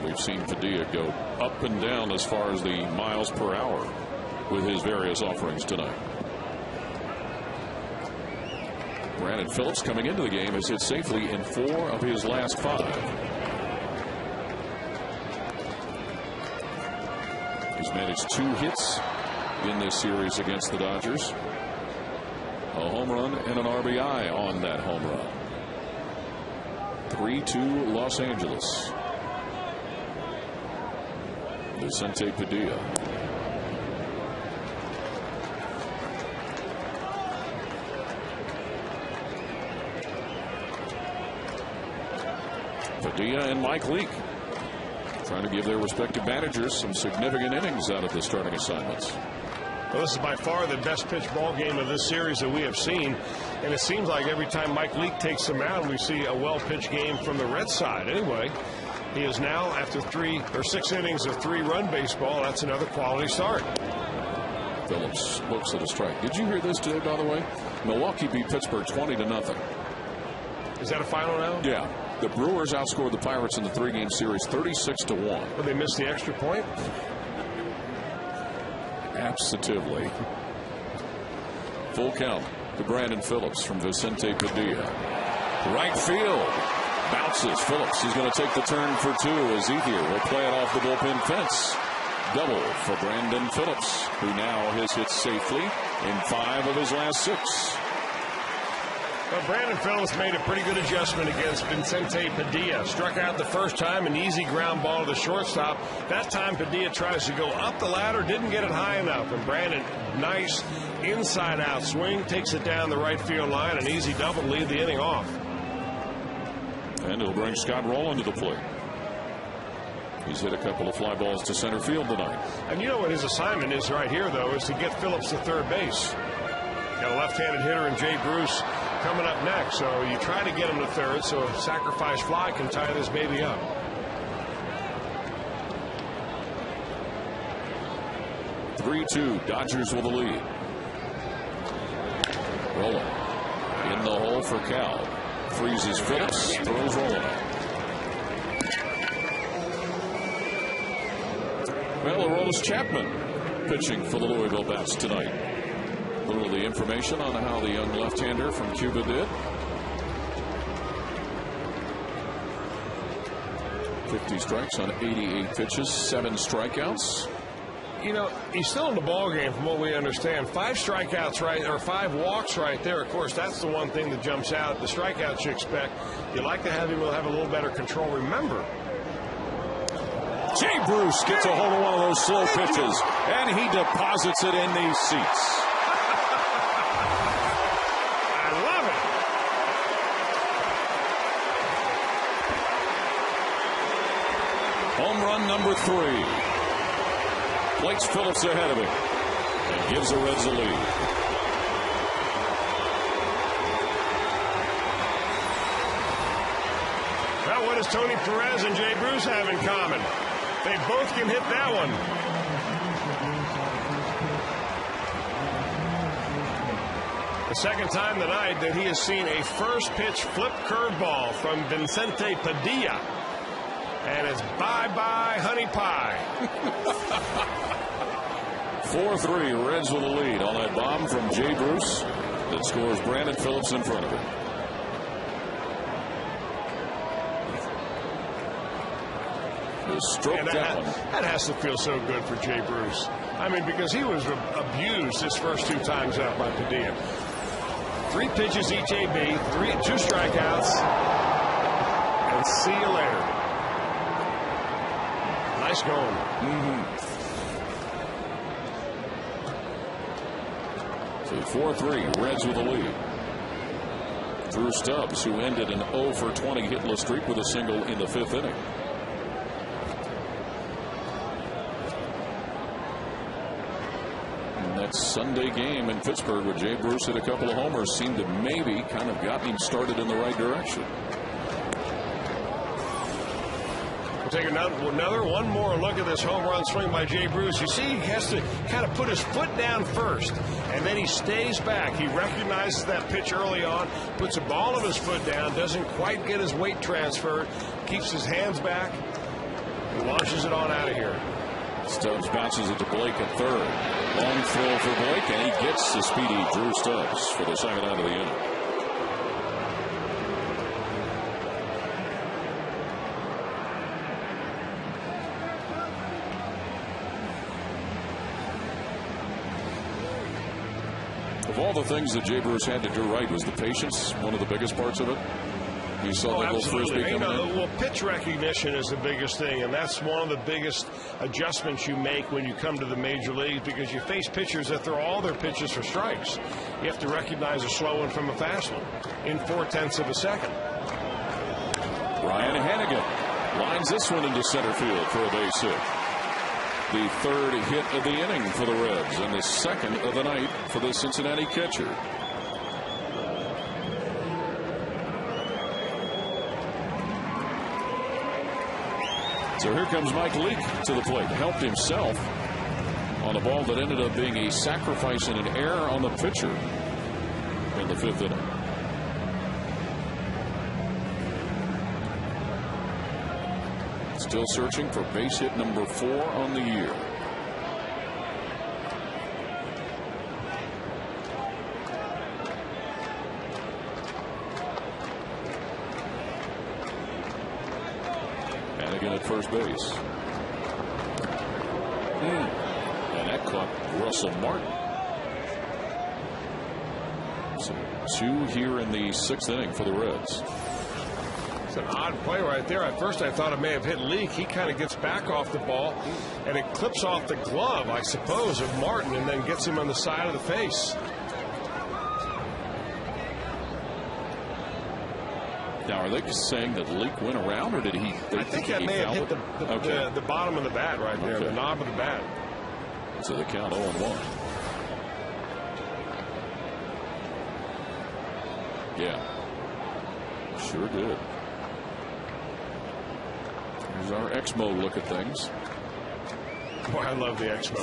We've seen Padilla go up and down as far as the miles per hour with his various offerings tonight. Brandon Phillips, coming into the game, has hit safely in 4 of his last 5. He's managed 2 hits in this series against the Dodgers. A home run and an RBI on that home run. 3-2 Los Angeles. Vicente Padilla. Padilla and Mike Leake trying to give their respective managers some significant innings out of the starting assignments. Well, this is by far the best pitch ball game of this series that we have seen. And it seems like every time Mike Leake takes the mound, we see a well-pitched game from the Reds side. Anyway, he is now, after 6 innings of 3-run baseball, that's another quality start. Phillips looks at a strike. Did you hear this today, by the way? Milwaukee beat Pittsburgh 20-0. Is that a final now? Yeah. The Brewers outscored the Pirates in the 3-game series 36-1. Well, they missed the extra point? Absolutely. Full count to Brandon Phillips from Vicente Padilla. Right field. Bounces. Phillips is going to take the turn for 2 as Ethier will play it off the bullpen fence. Double for Brandon Phillips, who now has hit safely in 5 of his last 6. Well, Brandon Phillips made a pretty good adjustment against Vicente Padilla. Struck out the first time, an easy ground ball to the shortstop. That time Padilla tries to go up the ladder, didn't get it high enough. And Brandon, nice inside-out swing, takes it down the right field line. An easy double to lead the inning off. And he'll bring Scott Rolen to the plate. He's hit a couple of fly balls to center field tonight. And you know what his assignment is right here, though, is to get Phillips to third base. Got a left-handed hitter in Jay Bruce coming up next, so you try to get him to third so a sacrifice fly can tie this baby up. (3-2) Dodgers with the lead. Rolen in the hole for Cal. Freezes Phillips, throws Rolen out. Well, Aroldis Chapman pitching for the Louisville Bats tonight. A little of the information on how the young left-hander from Cuba did. 50 strikes on 88 pitches, 7 strikeouts. You know, he's still in the ball game from what we understand. 5 strikeouts, right, or 5 walks right there. Of course, that's the one thing that jumps out. The strikeouts you expect. You like to have him have a little better control. Remember, Jay Bruce gets a hold of one of those slow pitches, and he deposits it in these seats. I love it. Home run number 3. Plates Phillips ahead of him and gives the Reds a lead. Well, what does Tony Perez and Jay Bruce have in common? They both can hit that one. The second time tonight that he has seen a first pitch flip curveball from Vicente Padilla. And it's bye-bye honey pie. 4-3 Reds with a lead on that bomb from Jay Bruce that scores Brandon Phillips in front of him. Stroke down. That has to feel so good for Jay Bruce. I mean, because he was abused his first 2 times out by Padilla. 3 pitches each AB, 2 strikeouts, and see you later. Nice going. So 4-3 Reds with a lead. Drew Stubbs, who ended an 0-for-20 hitless streak with a single in the 5th inning. That Sunday game in Pittsburgh where Jay Bruce hit a couple of homers seemed to maybe kind of gotten him started in the right direction. We'll take one more look at this home run swing by Jay Bruce. You see, he has to kind of put his foot down first, and then he stays back. He recognizes that pitch early on, puts the ball of his foot down, doesn't quite get his weight transferred, keeps his hands back, and launches it on out of here. Stubbs bounces it to Blake at third. Long throw for Blake, and he gets the speedy Drew Stubbs for the second out of the inning. Of all the things that Jay Bruce had to do right, was the patience one of the biggest parts of it? You saw that little frisbee coming in. Well, pitch recognition is the biggest thing, and that's one of the biggest adjustments you make when you come to the major leagues, because you face pitchers that throw all their pitches for strikes. You have to recognize a slow one from a fast one in 0.4 of a second. Ryan Hanigan lines this one into center field for a base hit. The 3rd hit of the inning for the Reds, and the 2nd of the night for the Cincinnati catcher. So here comes Mike Leake to the plate. Helped himself on a ball that ended up being a sacrifice and an error on the pitcher in the 5th inning. Still searching for base hit number 4 on the year. Hanigan at first base. And that caught Russell Martin. Some 2 here in the 6th inning for the Reds. It's an odd play right there. At first I thought it may have hit Leake. He kind of gets back off the ball, and it clips off the glove, I suppose, of Martin, and then gets him on the side of the face. Now, are they saying that Leake went around, or did he? I think that may have hit the bottom of the bat right there, the knob of the bat. So the count 0-1. Yeah, sure did. Here's our X-Mo look at things. Boy, I love the X-Mo.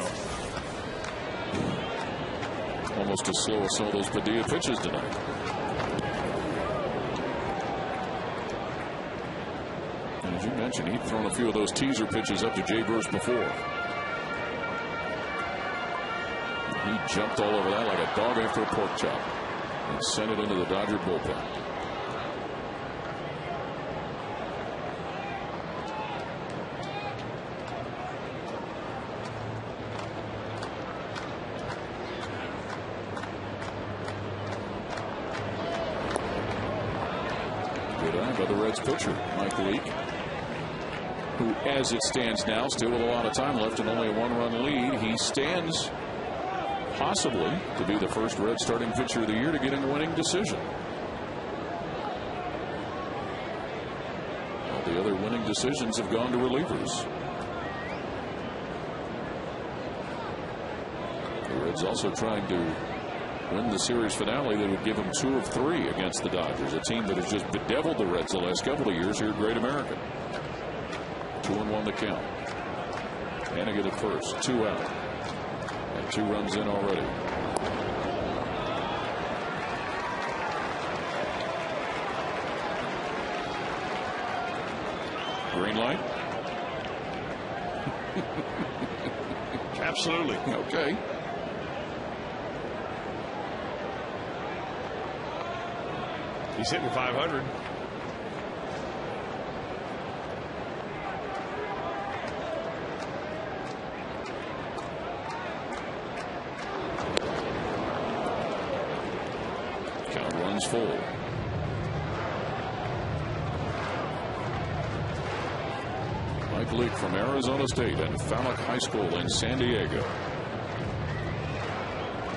Almost as slow as some of those Padilla pitches tonight. And as you mentioned, he'd thrown a few of those teaser pitches up to Jay Bruce before. He jumped all over that like a dog after a pork chop and sent it into the Dodger bullpen. Good eye by the Reds pitcher, Mike Leake, who, as it stands now, still with a lot of time left and only a 1-run lead, he stands possibly to be the first Red starting pitcher of the year to get a winning decision. All the other winning decisions have gone to relievers. The Reds also trying to win the series finale that would give them 2 of 3 against the Dodgers, a team that has just bedeviled the Reds the last couple of years here at Great American. 2-1 the count. Hanigan at first, 2 out. And 2 runs in already. Green light? Absolutely. Okay. He's hitting 500. Count runs full. Mike Leake from Arizona State and Falmouth High School in San Diego.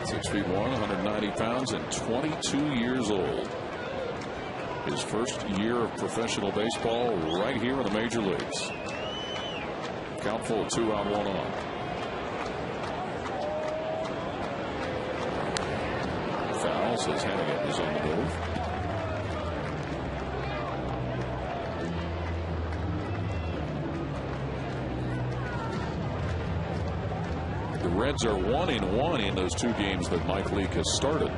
6'1", 190 pounds, and 22 years old. His first year of professional baseball right here in the major leagues. Count full, 2 out, 1 on. Foul, says Hanigan is on the move. The Reds are 1-1 in those 2 games that Mike Leake has started.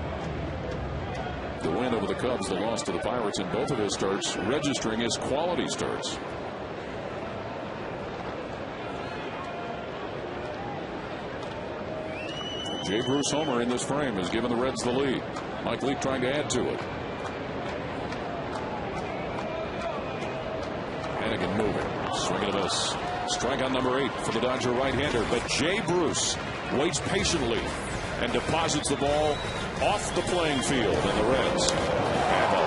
The win over the Cubs, the loss to the Pirates in both of his starts, registering his quality starts. Jay Bruce homer in this frame has given the Reds the lead. Mike Leake trying to add to it. Hanigan moving, swing and a miss. Strikeout number 8 for the Dodger right-hander, but Jay Bruce waits patiently and deposits the ball off the playing field, and the Reds have a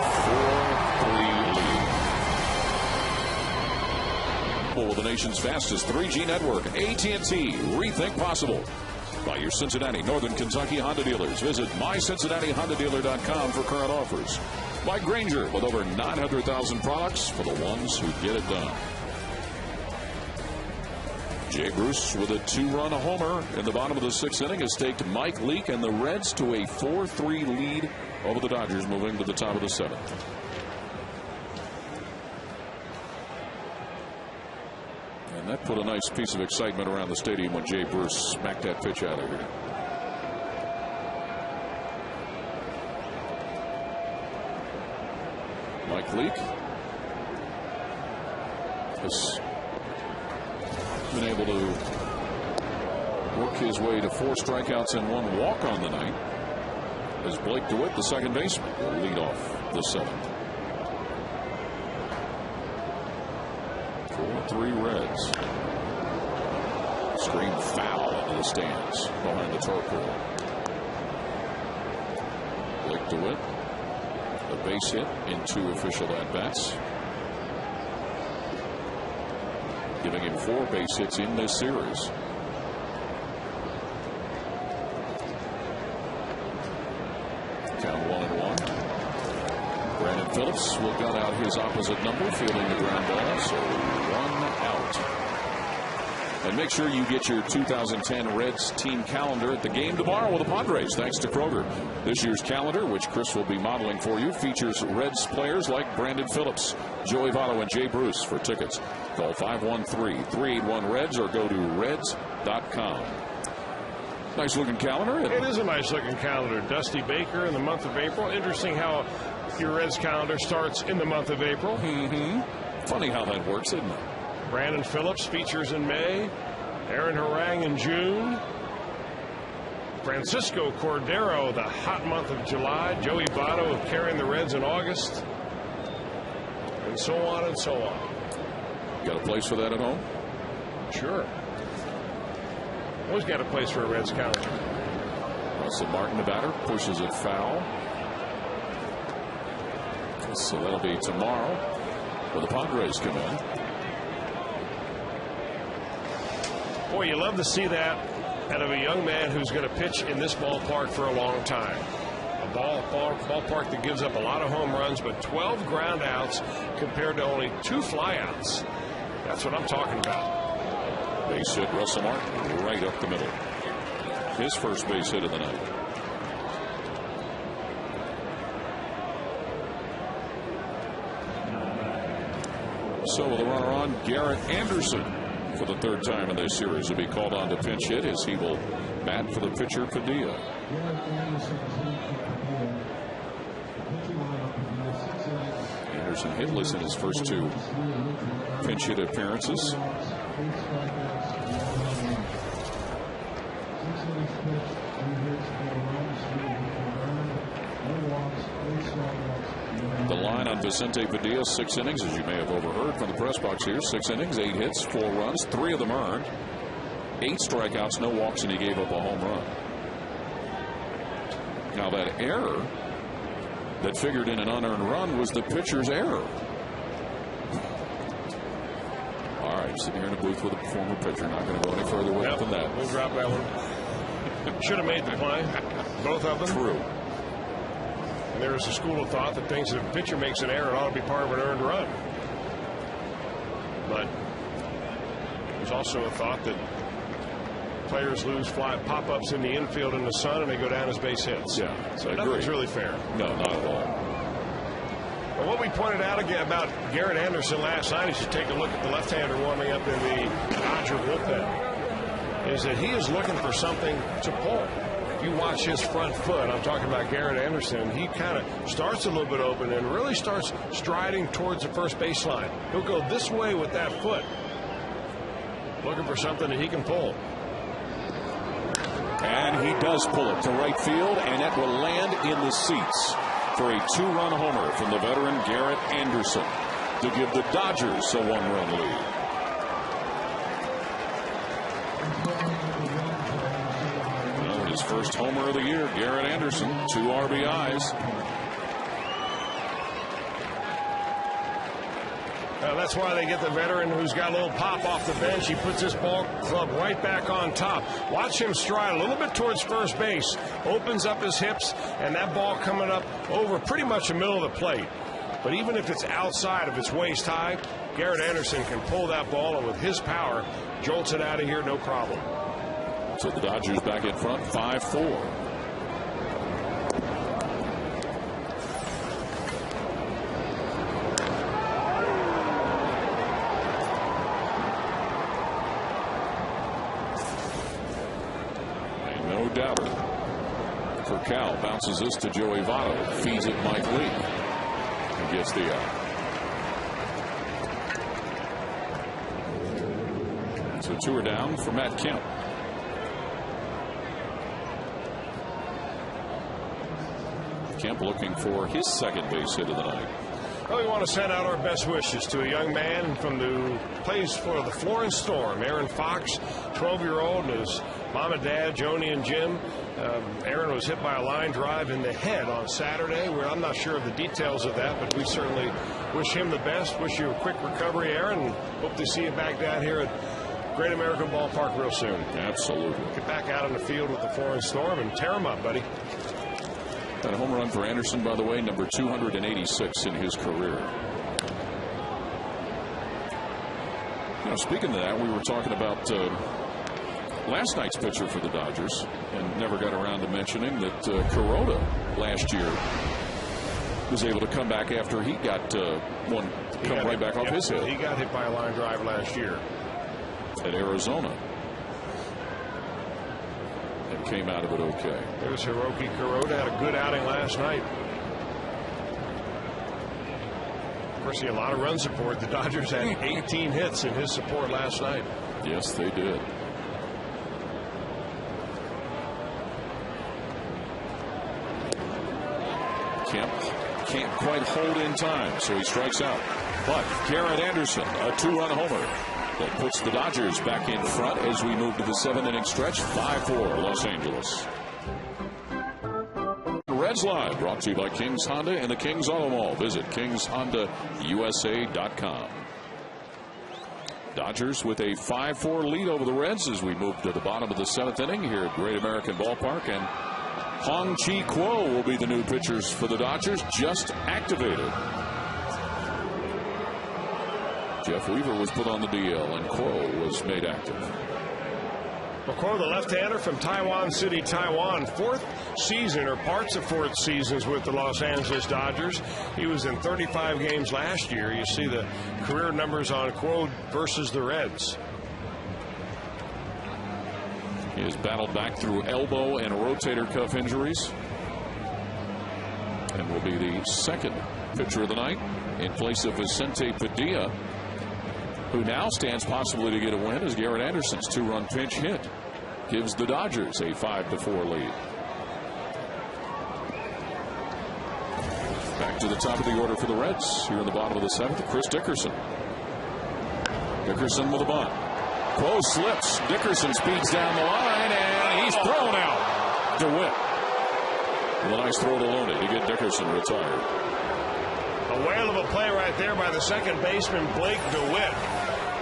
4-3 lead. With the nation's fastest 3G network, AT&T, rethink possible. By your Cincinnati, Northern Kentucky Honda dealers. Visit mycincinnatihondadealer.com for current offers. By Granger, with over 900,000 products for the ones who get it done. Jay Bruce with a 2-run homer in the bottom of the 6th inning has staked Mike Leake and the Reds to a 4-3 lead over the Dodgers, moving to the top of the 7th. And that put a nice piece of excitement around the stadium when Jay Bruce smacked that pitch out of here. Mike Leake has been able to work his way to 4 strikeouts and 1 walk on the night, as Blake DeWitt, the second baseman, will lead off the 7th. 4-3 Reds. Screen foul into the stands behind the tarpaulin. Blake DeWitt base hit in 2 official at-bats, giving him 4 base hits in this series. Count 1-1. Brandon Phillips will gut out his opposite number, fielding the ground ball, so 1 out. And make sure you get your 2010 Reds team calendar at the game tomorrow with the Padres, thanks to Kroger. This year's calendar, which Chris will be modeling for you, features Reds players like Brandon Phillips, Joey Votto, and Jay Bruce. For tickets, call 513-381-REDS or go to reds.com. Nice looking calendar. It is a nice looking calendar. Dusty Baker in the month of April. Interesting how your Reds calendar starts in the month of April. Funny how that works, isn't it? Brandon Phillips features in May. Aaron Harang in June. Francisco Cordero, the hot month of July. Joey Votto carrying the Reds in August. And so on and so on. Got a place for that at home? Sure. Always got a place for a Reds calendar. Russell Martin, the batter, pushes it foul. So that'll be tomorrow when the Padres come in. Boy, you love to see that out of a young man who's going to pitch in this ballpark for a long time. A ballpark that gives up a lot of home runs, but 12 ground outs compared to only 2 flyouts. That's what I'm talking about. Base hit, Russell Martin, right up the middle. His first base hit of the night. So with a runner on, Garrett Anderson, for the 3rd time in this series, will be called on to pinch hit as he will bat for the pitcher Padilla. Anderson hitless in his first 2 pinch hit appearances. The line on Vicente Padilla, 6 innings, as you may have overheard from the press box here. 6 innings, 8 hits, 4 runs, 3 of them earned. 8 strikeouts, no walks, and he gave up a home run. Now that error that figured in an unearned run was the pitcher's error. All right, sitting here in the booth with a former pitcher. Not going to go any further with it than that. We'll drop that one. Should have made the play. Both of them. True. And there is a school of thought that thinks if a pitcher makes an error, it ought to be part of an earned run. But there's also a thought that players lose pop-ups in the infield in the sun and they go down as base hits. Yeah, so I nothing's agree. really fair. No, not at all. But what we pointed out again about Garrett Anderson last night, as you take a look at the left-hander warming up in the Dodger bullpen, is that he is looking for something to pull. If you watch his front foot, I'm talking about Garrett Anderson, he kind of starts a little bit open and really starts striding towards the first baseline. He'll go this way with that foot, looking for something that he can pull. And he does pull it to right field, and it will land in the seats for a 2-run homer from the veteran Garrett Anderson to give the Dodgers a 1-run lead. Well, his first homer of the year, Garrett Anderson, 2 RBIs. That's why they get the veteran who's got a little pop off the bench. He puts his ball club right back on top. Watch him stride a little bit towards first base. Opens up his hips, and that ball coming up over pretty much the middle of the plate. But even if it's outside of its waist high, Garrett Anderson can pull that ball, and with his power, jolts it out of here no problem. So the Dodgers back in front, 5-4. Doubter for Cal, bounces this to Joey Votto, feeds it Mike Lee, and gets the out. So 2 are down for Matt Kemp. Kemp looking for his 2nd base hit of the night. Well, we want to send out our best wishes to a young man from the plays for the Florence Storm, Aaron Fox, 12-year-old, and is Mom and Dad, Joni and Jim. Aaron was hit by a line drive in the head on Saturday. I'm not sure of the details of that, but we certainly wish him the best. Wish you a quick recovery, Aaron, and hope to see you back down here at Great American Ballpark real soon. Absolutely. Get back out on the field with the Florence Storm and tear them up, buddy. That home run for Anderson, by the way, number 286 in his career. You know, speaking of that, we were talking about last night's pitcher for the Dodgers, and never got around to mentioning that Kuroda last year was able to come back after he got one right back off his head. He got hit by a line drive last year at Arizona and came out of it okay. There's Hiroki Kuroda, had a good outing last night. Of course, he had a lot of run support. The Dodgers had 18 hits in his support last night. Yes, they did. Kemp can't quite hold in time, so he strikes out. But Garrett Anderson, a 2-run homer that puts the Dodgers back in front as we move to the 7th-inning stretch. 5-4 Los Angeles. Reds Live, brought to you by Kings Honda and the Kings Auto Mall. Visit KingsHondaUSA.com. Dodgers with a 5-4 lead over the Reds as we move to the bottom of the 7th inning here at Great American Ballpark. And Hong-Chi Kuo will be the new pitchers for the Dodgers, just activated. Jeff Weaver was put on the DL and Kuo was made active. Kuo, the left-hander from Taiwan City, Taiwan, 4th season or parts of 4th seasons with the Los Angeles Dodgers. He was in 35 games last year. You see the career numbers on Kuo versus the Reds. He has battled back through elbow and rotator cuff injuries and will be the second pitcher of the night in place of Vicente Padilla, who now stands possibly to get a win as Garrett Anderson's 2-run pinch hit gives the Dodgers a 5-4 lead. Back to the top of the order for the Reds here in the bottom of the 7th. Chris Dickerson. Dickerson with a bunt. Kuo slips. Dickerson speeds down the line, and he's thrown out. DeWitt with a nice throw to Loney to get Dickerson retired. A whale of a play right there by the second baseman, Blake DeWitt.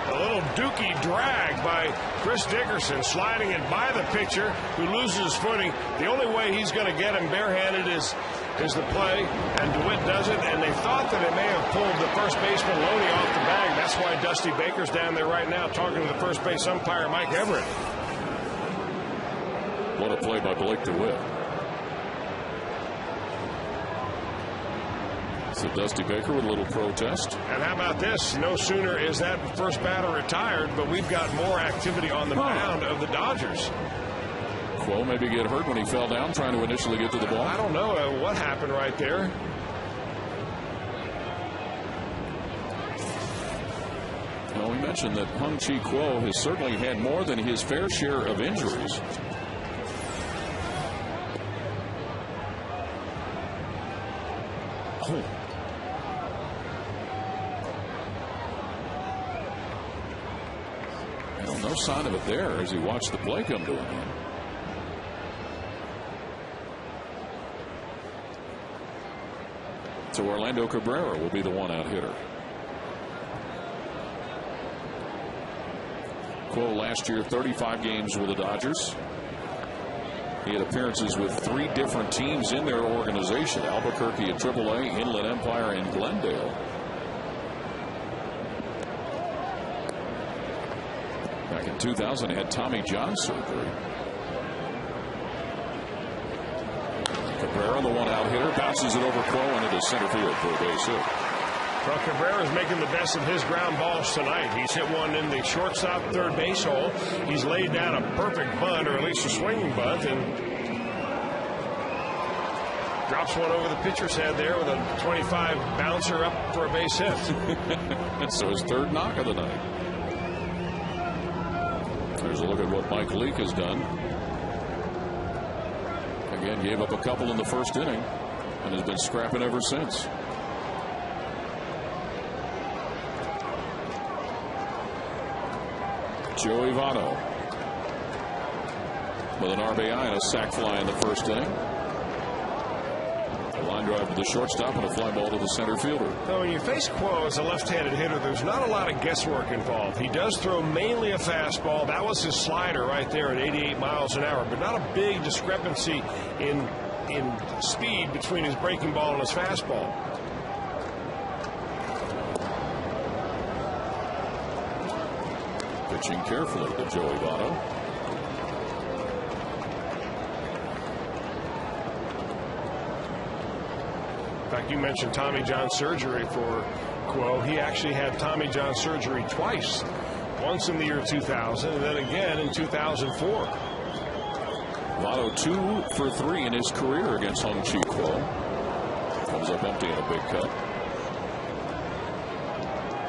A little dookie drag by Chris Dickerson, sliding it by the pitcher, who loses his footing. The only way he's going to get him barehanded is the play, and DeWitt does it, and they thought that it may have pulled the first baseman Loney off the bag. That's why Dusty Baker's down there right now talking to the first base umpire, Mike Everett. What a play by Blake DeWitt. So Dusty Baker with a little protest. And how about this? No sooner is that first batter retired, but we've got more activity on the mound of the Dodgers. Kuo maybe get hurt when he fell down trying to initially get to the ball. I don't know what happened right there. Well, we mentioned that Hong-Chi Kuo has certainly had more than his fair share of injuries. Oh. No sign of it there as he watched the play come to an end. So Orlando Cabrera will be the one-out hitter. Kuo last year, 35 games with the Dodgers. He had appearances with 3 different teams in their organization: Albuquerque at AAA, Inland Empire, and Glendale. Back in 2000, had Tommy John surgery. Cabrera, the one-out hitter, bounces it over Kuo into center field for a base hit. Well, Cabrera's making the best of his ground balls tonight. He's hit one in the shortstop third base hole. He's laid down a perfect bunt, or at least a swinging bunt, and drops one over the pitcher's head there with a 25 bouncer up for a base hit. So his third knock of the night. There's a look at what Mike Leake has done. Again, gave up a couple in the first inning and has been scrapping ever since. Joey Votto. with an RBI and a sac fly in the first inning. A line drive to the shortstop and a fly ball to the center fielder. Now, when you face Quo as a left-handed hitter, there's not a lot of guesswork involved. He does throw mainly a fastball. That was his slider right there at 88 miles an hour, but not a big discrepancy in speed between his breaking ball and his fastball. Pitching carefully to Joey Votto. In fact, you mentioned Tommy John surgery for Quo. He actually had Tommy John surgery twice. Once in the year 2000 and then again in 2004. Votto 2 for 3 in his career against Hung-Chi Quo. Comes up empty in a big cut.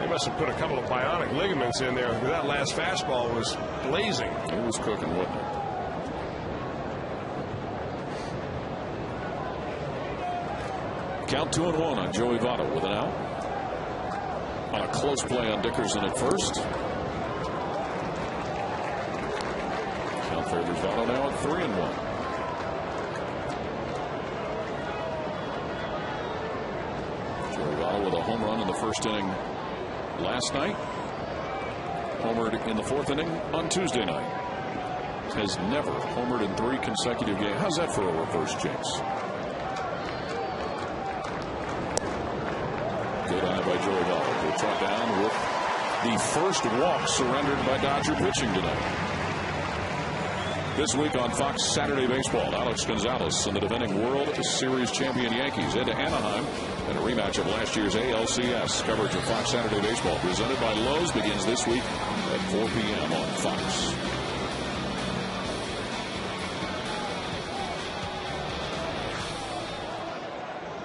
They must have put a couple of bionic ligaments in there because that last fastball was blazing. It was cooking, wasn't it? Count 2-1 on Joey Votto with an out. On a close play on Dickerson at first. Count favors Votto now at 3-1. Joey Votto with a home run in the first inning last night. Homered in the fourth inning on Tuesday night. Has never homered in 3 consecutive games. How's that for a reverse jinx? Good eye by Joey Votto. They trot down with the first walk surrendered by Dodger pitching tonight. This week on Fox Saturday Baseball, Alex Gonzalez and the defending World Series champion Yankees head to Anaheim in a rematch of last year's ALCS. Coverage of Fox Saturday Baseball presented by Lowe's begins this week at 4 p.m. on Fox.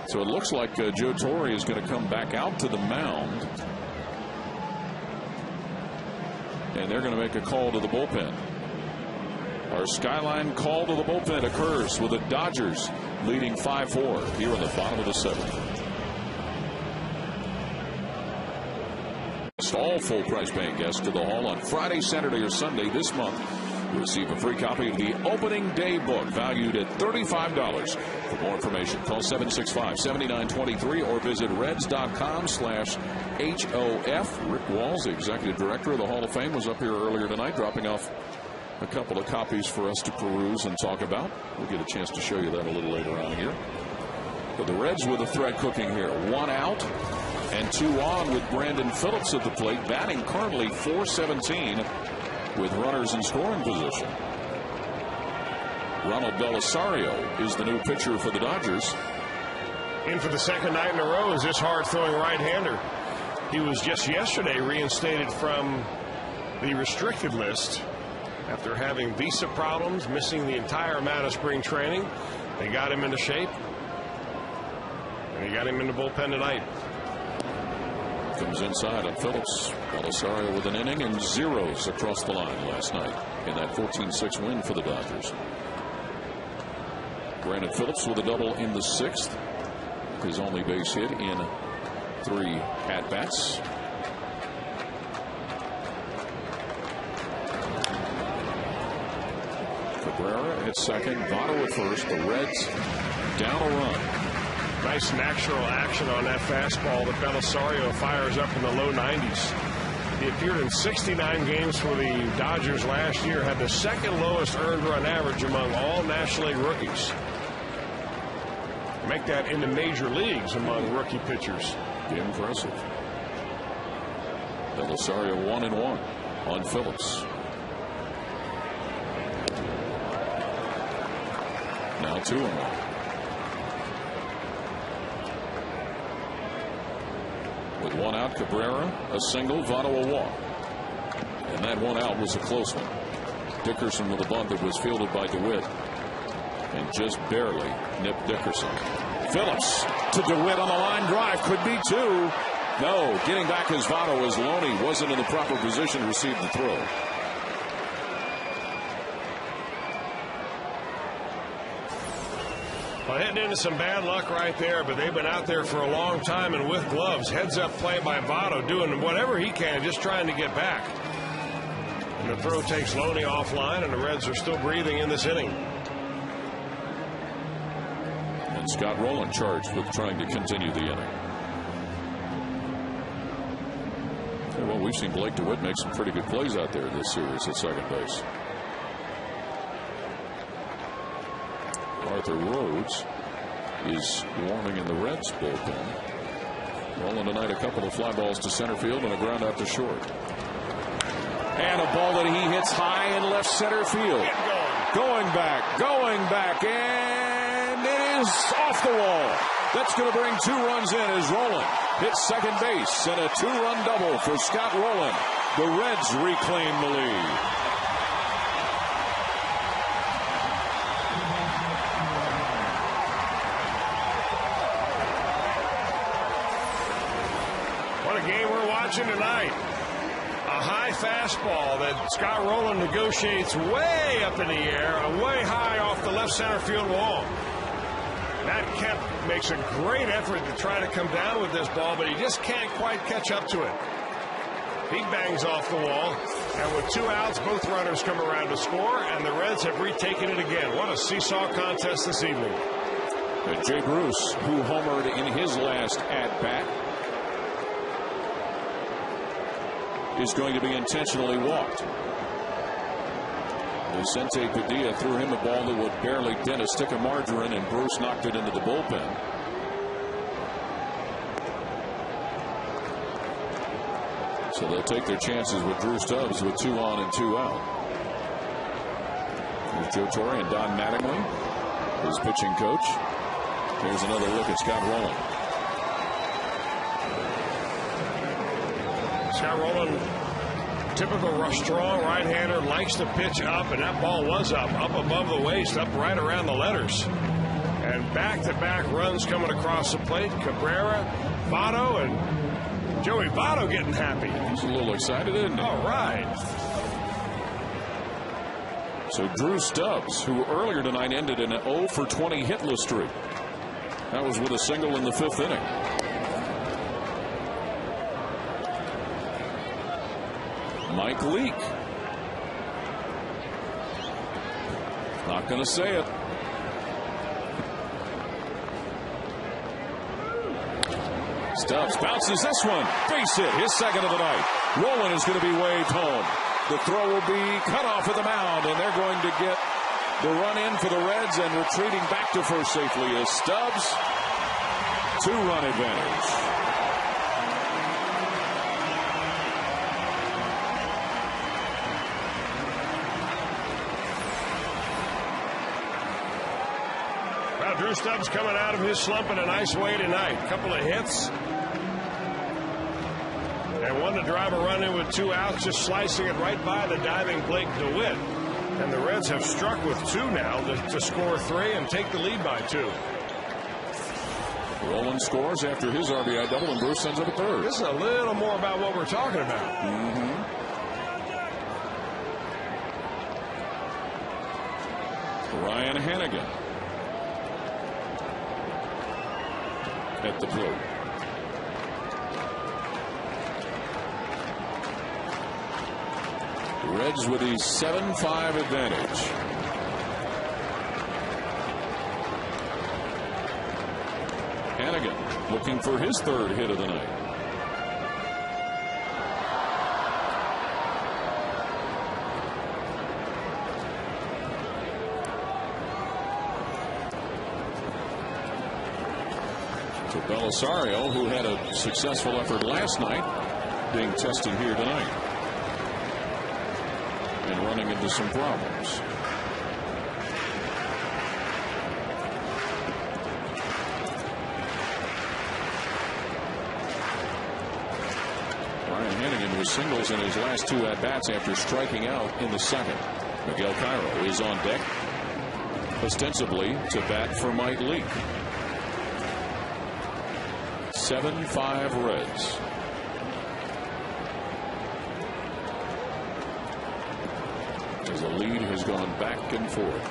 So it looks like Joe Torre is going to come back out to the mound. And they're going to make a call to the bullpen. Our Skyline call to the bullpen occurs with the Dodgers leading 5-4 here in the bottom of the 7th. All full price paying guests to the hall on Friday, Saturday, or Sunday this month receive a free copy of the opening day book valued at $35. For more information, call 765-7923 or visit reds.com/HOF. Rick Walls, the executive director of the Hall of Fame, was up here earlier tonight dropping off a couple of copies for us to peruse and talk about. We'll get a chance to show you that a little later on here. But the Reds with a threat cooking here. 1 out and 2 on with Brandon Phillips at the plate, batting currently .417 with runners in scoring position. Ronald Belisario is the new pitcher for the Dodgers. In for the second night in a row is this hard-throwing right-hander. He was just yesterday reinstated from the restricted list after having visa problems, missing the entire amount of spring training. They got him into shape, and he got him in the bullpen tonight. Comes inside on Phillips. Belisario with an inning and zeros across the line last night in that 14-6 win for the Dodgers. Brandon Phillips with a double in the 6th. His only base hit in 3 at-bats. Cabrera at second, Votto at first. The Reds down a run. Nice natural action on that fastball that Belisario fires up in the low 90s. He appeared in 69 games for the Dodgers last year, had the second lowest earned run average among all National League rookies. Make that into major leagues among rookie pitchers. Impressive. Belisario 1-1 on Phillips. Now 2-1. With 1 out, Cabrera, a single, Votto a walk. And that 1 out was a close one. Dickerson with a bunt that was fielded by DeWitt and just barely nipped Dickerson. Phillips to DeWitt on the line drive. Could be 2. No, getting back his Votto as Loney wasn't in the proper position to receive the throw. Well, heading into some bad luck right there, but they've been out there for a long time and with gloves. Heads up play by Votto, doing whatever he can, just trying to get back. The throw takes Loney offline, and the Reds are still breathing in this inning. And Scott Rolen charged with trying to continue the inning. Well, we've seen Blake DeWitt make some pretty good plays out there this series at second base. Arthur Rhodes is warming in the Reds bullpen. Rolen tonight, a couple of fly balls to center field and a ground out to short. And a ball that he hits high in left center field. Going back, and it is off the wall. That's going to bring 2 runs in as Rolen hits second base, and a 2-run double for Scott Rolen. The Reds reclaim the lead. What a game we're watching tonight. A high fastball that Scott Rolen negotiates way up in the air, way high off the left center field wall. Matt Kemp makes a great effort to try to come down with this ball, but he just can't quite catch up to it. He bangs off the wall, and with 2 outs, both runners come around to score, and the Reds have retaken it again. What a seesaw contest this evening. And Jay Bruce, who homered in his last at-bat, is going to be intentionally walked. Vicente Padilla threw him a ball that would barely dent a stick of margarine, and Bruce knocked it into the bullpen. So they'll take their chances with Drew Stubbs with 2 on and 2 out. Here's Joe Torre and Don Mattingly, his pitching coach. Here's another look at Scott Rolen. Scott Rolen, typical strong right-hander, likes to pitch up, and that ball was up above the waist, up right around the letters. And back-to-back runs coming across the plate. Cabrera, Votto, and Joey Votto getting happy. He's a little excited, isn't he? All right. So Drew Stubbs, who earlier tonight ended in an 0 for 20 hitless streak. That was with a single in the 5th inning. Mike Leake. Not going to say it. Stubbs bounces this one. Base hit, his second of the night. Rolen is going to be waved home. The throw will be cut off at the mound, and they're going to get the run in for the Reds, and retreating back to first safely is Stubbs. 2-run advantage. Well, Drew Stubbs coming out of his slump in a nice way tonight. Couple of hits. And one to drive a run in with 2 outs, just slicing it right by the diving Blake DeWitt. And the Reds have struck with 2 now to score 3 and take the lead by 2. Rolen scores after his RBI double, and Bruce sends up a third. This is a little more about what we're talking about. Ryan Hanigan at the plate. The Reds with a 7-5 advantage. Hanigan looking for his 3rd hit of the night. To Belisario, who had a successful effort last night, being tested here tonight and running into some problems. Ryan Hanigan was singles in his last 2 at-bats after striking out in the 2nd. Miguel Cairo is on deck, ostensibly to bat for Mike Leake. 7-5 Reds. As the lead has gone back and forth.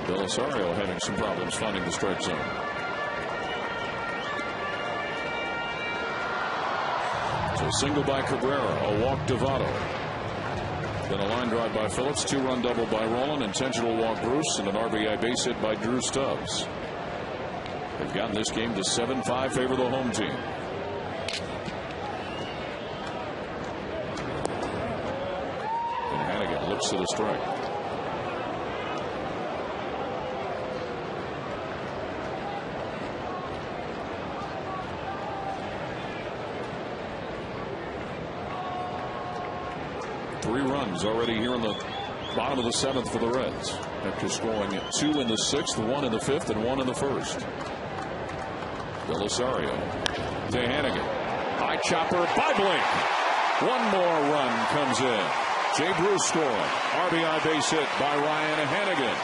Belisario having some problems finding the strike zone. A single by Cabrera, a walk to Votto. Then a line drive by Phillips, 2-run double by Rolen, intentional walk Bruce, and an RBI base hit by Drew Stubbs. They've gotten this game to 7-5, favor the home team. And Hanigan looks to the strike. Three runs already here in the bottom of the 7th for the Reds, after scoring 2 in the 6th, 1 in the 5th, and 1 in the 1st. Belisario to Hanigan. High chopper by Blink. One more run comes in. Jay Bruce scoring. RBI base hit by Ryan Hanigan.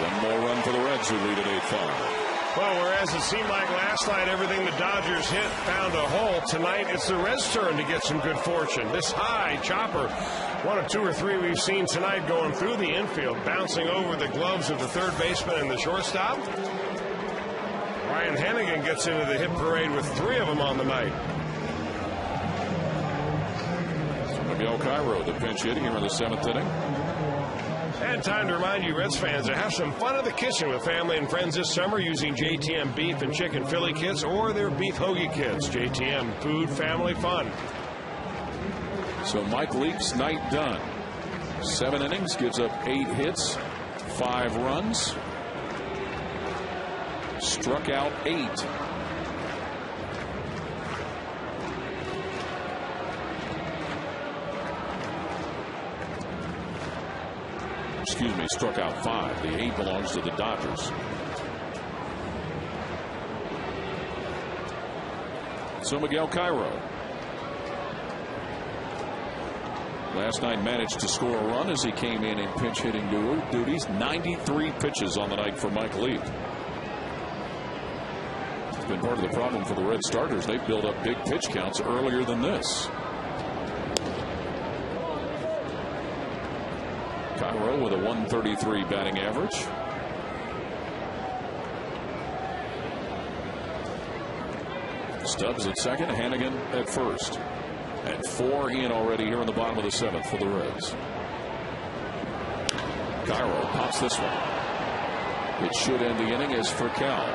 One more run for the Reds, who lead at 8-5. Well, whereas it seemed like last night everything the Dodgers hit found a hole, tonight it's the Reds' turn to get some good fortune. This high chopper, one of 2 or 3 we've seen tonight going through the infield, bouncing over the gloves of the third baseman and the shortstop. Ryan Hanigan gets into the hit parade with 3 of them on the night. Miguel Cairo, the pinch hitter here in the 7th inning. And time to remind you, Reds fans, to have some fun in the kitchen with family and friends this summer using JTM beef and chicken Philly kits or their beef hoagie kits. JTM, food, family, fun. So Mike Leake's night done. 7 innings, gives up 8 hits, 5 runs. Struck out 8. Excuse me, struck out 5. The 8 belongs to the Dodgers. So Miguel Cairo. Last night managed to score a run as he came in pinch hitting duties. 93 pitches on the night for Mike Leake. It's been part of the problem for the Red starters. They built up big pitch counts earlier than this. Cairo with a 133 batting average. Stubbs at second, Hanigan at first. At 4 in already here in the bottom of the 7th for the Reds. Cairo pops this one. It should end the inning as for Cal.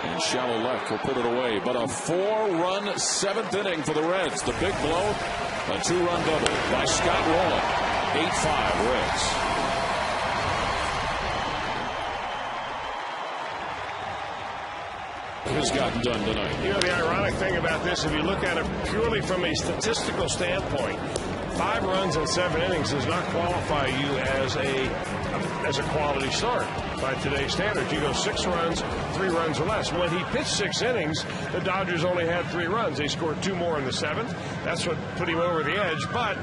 And shallow left will put it away. But a 4-run 7th inning for the Reds. The big blow, a 2-run double by Scott Rolen. 8-5 Reds. Has gotten done tonight. You know, the ironic thing about this, if you look at it purely from a statistical standpoint, 5 runs in 7 innings does not qualify you as a quality start by today's standards. You go 6 runs, 3 runs or less. When he pitched 6 innings, the Dodgers only had 3 runs. They scored 2 more in the 7th. That's what put him over the edge. But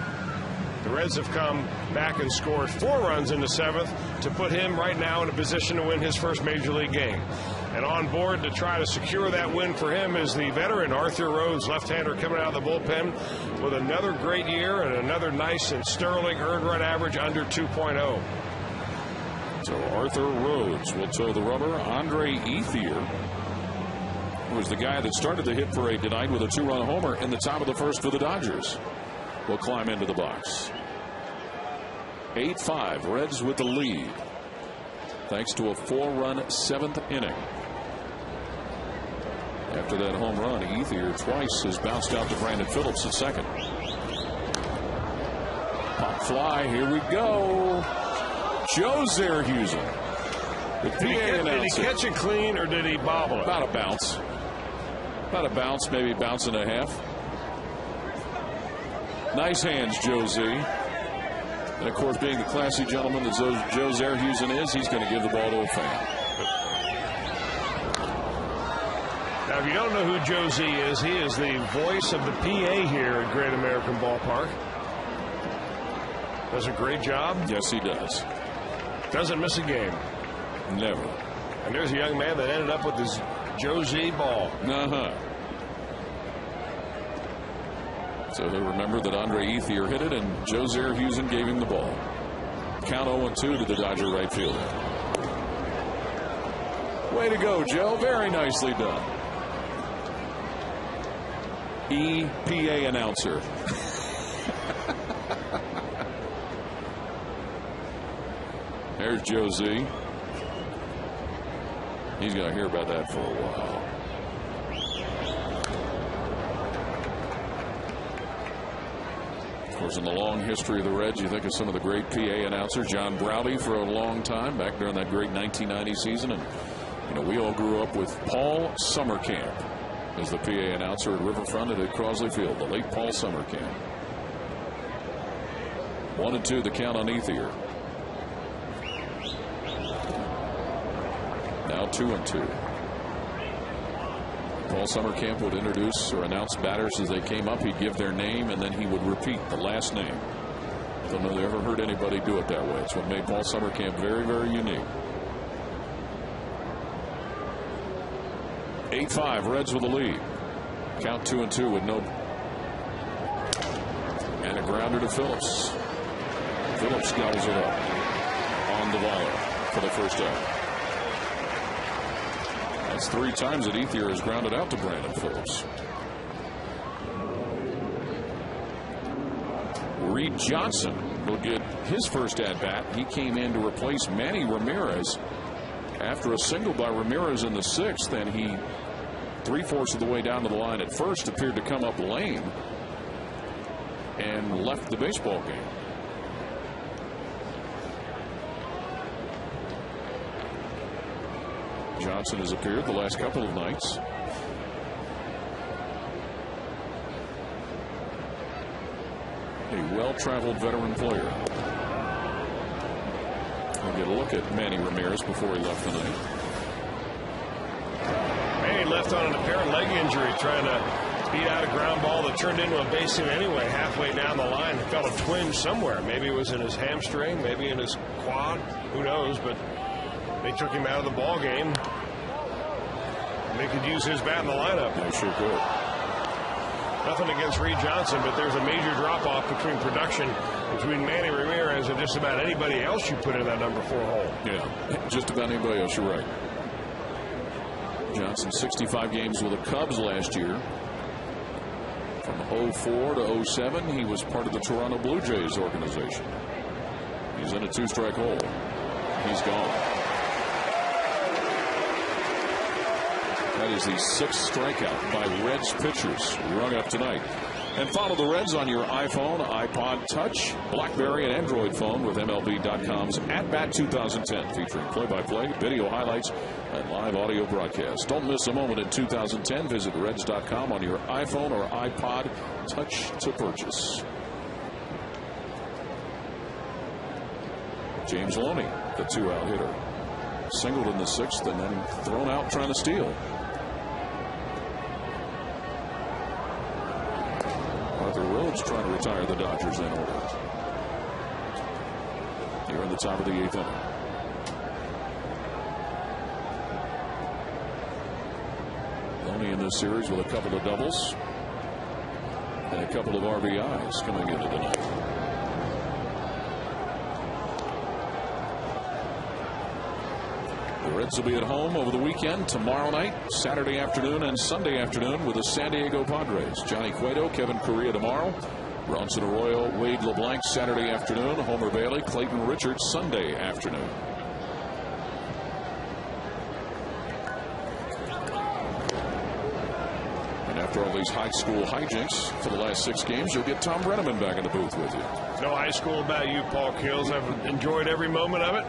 the Reds have come back and scored 4 runs in the 7th to put him right now in a position to win his first major league game. And on board to try to secure that win for him is the veteran Arthur Rhodes, left-hander coming out of the bullpen with another great year and another nice and sterling earned run average under 2.0. So Arthur Rhodes will toe the rubber. Andre Ethier was the guy that started the hit parade tonight with a 2-run homer in the top of the 1st for the Dodgers. Will climb into the box. 8-5 Reds with the lead, thanks to a 4-run 7th inning. After that home run, Ethier twice has bounced out to Brandon Phillips at second. Pop fly, here we go. Joe Zerhusen. Did he catch it clean or did he bobble it? About a bounce. About a bounce, maybe bounce and a half. Nice hands, Joe Z. And of course, being the classy gentleman that Joe Zerhusen is, he's going to give the ball to a fan. Now, if you don't know who Joe Z is, he is the voice of the PA here at Great American Ballpark. Does a great job. Yes, he does. Doesn't miss a game. Never. And there's a young man that ended up with his Joe Z ball. So he'll remember that Andre Ethier hit it and Joe Zerhusen gave him the ball. Count 0-2 to the Dodger right fielder. Way to go, Joe. Very nicely done. EPA announcer. There's Joe Z. He's going to hear about that for a while. Of course, in the long history of the Reds, you think of some of the great PA announcers. John Browdy for a long time, back during that great 1990 season. And, you know, we all grew up with Paul Summercamp as the PA announcer at Riverfront and at Crosley Field, the late Paul Summercamp. 1-2 the count on Ethier. Now 2-2. Paul Summercamp would introduce or announce batters as they came up. He'd give their name and then he would repeat the last name. I don't know if they ever heard anybody do it that way. It's what made Paul Summercamp very, very unique. 8-5 Reds with the lead. Count 2-2 with no. And a grounder to Phillips. Phillips gobbles it up on the volleyball for the first out. That's 3 times that Ethier has grounded out to Brandon Phillips. Reed Johnson will get his first at bat. He came in to replace Manny Ramirez after a single by Ramirez in the 6th, and he 3/4 of the way down to the line at first appeared to come up lame and left the baseball game. Johnson has appeared the last couple of nights. A well-traveled veteran player. We'll get a look at Manny Ramirez before he left tonight. Manny left on an apparent leg injury, trying to beat out a ground ball that turned into a base hit anyway. Halfway down the line, he felt a twinge somewhere. Maybe it was in his hamstring, maybe in his quad. Who knows? But they took him out of the ball game. They could use his bat in the lineup. They sure could. Nothing against Reed Johnson, but there's a major drop-off between production between Manny Ramirez and just about anybody else you put in that number 4 hole. Yeah, just about anybody else. You're right. Johnson 65 games with the Cubs last year. From 04 to 07, he was part of the Toronto Blue Jays organization. He's in a 2-strike hole. He's gone. That is the 6th strikeout by Reds pitchers rung up tonight. And follow the Reds on your iPhone, iPod Touch, BlackBerry, and Android phone with MLB.com's At Bat 2010, featuring play-by-play, video highlights, and live audio broadcasts. Don't miss a moment in 2010. Visit Reds.com on your iPhone or iPod Touch to purchase. James Loney, the 2-out hitter, singled in the 6th and then thrown out trying to steal. Arthur Rhodes trying to retire the Dodgers in order. Here in the top of the 8th inning. Loney in this series with a couple of doubles and a couple of RBIs coming into tonight. The Reds will be at home over the weekend, tomorrow night, Saturday afternoon, and Sunday afternoon with the San Diego Padres. Johnny Cueto, Kevin Correa tomorrow. Bronson Arroyo, Wade LeBlanc Saturday afternoon. Homer Bailey, Clayton Richards Sunday afternoon. And after all these high school hijinks for the last 6 games, you'll get Tom Brenneman back in the booth with you. No high school about you, Paul Kills. I've enjoyed every moment of it.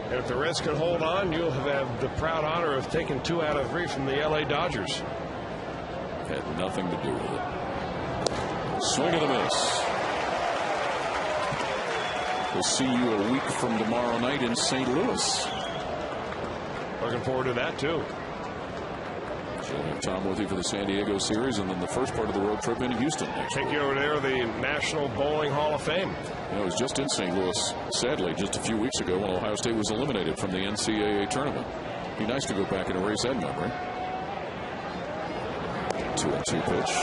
And if the Reds can hold on, you'll have the proud honor of taking 2 out of 3 from the LA Dodgers. Had nothing to do with it. Swing and a miss. We'll see you a week from tomorrow night in St. Louis. Looking forward to that, too. We'll have Tom with you for the San Diego series, and then the first part of the road trip in Houston next week. Take you over there, the National Bowling Hall of Fame. You know, it was just in St. Louis, sadly, just a few weeks ago when Ohio State was eliminated from the NCAA tournament. Be nice to go back and erase that memory. 2-2 pitch.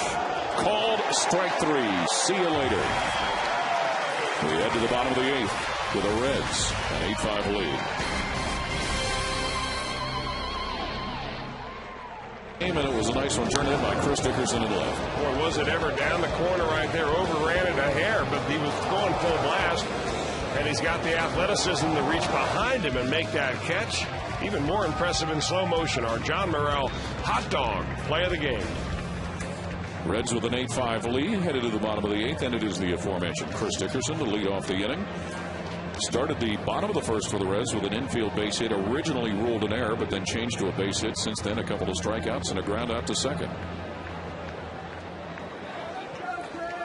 Called strike 3. See you later. We head to the bottom of the 8th with the Reds an 8-5 lead. And it was a nice one turned in by Chris Dickerson in left. Boy, was it ever down the corner right there. Overran it a hair, but he was going full blast. And he's got the athleticism to reach behind him and make that catch. Even more impressive in slow motion. Our John Morrell hot dog play of the game. Reds with an 8-5 lead headed to the bottom of the 8th, and it is the aforementioned Chris Dickerson to lead off the inning. Started the bottom of the first for the Reds with an infield base hit, originally ruled an error, but then changed to a base hit. Since then, a couple of strikeouts and a ground out to second.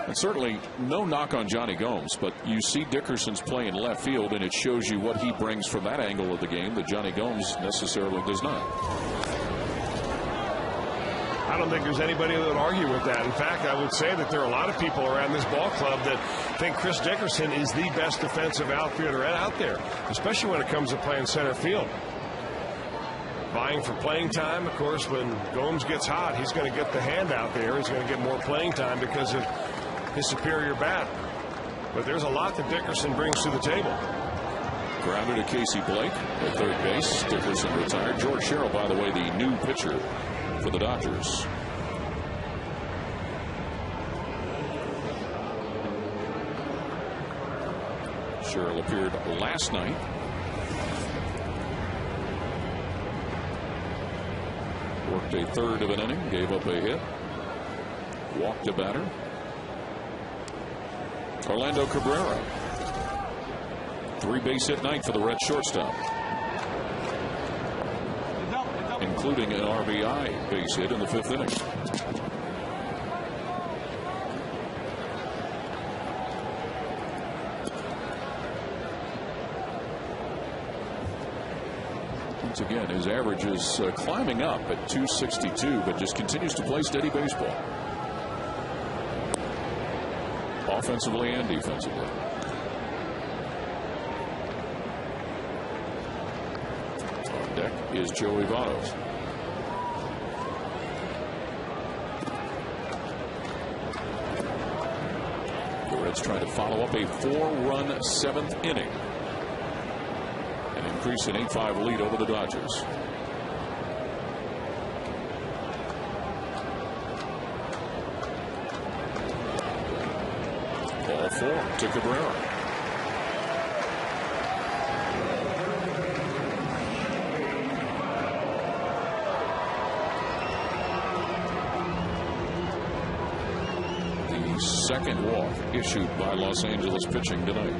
And certainly no knock on Johnny Gomes, but you see Dickerson's play in left field, and it shows you what he brings from that angle of the game that Johnny Gomes necessarily does not. I don't think there's anybody that would argue with that. In fact, I would say that there are a lot of people around this ball club that think Chris Dickerson is the best defensive outfielder out there, especially when it comes to playing center field. Vying for playing time, of course, when Gomes gets hot, he's going to get the hand out there. He's going to get more playing time because of his superior bat. But there's a lot that Dickerson brings to the table. Grounded to Casey Blake at third base. Dickerson retired. George Sherrill, by the way, the new pitcher for the Dodgers. Sherrill appeared last night. Worked a third of an inning, gave up a hit, walked a batter. Orlando Cabrera, 3-base hit night for the Red shortstop, including an RBI base hit in the 5th inning. Once again, his average is climbing up at .262, but just continues to play steady baseball, offensively and defensively. On deck is Joey Votto. The Reds trying to follow up a 4-run 7th inning and increase an 8-5 lead over the Dodgers. Ball 4 to Cabrera. The second walk issued by Los Angeles pitching tonight.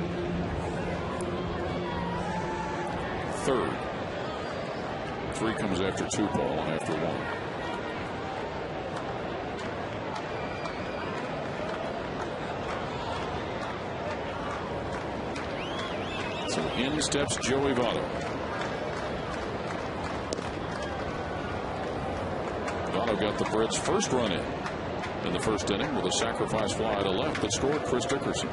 Third. 3 comes after 2, Paul, and after 1. So in steps Joey Votto. Votto got the Reds' first run in the first inning with a sacrifice fly to left that scored Chris Dickerson.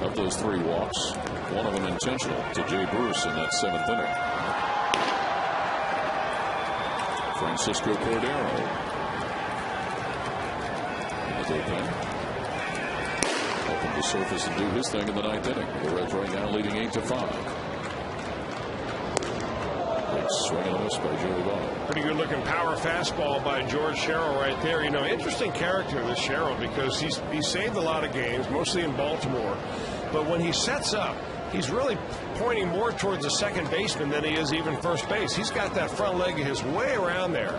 Of those 3 walks, one of them intentional to Jay Bruce in that 7th inning. Francisco Cordero in the bullpen, hoping to surface and do his thing in the 9th inning. The Reds right now leading 8-5. Big swing and a miss by Joey Votto. Pretty good looking power fastball by George Sherrill right there. You know, interesting character, this Sherrill, because he's saved a lot of games, mostly in Baltimore. But when he sets up, he's really pointing more towards the second baseman than he is even first base. He's got that front leg of his way around there.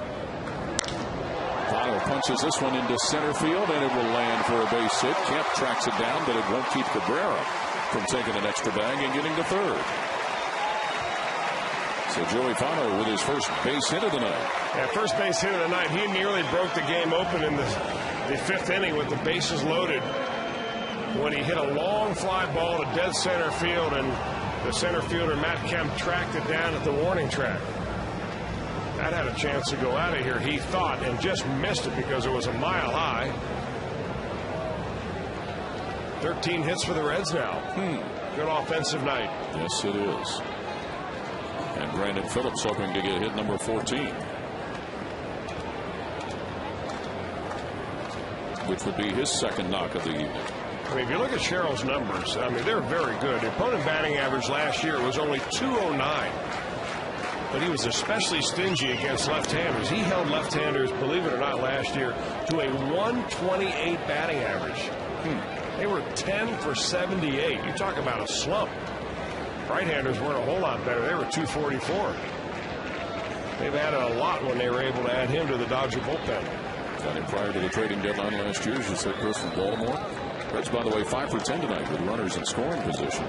Votto punches this one into center field, and it will land for a base hit. Kemp tracks it down, but it won't keep Cabrera from taking an extra bag and getting to third. So Joey Votto with his first base hit of the night. Yeah, first base hit of the night. He nearly broke the game open in the 5th inning with the bases loaded, when he hit a long fly ball to dead center field, and the center fielder Matt Kemp tracked it down at the warning track. That had a chance to go out of here, he thought, and just missed it because it was a mile high. 13 hits for the Reds now. Good offensive night. Yes, it is. And Brandon Phillips hoping to get hit number 14. which would be his second knock of the evening. I mean, if you look at Sherrill's numbers, I mean, they're very good. The opponent batting average last year was only .209. But he was especially stingy against left-handers. He held left-handers, believe it or not, last year to a .128 batting average. They were 10 for 78. You talk about a slump. Right-handers weren't a whole lot better. They were .244. They've added a lot when they were able to add him to the Dodger bullpen. Got him prior to the trading deadline last year, as you said, Chris, from Baltimore. Reds, by the way, 5 for 10 tonight with runners in scoring position.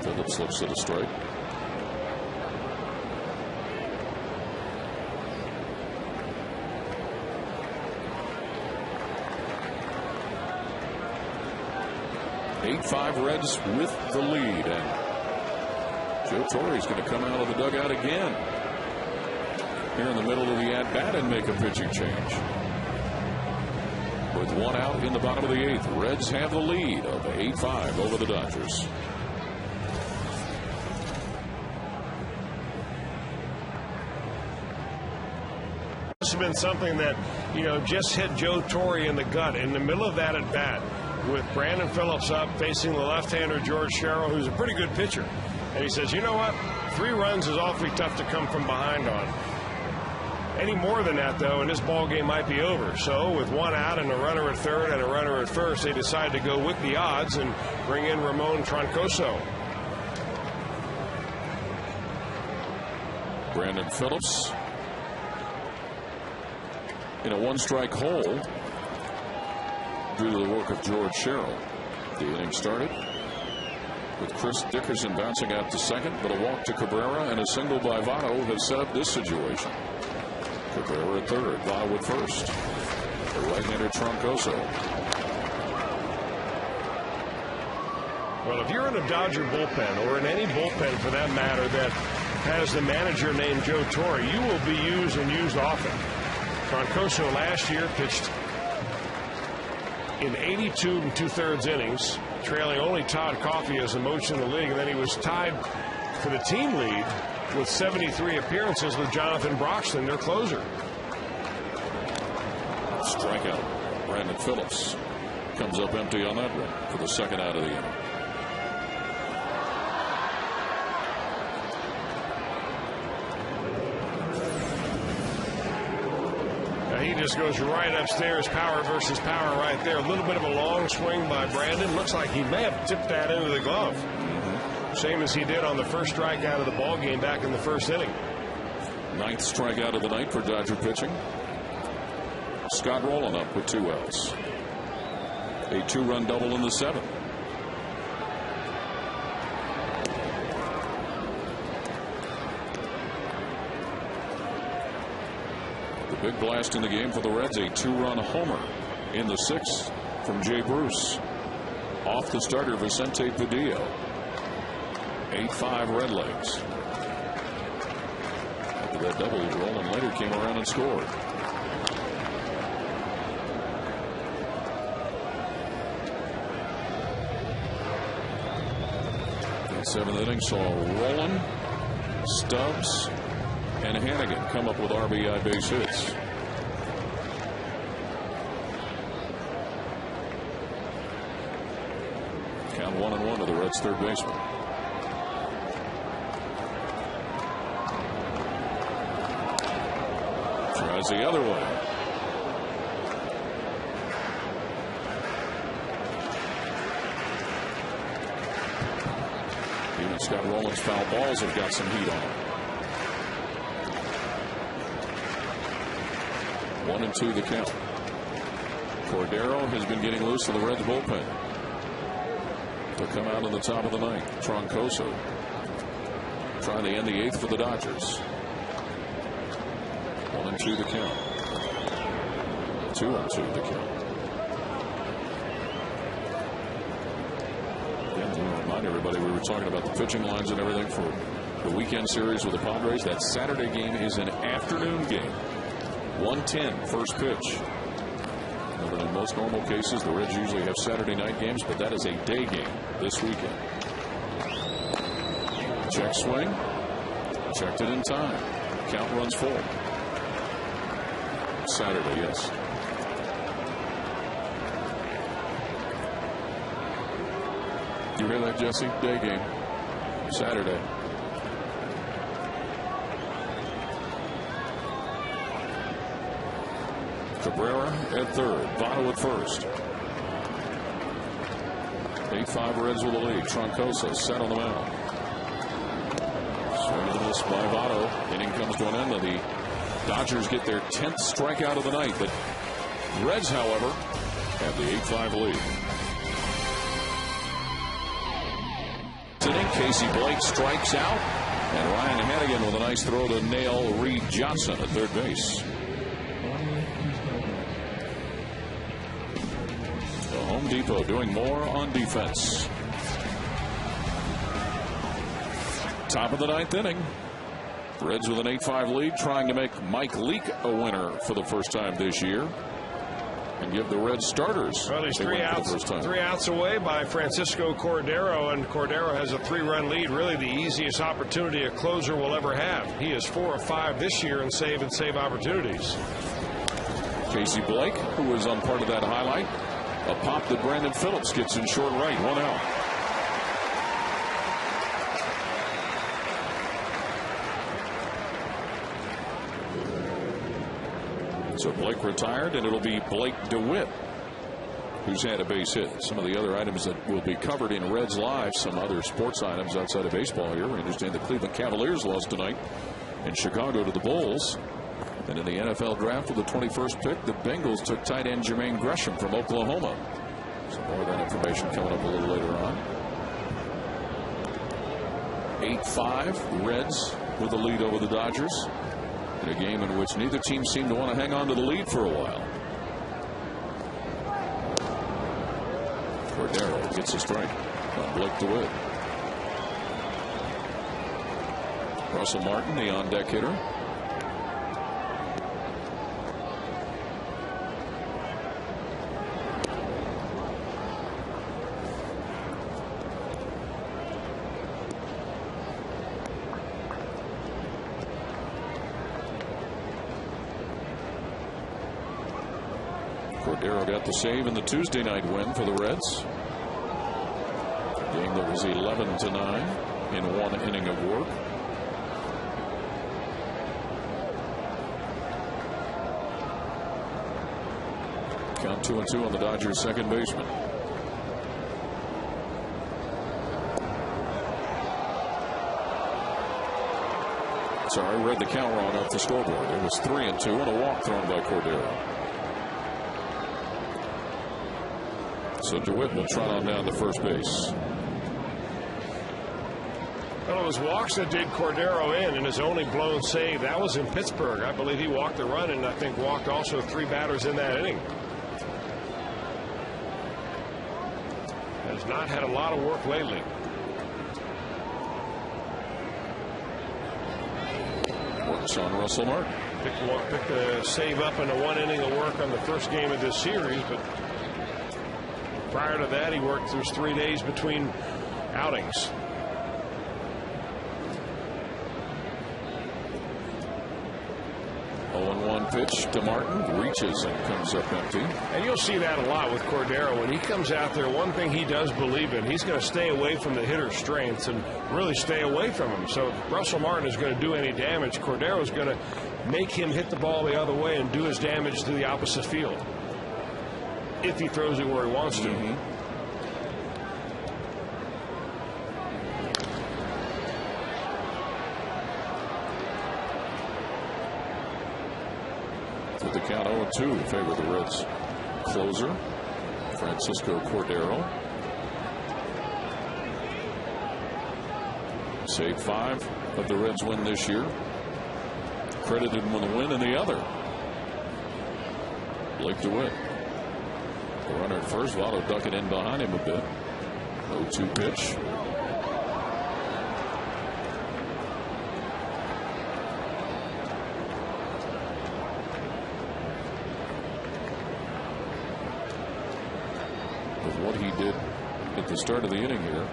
Phillips looks at a strike. .85 Reds with the lead, and Joe Torre's going to come out of the dugout again here in the middle of the at-bat and make a pitching change. With one out in the bottom of the 8th, Reds have the lead of 8-5 over the Dodgers. This has been something that, you know, just hit Joe Torre in the gut in the middle of that at-bat, with Brandon Phillips up facing the left-hander George Sherrill, who's a pretty good pitcher. And he says, you know what, 3 runs is awfully tough to come from behind on. Any more than that, though, and this ball game might be over. So with 1 out and a runner at third and a runner at first, they decide to go with the odds and bring in Ramon Troncoso. Brandon Phillips in a 1-strike hole due to the work of George Sherrill. The inning started with Chris Dickerson bouncing out to second, but a walk to Cabrera and a single by Votto have set up this situation. Cabrera at third, Votto at first. The right-hander Troncoso. Well, if you're in a Dodger bullpen, or in any bullpen for that matter, that has the manager named Joe Torre, you will be used and used often. Troncoso last year pitched in 82 2/3 innings, trailing only Todd Coffey as the most in the league, and then he was tied for the team lead with 73 appearances with Jonathan Broxton, their closer. Strikeout. Brandon Phillips comes up empty on that one for the second out of the inning. He just goes right upstairs. Power versus power right there. A little bit of a long swing by Brandon. Looks like he may have tipped that into the glove. Same as he did on the first strikeout of the ball game back in the first inning. 9th strikeout of the night for Dodger pitching. Scott Rolen up with 2 outs. A 2-run double in the 7th. The big blast in the game for the Reds, a 2-run homer in the 6th from Jay Bruce. Off the starter Vicente Padillo. 8-5 Redlegs. After that double, Rolen later came around and scored. The 7th inning saw Rolen, Stubbs, and Hanigan come up with RBI base hits. Count 1-1 to the Reds' third baseman. Tries the other way. Even Scott Rolen's foul balls have got some heat on them. 1-2 the count. Cordero has been getting loose in the Reds bullpen. They'll come out in the top of the 9th. Troncoso trying to end the 8th for the Dodgers. 1-2 the count. 2-2 the count. Again, I want to remind everybody we were talking about the pitching lines and everything for the weekend series with the Padres. That Saturday game is an afternoon game. 1:10 first pitch. Remember, in most normal cases, the Reds usually have Saturday night games, but that is a day game this weekend. Check swing. Checked it in time. Count runs full. Saturday, yes. You hear that, Jesse? Day game. Saturday. Cabrera at third. Votto at first. 8-5 Reds with the lead. Troncoso set on the mound. Swing and a miss by Votto. Inning comes to an end. The Dodgers get their 10th strikeout of the night. The Reds, however, have the 8-5 lead. Casey Blake strikes out. And Ryan Hanigan with a nice throw to nail Reed Johnson at third base. The Home Depot doing more on defense. Top of the 9th inning. Reds with an 8-5 lead, trying to make Mike Leake a winner for the first time this year. And give the Reds starters. Well, he's 3 outs away by Francisco Cordero, and Cordero has a 3-run lead. Really the easiest opportunity a closer will ever have. He is 4 of 5 this year in save opportunities. Casey Blake, who was on part of that highlight. A pop that Brandon Phillips gets in short right. 1 out. So Blake retired, and it'll be Blake DeWitt who's had a base hit. Some of the other items that will be covered in Reds Live, some other sports items outside of baseball here. We understand the Cleveland Cavaliers lost tonight in Chicago to the Bulls. And in the NFL draft with the 21st pick, the Bengals took tight end Jermaine Gresham from Oklahoma. Some more of that information coming up a little later on. 8-5 Reds with the lead over the Dodgers. In a game in which neither team seemed to want to hang on to the lead for a while. Cordero gets a strike on Blake DeWitt. Russell Martin, the on-deck hitter. Cordero got the save in the Tuesday night win for the Reds. A game that was 11-9 in 1 inning of work. Count 2-2 on the Dodgers' second baseman. Sorry, read the count wrong off the scoreboard. It was 3-2 and a walk thrown by Cordero. So DeWitt will trot on down to first base. Well, it was walks that did Cordero in, and his only blown save, that was in Pittsburgh. I believe he walked the run, and I think walked also 3 batters in that inning. Has not had a lot of work lately. Works on Russell Martin. Picked the save up in the 1 inning of work on the first game of this series, but prior to that, he worked those 3 days between outings. One pitch to Martin, reaches and comes up empty. And you'll see that a lot with Cordero. When he comes out there, one thing he does believe in, he's going to stay away from the hitter's strengths and really stay away from him. So if Russell Martin is going to do any damage, Cordero is going to make him hit the ball the other way and do his damage to the opposite field, if he throws it where he wants to. With the count 0-2 in favor of the Reds closer, Francisco Cordero. Save 5 of the Reds win this year. Credited with a win in the other. Blake DeWitt. The runner at first, Votto ducking in behind him a bit. 0-2 pitch. With what he did at the start of the inning here,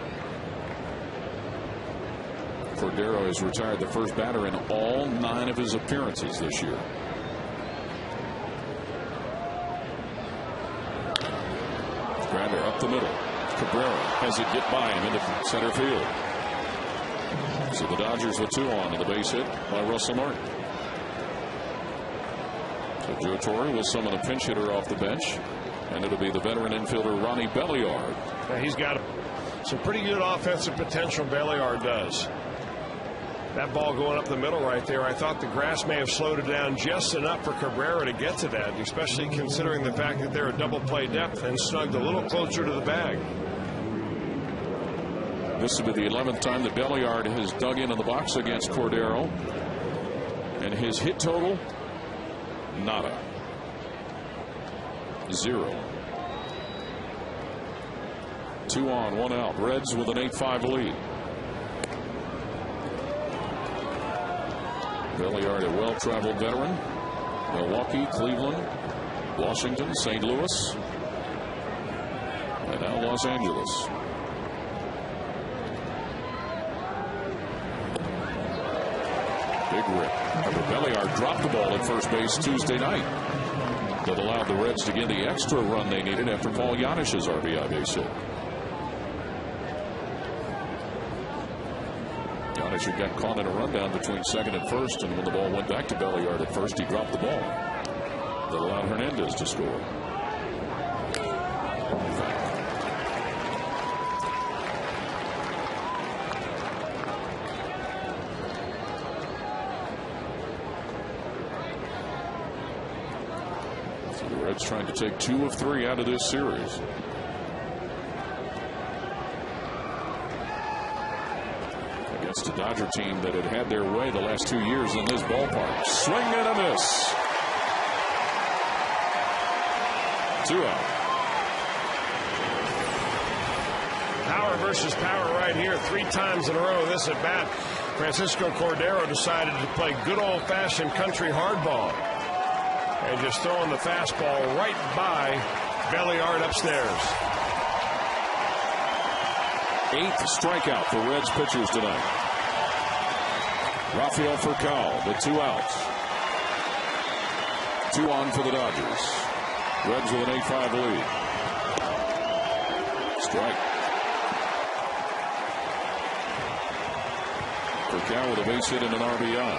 Cordero has retired the first batter in all 9 of his appearances this year. Grounder up the middle. Cabrera has it get by him into center field. So the Dodgers with 2 on, and the base hit by Russell Martin. So Joe Torre will summon a pinch hitter off the bench, and it'll be the veteran infielder Ronnie Belliard. Now he's got some pretty good offensive potential. Belliard does. That ball going up the middle right there, I thought the grass may have slowed it down just enough for Cabrera to get to that, especially considering the fact that they're a double play depth and snugged a little closer to the bag. This will be the 11th time that Belliard has dug into the box against Cordero. And his hit total, nada. 0. 2 on, 1 out. Reds with an 8-5 lead. Belliard, a well-traveled veteran. Milwaukee, Cleveland, Washington, St. Louis, and now Los Angeles. Big rip. Belliard dropped the ball at first base Tuesday night. That allowed the Reds to get the extra run they needed after Paul Janish's RBI base hit. Janish got caught in a rundown between second and first, and when the ball went back to Belliard at first, he dropped the ball. That allowed Hernandez to score. So the Reds trying to take 2 of 3 out of this series. Against a Dodger team that had had their way the last 2 years in this ballpark. Swing and a miss. 2 out. Power versus power right here. 3 times in a row this at bat. Francisco Cordero decided to play good old-fashioned country hardball and just throwing the fastball right by Belliard upstairs. 8th strikeout for Reds pitchers tonight. Rafael Furcal with 2 outs. 2 on for the Dodgers. Reds with an 8-5 lead. Strike. Furcal with a base hit and an RBI.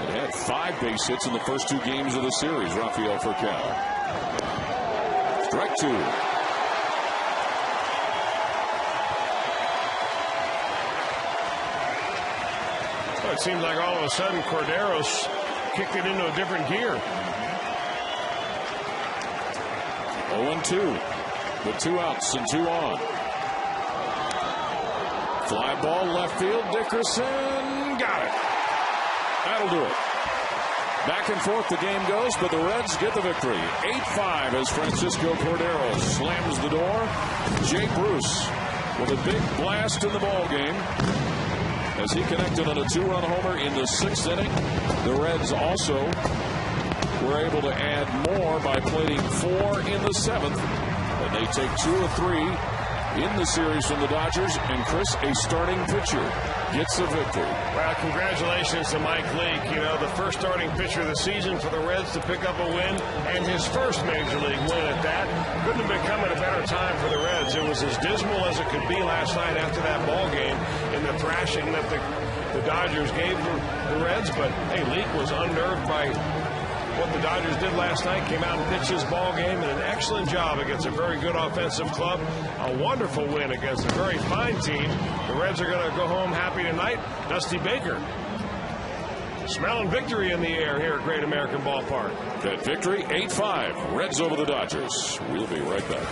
It had 5 base hits in the first 2 games of the series, Rafael Furcal. Strike 2. Well, it seems like all of a sudden Cordero's kicked it into a different gear. 0-2 with 2 outs and 2 on. Fly ball left field. Dickerson got it. That'll do it. Back and forth the game goes, but the Reds get the victory. 8-5 as Francisco Cordero slams the door. Jay Bruce with a big blast in the ball game as he connected on a 2-run homer in the 6th inning. The Reds also were able to add more by plating 4 in the 7th. And they take 2 of 3 in the series from the Dodgers, and Chris, a starting pitcher, gets the victory. Well, congratulations to Mike Leake. You know, the first starting pitcher of the season for the Reds to pick up a win, and his first major league win at that. Couldn't have been coming a better time for the Reds. It was as dismal as it could be last night after that ball game in the thrashing that the Dodgers gave the Reds. But, hey, Leake was unnerved by what the Dodgers did last night. Came out and pitched his ball game, and an excellent job against a very good offensive club. A wonderful win against a very fine team. The Reds are going to go home happy tonight. Dusty Baker smelling victory in the air here at Great American Ballpark. That victory, 8-5. Reds over the Dodgers. We'll be right back.